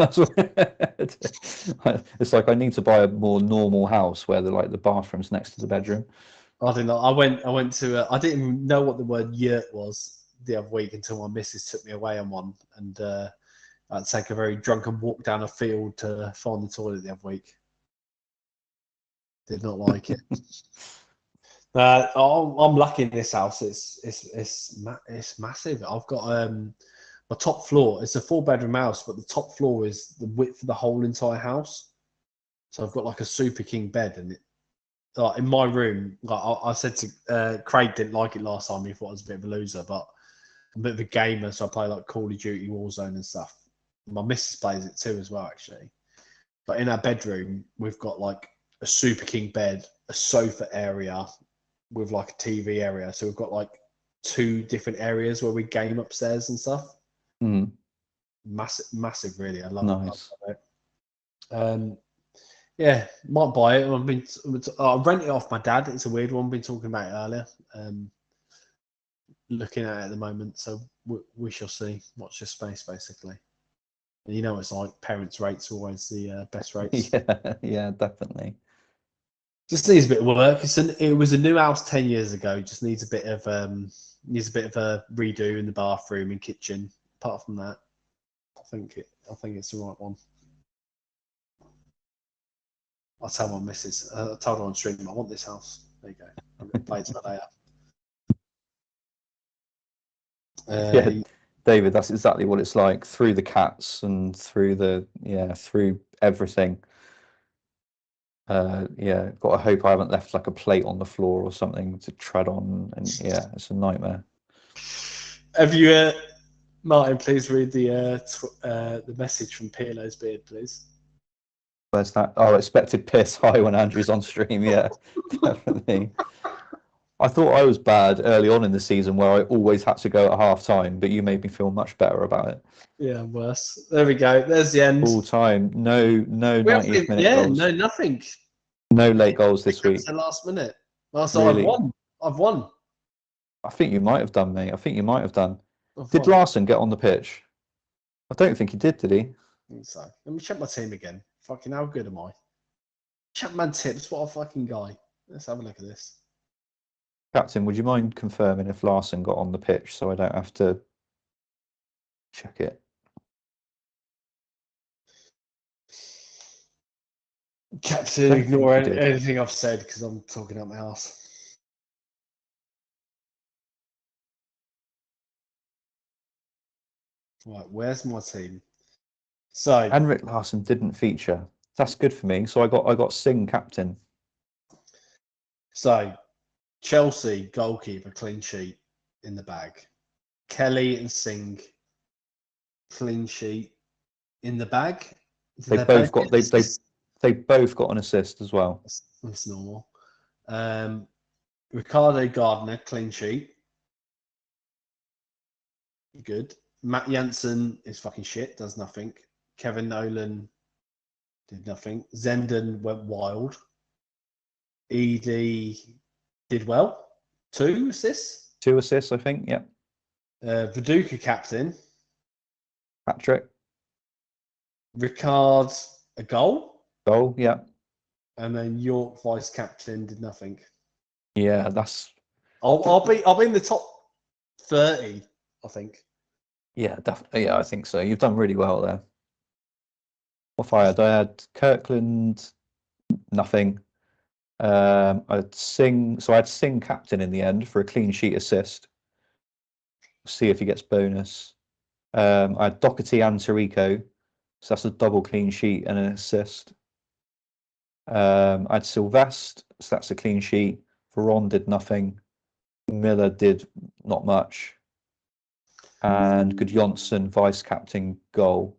like I need to buy a more normal house where the bathroom's next to the bedroom. I don't know. I went to. I didn't even know what the word yurt was the other week until my missus took me away on one, and I had to take a very drunken walk down a field to find the toilet the other week. Did not like it. I'm lucky in this house. It's massive. I've got my top floor. It's a 4-bedroom house, but the top floor is the width of the whole entire house. So I've got like a super king bed, and in my room, like I said to Craig, didn't like it last time. He thought I was a bit of a loser, but I'm a bit of a gamer, so I play like Call of Duty, Warzone, and stuff. My missus plays it too as well, actually. But in our bedroom, we've got like a super king bed, a sofa area with like a TV area. So we've got like 2 different areas where we game upstairs and stuff. Mm. Massive, really. I love Nice. it. Yeah, might buy it. I rent it off my dad. It's a weird one. Been talking about it earlier. Looking at it at the moment, so we shall see. Watch this space, basically. And you know, it's like parents' rates are always the best rates. Yeah, definitely. Just needs a bit of work. It was a new house 10 years ago. Just needs a bit of a redo in the bathroom and kitchen. Apart from that, I think it's the right one. I'll tell my missus. I told her on stream, I want this house. There you go. I'm going to play it to her later. Yeah, David, that's exactly what it's like through the cats and through everything. Yeah, got to hope I haven't left like a plate on the floor or something to tread on, and yeah, it's a nightmare. Have you, Martin? Please read the message from PLO's beard, please. Where's that? Oh, expected piss high when Andrew's on stream. Yeah, definitely. I thought I was bad early on in the season where I always had to go at half time, but you made me feel much better about it. Yeah, worse. There we go. There's the end. All time. No 90th minute goals. No, nothing. No late goals this week. The last minute. So Really? I've won. I think you might have done, mate. I think you might have done. Did Larson get on the pitch? I don't think he did he? I think so. Let me check my team again. Fucking how good am I? ChampMan tips. What a fucking guy. Let's have a look at this. Captain, would you mind confirming if Larson got on the pitch so I don't have to check it? Captain, ignore anything I've said because I'm talking out my ass. Right, where's my team? So Henrik Larsson didn't feature. That's good for me. So I got Singh captain. So Chelsea goalkeeper clean sheet in the bag. Kelly and Singh clean sheet in the bag. They both got an assist as well. That's normal. Ricardo Gardner clean sheet. Good. Matt Jansen is fucking shit. Does nothing. Kevin Nolan did nothing. Zenden went wild. Edie did well. 2 assists. 2 assists, I think. Yeah. Viduka captain. Patrick. Ricard a goal. Goal. Yeah. And then York vice captain did nothing. Yeah, that's. I'll be in the top 30, I think. Yeah, definitely. Yeah, I think so. You've done really well there. What have I had? I had Kirkland, nothing. I had Singh captain in the end for a clean sheet assist. See if he gets bonus. I had Doherty and Tarico, so that's a double clean sheet and an assist. I had Sylvestre, so that's a clean sheet. Veron did nothing. Miller did not much. And Gudjonsson, vice captain, goal.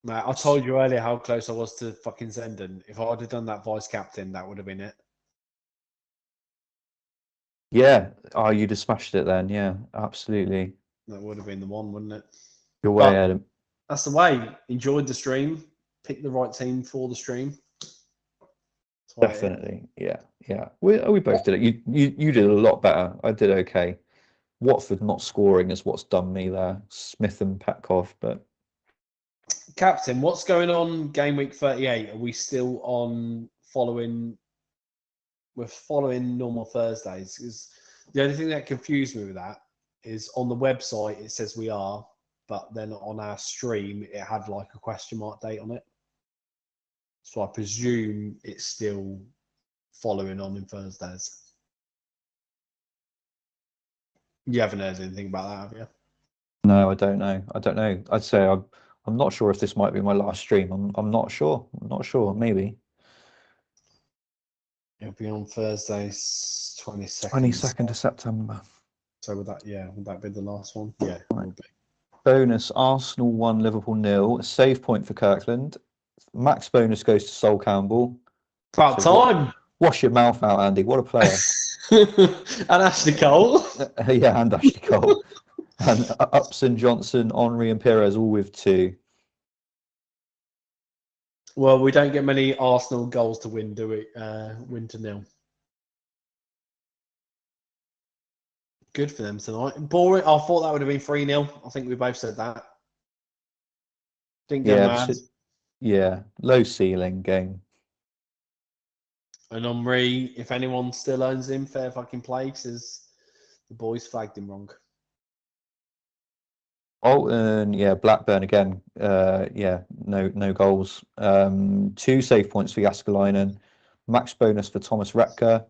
Mate, I told you earlier how close I was to fucking sending. If I'd have done that vice captain, that would have been it. Yeah. Oh, you'd have smashed it then. Yeah, absolutely. That would have been the one, wouldn't it? You're way ahead of... That's the way. Enjoyed the stream. Picked the right team for the stream. Definitely. Yeah. Yeah. We both did it. You did a lot better. I did okay. Watford not scoring is what's done me there. Smith and Petkov, but... Captain, what's going on game week 38? Are we still on following... We're following normal Thursdays? Because the only thing that confused me with that is on the website it says we are, but then on our stream it had like a question mark date on it. So I presume it's still following on in Thursdays. You haven't heard anything about that, have you? No, I don't know. I don't know. I'd say I'm not sure if this might be my last stream. I'm not sure. I'm not sure. Maybe. It'll be on Thursdays, 22nd. 22nd of September. So would that be the last one? Yeah, it will be. Bonus, Arsenal 1, Liverpool 0. Save point for Kirkland. Max bonus goes to Sol Campbell. About time. Wash your mouth out, Andy. What a player. And Ashley Cole. Yeah, and Ashley Cole. And Upson, Johnson, Henry and Perez all with 2. Well, we don't get many Arsenal goals to win, do we? Win to 0. Good for them tonight. Boring. I thought that would have been 3-0. I think we both said that. Didn't go mad. Yeah, low ceiling game. And Henry, if anyone still owns him, fair fucking play, because the boys flagged him wrong. Bolton, yeah, Blackburn again. Yeah, no goals. 2 save points for Jaskalainen. Max bonus for Thomas Repka.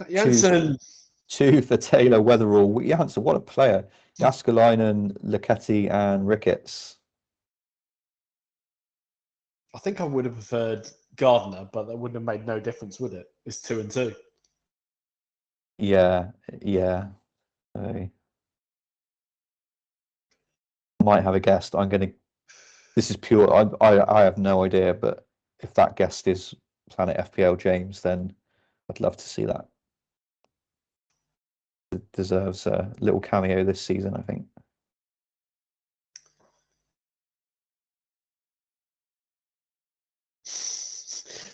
Janssen. 2 for Taylor Weatherall. Janssen, what a player. Jaskalainen, Luketti and Ricketts. I think I would have preferred Gardner, but that wouldn't have made no difference, would it? It's 2 and 2. Yeah. Might have a guest. This is pure. I have no idea, but if that guest is Planet FPL James, then I'd love to see that. It deserves a little cameo this season, I think.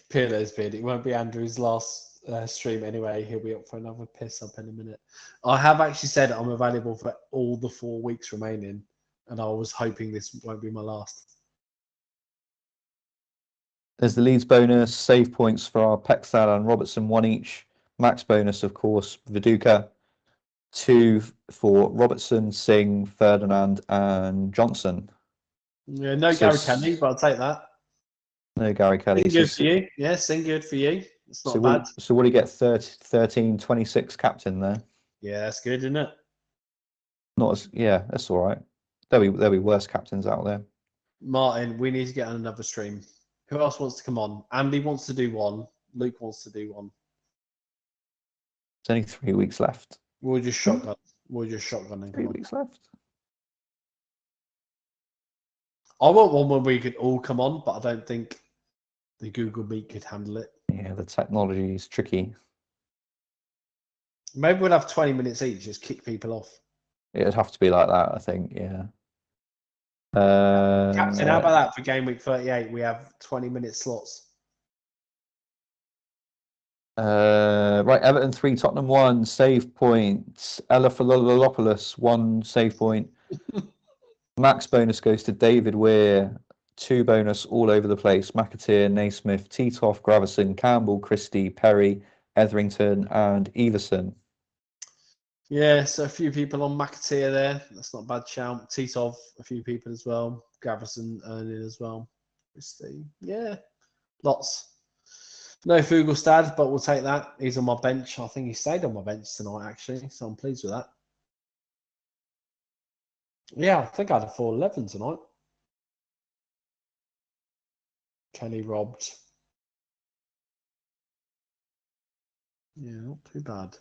Pirlo's beard. It won't be Andrew's last stream anyway. He'll be up for another piss up in a minute. I have actually said I'm available for all the 4 weeks remaining, and I was hoping this won't be my last. There's the Leeds bonus, save points for our Pexal and Robertson, 1 each. Max bonus, of course, Viduka. 2 for Robertson, Singh, Ferdinand, and Johnson. Yeah, no Gary Kelly, but I'll take that. No Gary Kelly. Sing good for you. Yeah, sing good for you. It's not bad. So what do you get? 13, 26 captain there. Yeah, that's good, isn't it? That's all right. There'll be worse captains out there. Martin, we need to get on another stream. Who else wants to come on? Andy wants to do one. Luke wants to do one. There's only 3 weeks left. We'll just shotgun. And 3 weeks left. I want one where we could all come on, but I don't think the Google Meet could handle it. Yeah, the technology is tricky. Maybe we'll have 20 minutes each, just kick people off. It'd have to be like that, I think, yeah. Captain, how about that for game week 38? We have 20-minute slots. Right, Everton 3, Tottenham 1, save points. Ella Philolopoulos, 1 save point. Max bonus goes to David Weir. 2 bonus all over the place. McAteer, Naismith, Titoff, Gravison, Campbell, Christie, Perry, Etherington, and Everson. Yeah, so a few people on McAteer there. That's not a bad shout. Titov, a few people as well. Gravison earning as well. Yeah, lots. No Fugelstad, but we'll take that. He's on my bench. I think he stayed on my bench tonight, actually, so I'm pleased with that. Yeah, I think I had a 4-11 tonight. Kelly robbed. Yeah, not too bad.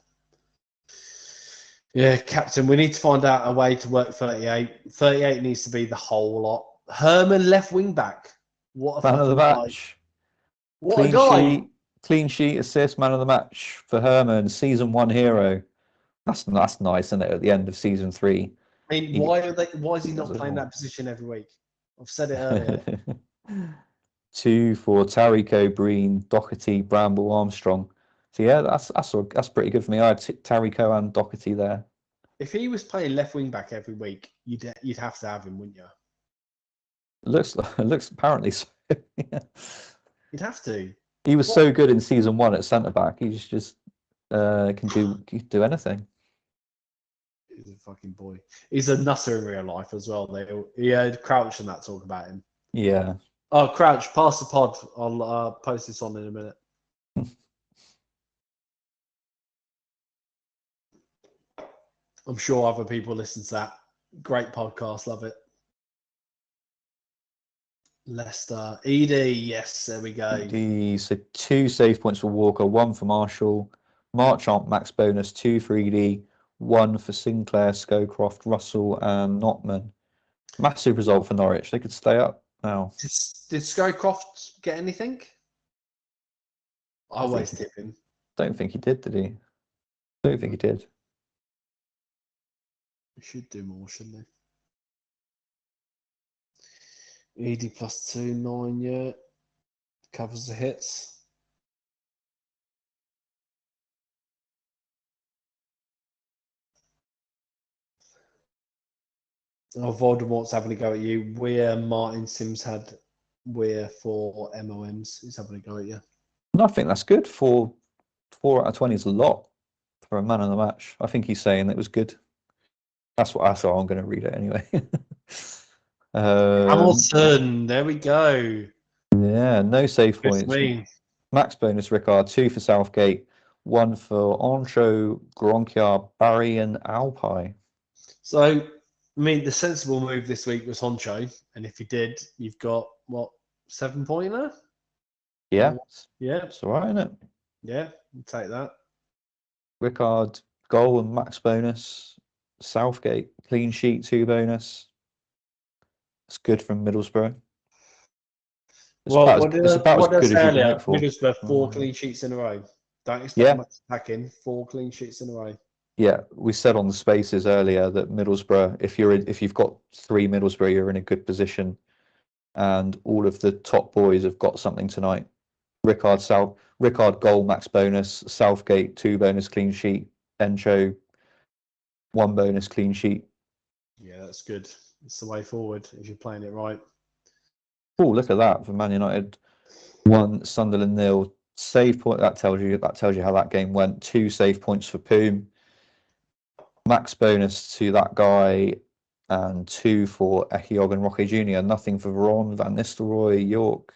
Yeah, Captain, we need to find out a way to work 38. 38 needs to be the whole lot. Herman left wing back. What a Man of the fucking guy. match. What a guy. Clean sheet, assist, man of the match for Herman, season 1 hero. That's nice, isn't it? At the end of season 3. I mean, why is he not playing that position every week? I've said it earlier. 2 for Tarico, Breen, Doherty, Bramble, Armstrong. So yeah, that's pretty good for me. I had Tarico and Doherty there. If he was playing left wing back every week, you'd have to have him, wouldn't you? Looks apparently so. Yeah. You'd have to. He was so good in season 1 at centre back. He's just can do anything. He's a fucking boy. He's a nutter in real life as well. He had Crouch and that talk about him. Yeah. Oh, Crouch, pass the pod. I'll post this on in a minute. I'm sure other people listen to that. Great podcast, love it. Leicester, Edie, yes, there we go. Edie, so 2 save points for Walker, 1 for Marshall, Marchant, max bonus, 2 for Edie, 1 for Sinclair, Scowcroft, Russell, and Notman. Massive result for Norwich. They could stay up now. Did Scowcroft get anything? I always tip him. Don't think he did he? Don't think he did. We should do more, shouldn't we? ED +2, 9, yeah. Covers the hits. Oh, Voldemort's having a go at you. Martin Sims had Weir for MOMs. He's having a go at you. And I think that's good. 4 out of 20 is a lot for a man of the match. I think he's saying it was good. That's what I thought. I'm going to read it anyway. Hamilton, there we go. Yeah, no save points. Max bonus Ricard, 2 for Southgate, 1 for Ancho, Gronkia, Barry, and Alpi. So, I mean, the sensible move this week was Honcho, and if you did, you've got what, 7 point there? Yeah, yeah, it's all right, isn't it? Yeah, we'll take that. Ricard, goal and max bonus. Southgate, clean sheet, 2 bonus. It's good from Middlesbrough. It's about as good as you can hope for. Middlesbrough, 4 clean sheets in a row. Don't expect much attacking. 4 clean sheets in a row. Yeah, we said on the spaces earlier that Middlesbrough, if you've got 3 Middlesbrough, you're in a good position, and all of the top boys have got something tonight. Ricard goal max bonus, Southgate 2 bonus clean sheet, Encho 1 bonus clean sheet. Yeah, that's good. It's the way forward if you're playing it right. Oh, look at that for Man United. 1, Sunderland 0. Save point, that tells you how that game went. 2 save points for Poom. Max bonus to that guy, and 2 for Echiog and Roque Jr. Nothing for Veron, Van Nistelrooy, York.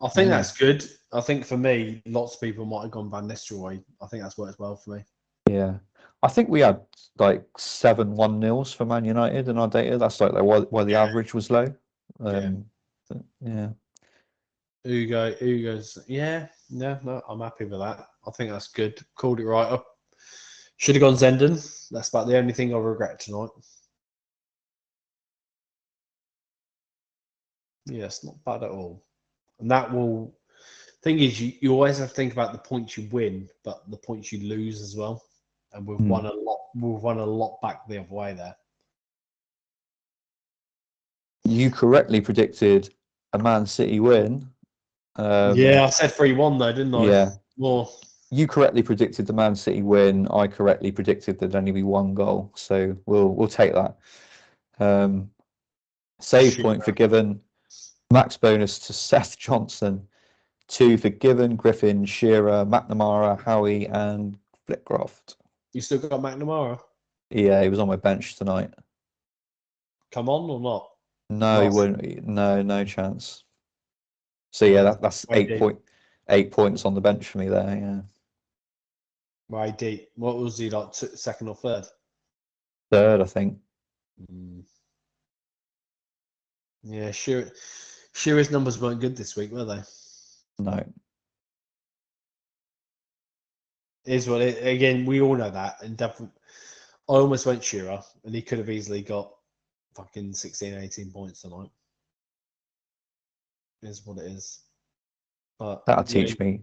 I think that's good. I think for me, lots of people might have gone Van Nistelrooy. I think that's worked well for me. Yeah. I think we had like 7 1-0s for Man United in our data. That's like why the average was low. Yeah. Ugo's. Yeah. No, I'm happy with that. I think that's good. Called it right up. Should have gone Zenden. That's about the only thing I regret tonight. Yeah, it's not bad at all. And that will. Thing is, you always have to think about the points you win, but the points you lose as well. And we've won a lot. We've won a lot back the other way there. You correctly predicted a Man City win. Yeah, I said 3-1 though, didn't I? Yeah. More. You correctly predicted the Man City win. I correctly predicted there'd only be 1 goal. So we'll take that. Save point for Given. Max bonus to Seth Johnson. 2 for Given, Griffin, Shearer, McNamara, Howie, and Flitcroft. You still got McNamara? Yeah, he was on my bench tonight. Come on or not? No, he Last won't. No chance. So yeah, that's Okay. 8 points on the bench for me there. Yeah, Right deep. What was he like? Second or third? third, I think. Yeah, Shearer's numbers weren't good this week, were they? No. Is what it again. We all know that, and definitely, I almost went Shearer, and he could have easily got fucking 16, 18 points tonight. Is what it is. But That'll teach me.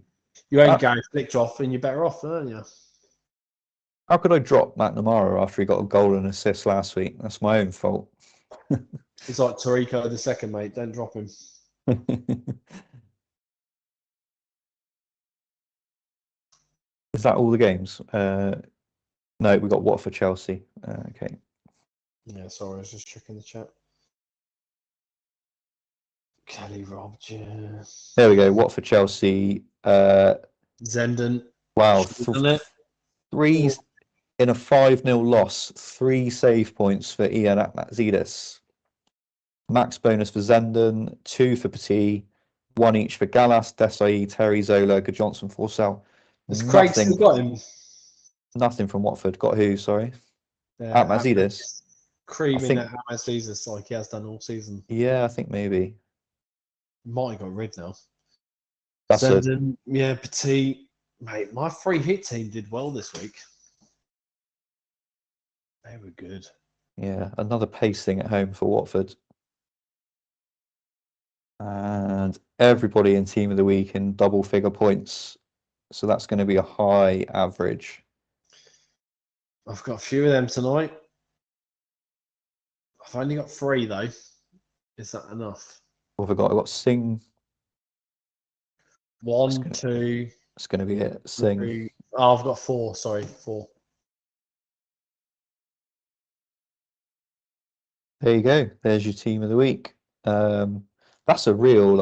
You ain't Gary flicked off, and you're better off, aren't you? How could I drop McNamara after he got a goal and assist last week? That's my own fault. It's like Tarico the second, mate. Don't drop him. Is that all the games? No, we got Watford, Chelsea. Okay. Yeah, sorry, I was just checking the chat. Kelly Rogers. There we go. Watford, Chelsea. Zenden. Wow. Done it. Three in a 5-0 loss. 3 save points for Ian Atmatzidis. Max bonus for Zenden. 2 for Petit. 1 each for Gallas, Desai, Terry, Zola, Johnson, Forsell. Has Craig still got him? Nothing from Watford. Got who? Sorry. Atmatzidis. Creaming at Atmatzidis like he has done all season. Yeah, I think maybe. Might have got rid now. That's Zenden, yeah, Petit. Mate, my free hit team did well this week. They were good. Yeah, another pace thing at home for Watford. And everybody in team of the week in double figure points. So that's going to be a high average. I've got a few of them tonight. I've only got 3 though. Is that enough? What have I got? I've got Singh. 1, 2. It's going to be it. Singh. 3. Oh, I've got 4. Sorry, 4. There you go. There's your team of the week. That's a real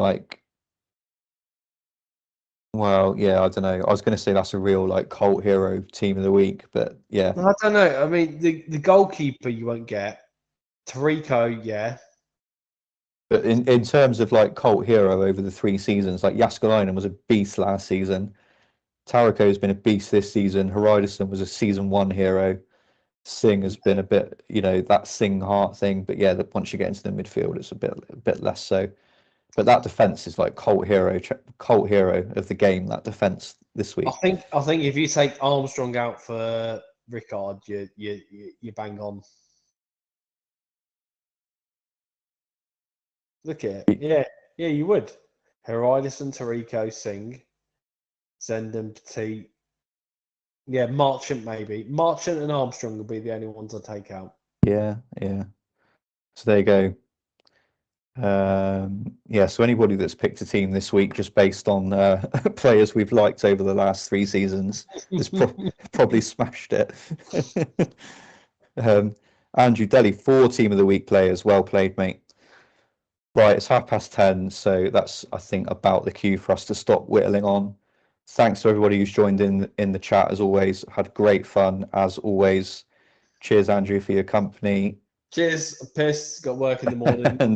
well, yeah, I don't know. I was going to say that's a real cult hero team of the week, but yeah. I don't know. I mean, the goalkeeper you won't get. Tarico, yeah. But in terms of cult hero over the 3 seasons, Jaskalainen was a beast last season. Tarako's been a beast this season. Haridason was a season 1 hero. Singh has been a bit, that Singh heart thing. But yeah, once you get into the midfield, it's a bit less so. But that defense is cult hero of the game. That defense this week. I think if you take Armstrong out for Rickard, you bang on. Look at it. Yeah, you would. Haridason, Tarico, Singh, Zenden, Petit. Yeah, Marchant maybe. Marchant and Armstrong will be the only ones I take out. Yeah. So there you go. So anybody that's picked a team this week just based on players we've liked over the last 3 seasons has probably smashed it. Andrew Delhi, 4 team of the week players. Well played, mate. Right, it's 10:30, so that's, I think, about the cue for us to stop whittling on. Thanks to everybody who's joined in the chat, as always. Had great fun, as always. Cheers, Andrew, for your company. Cheers. I'm pissed. Got work in the morning. And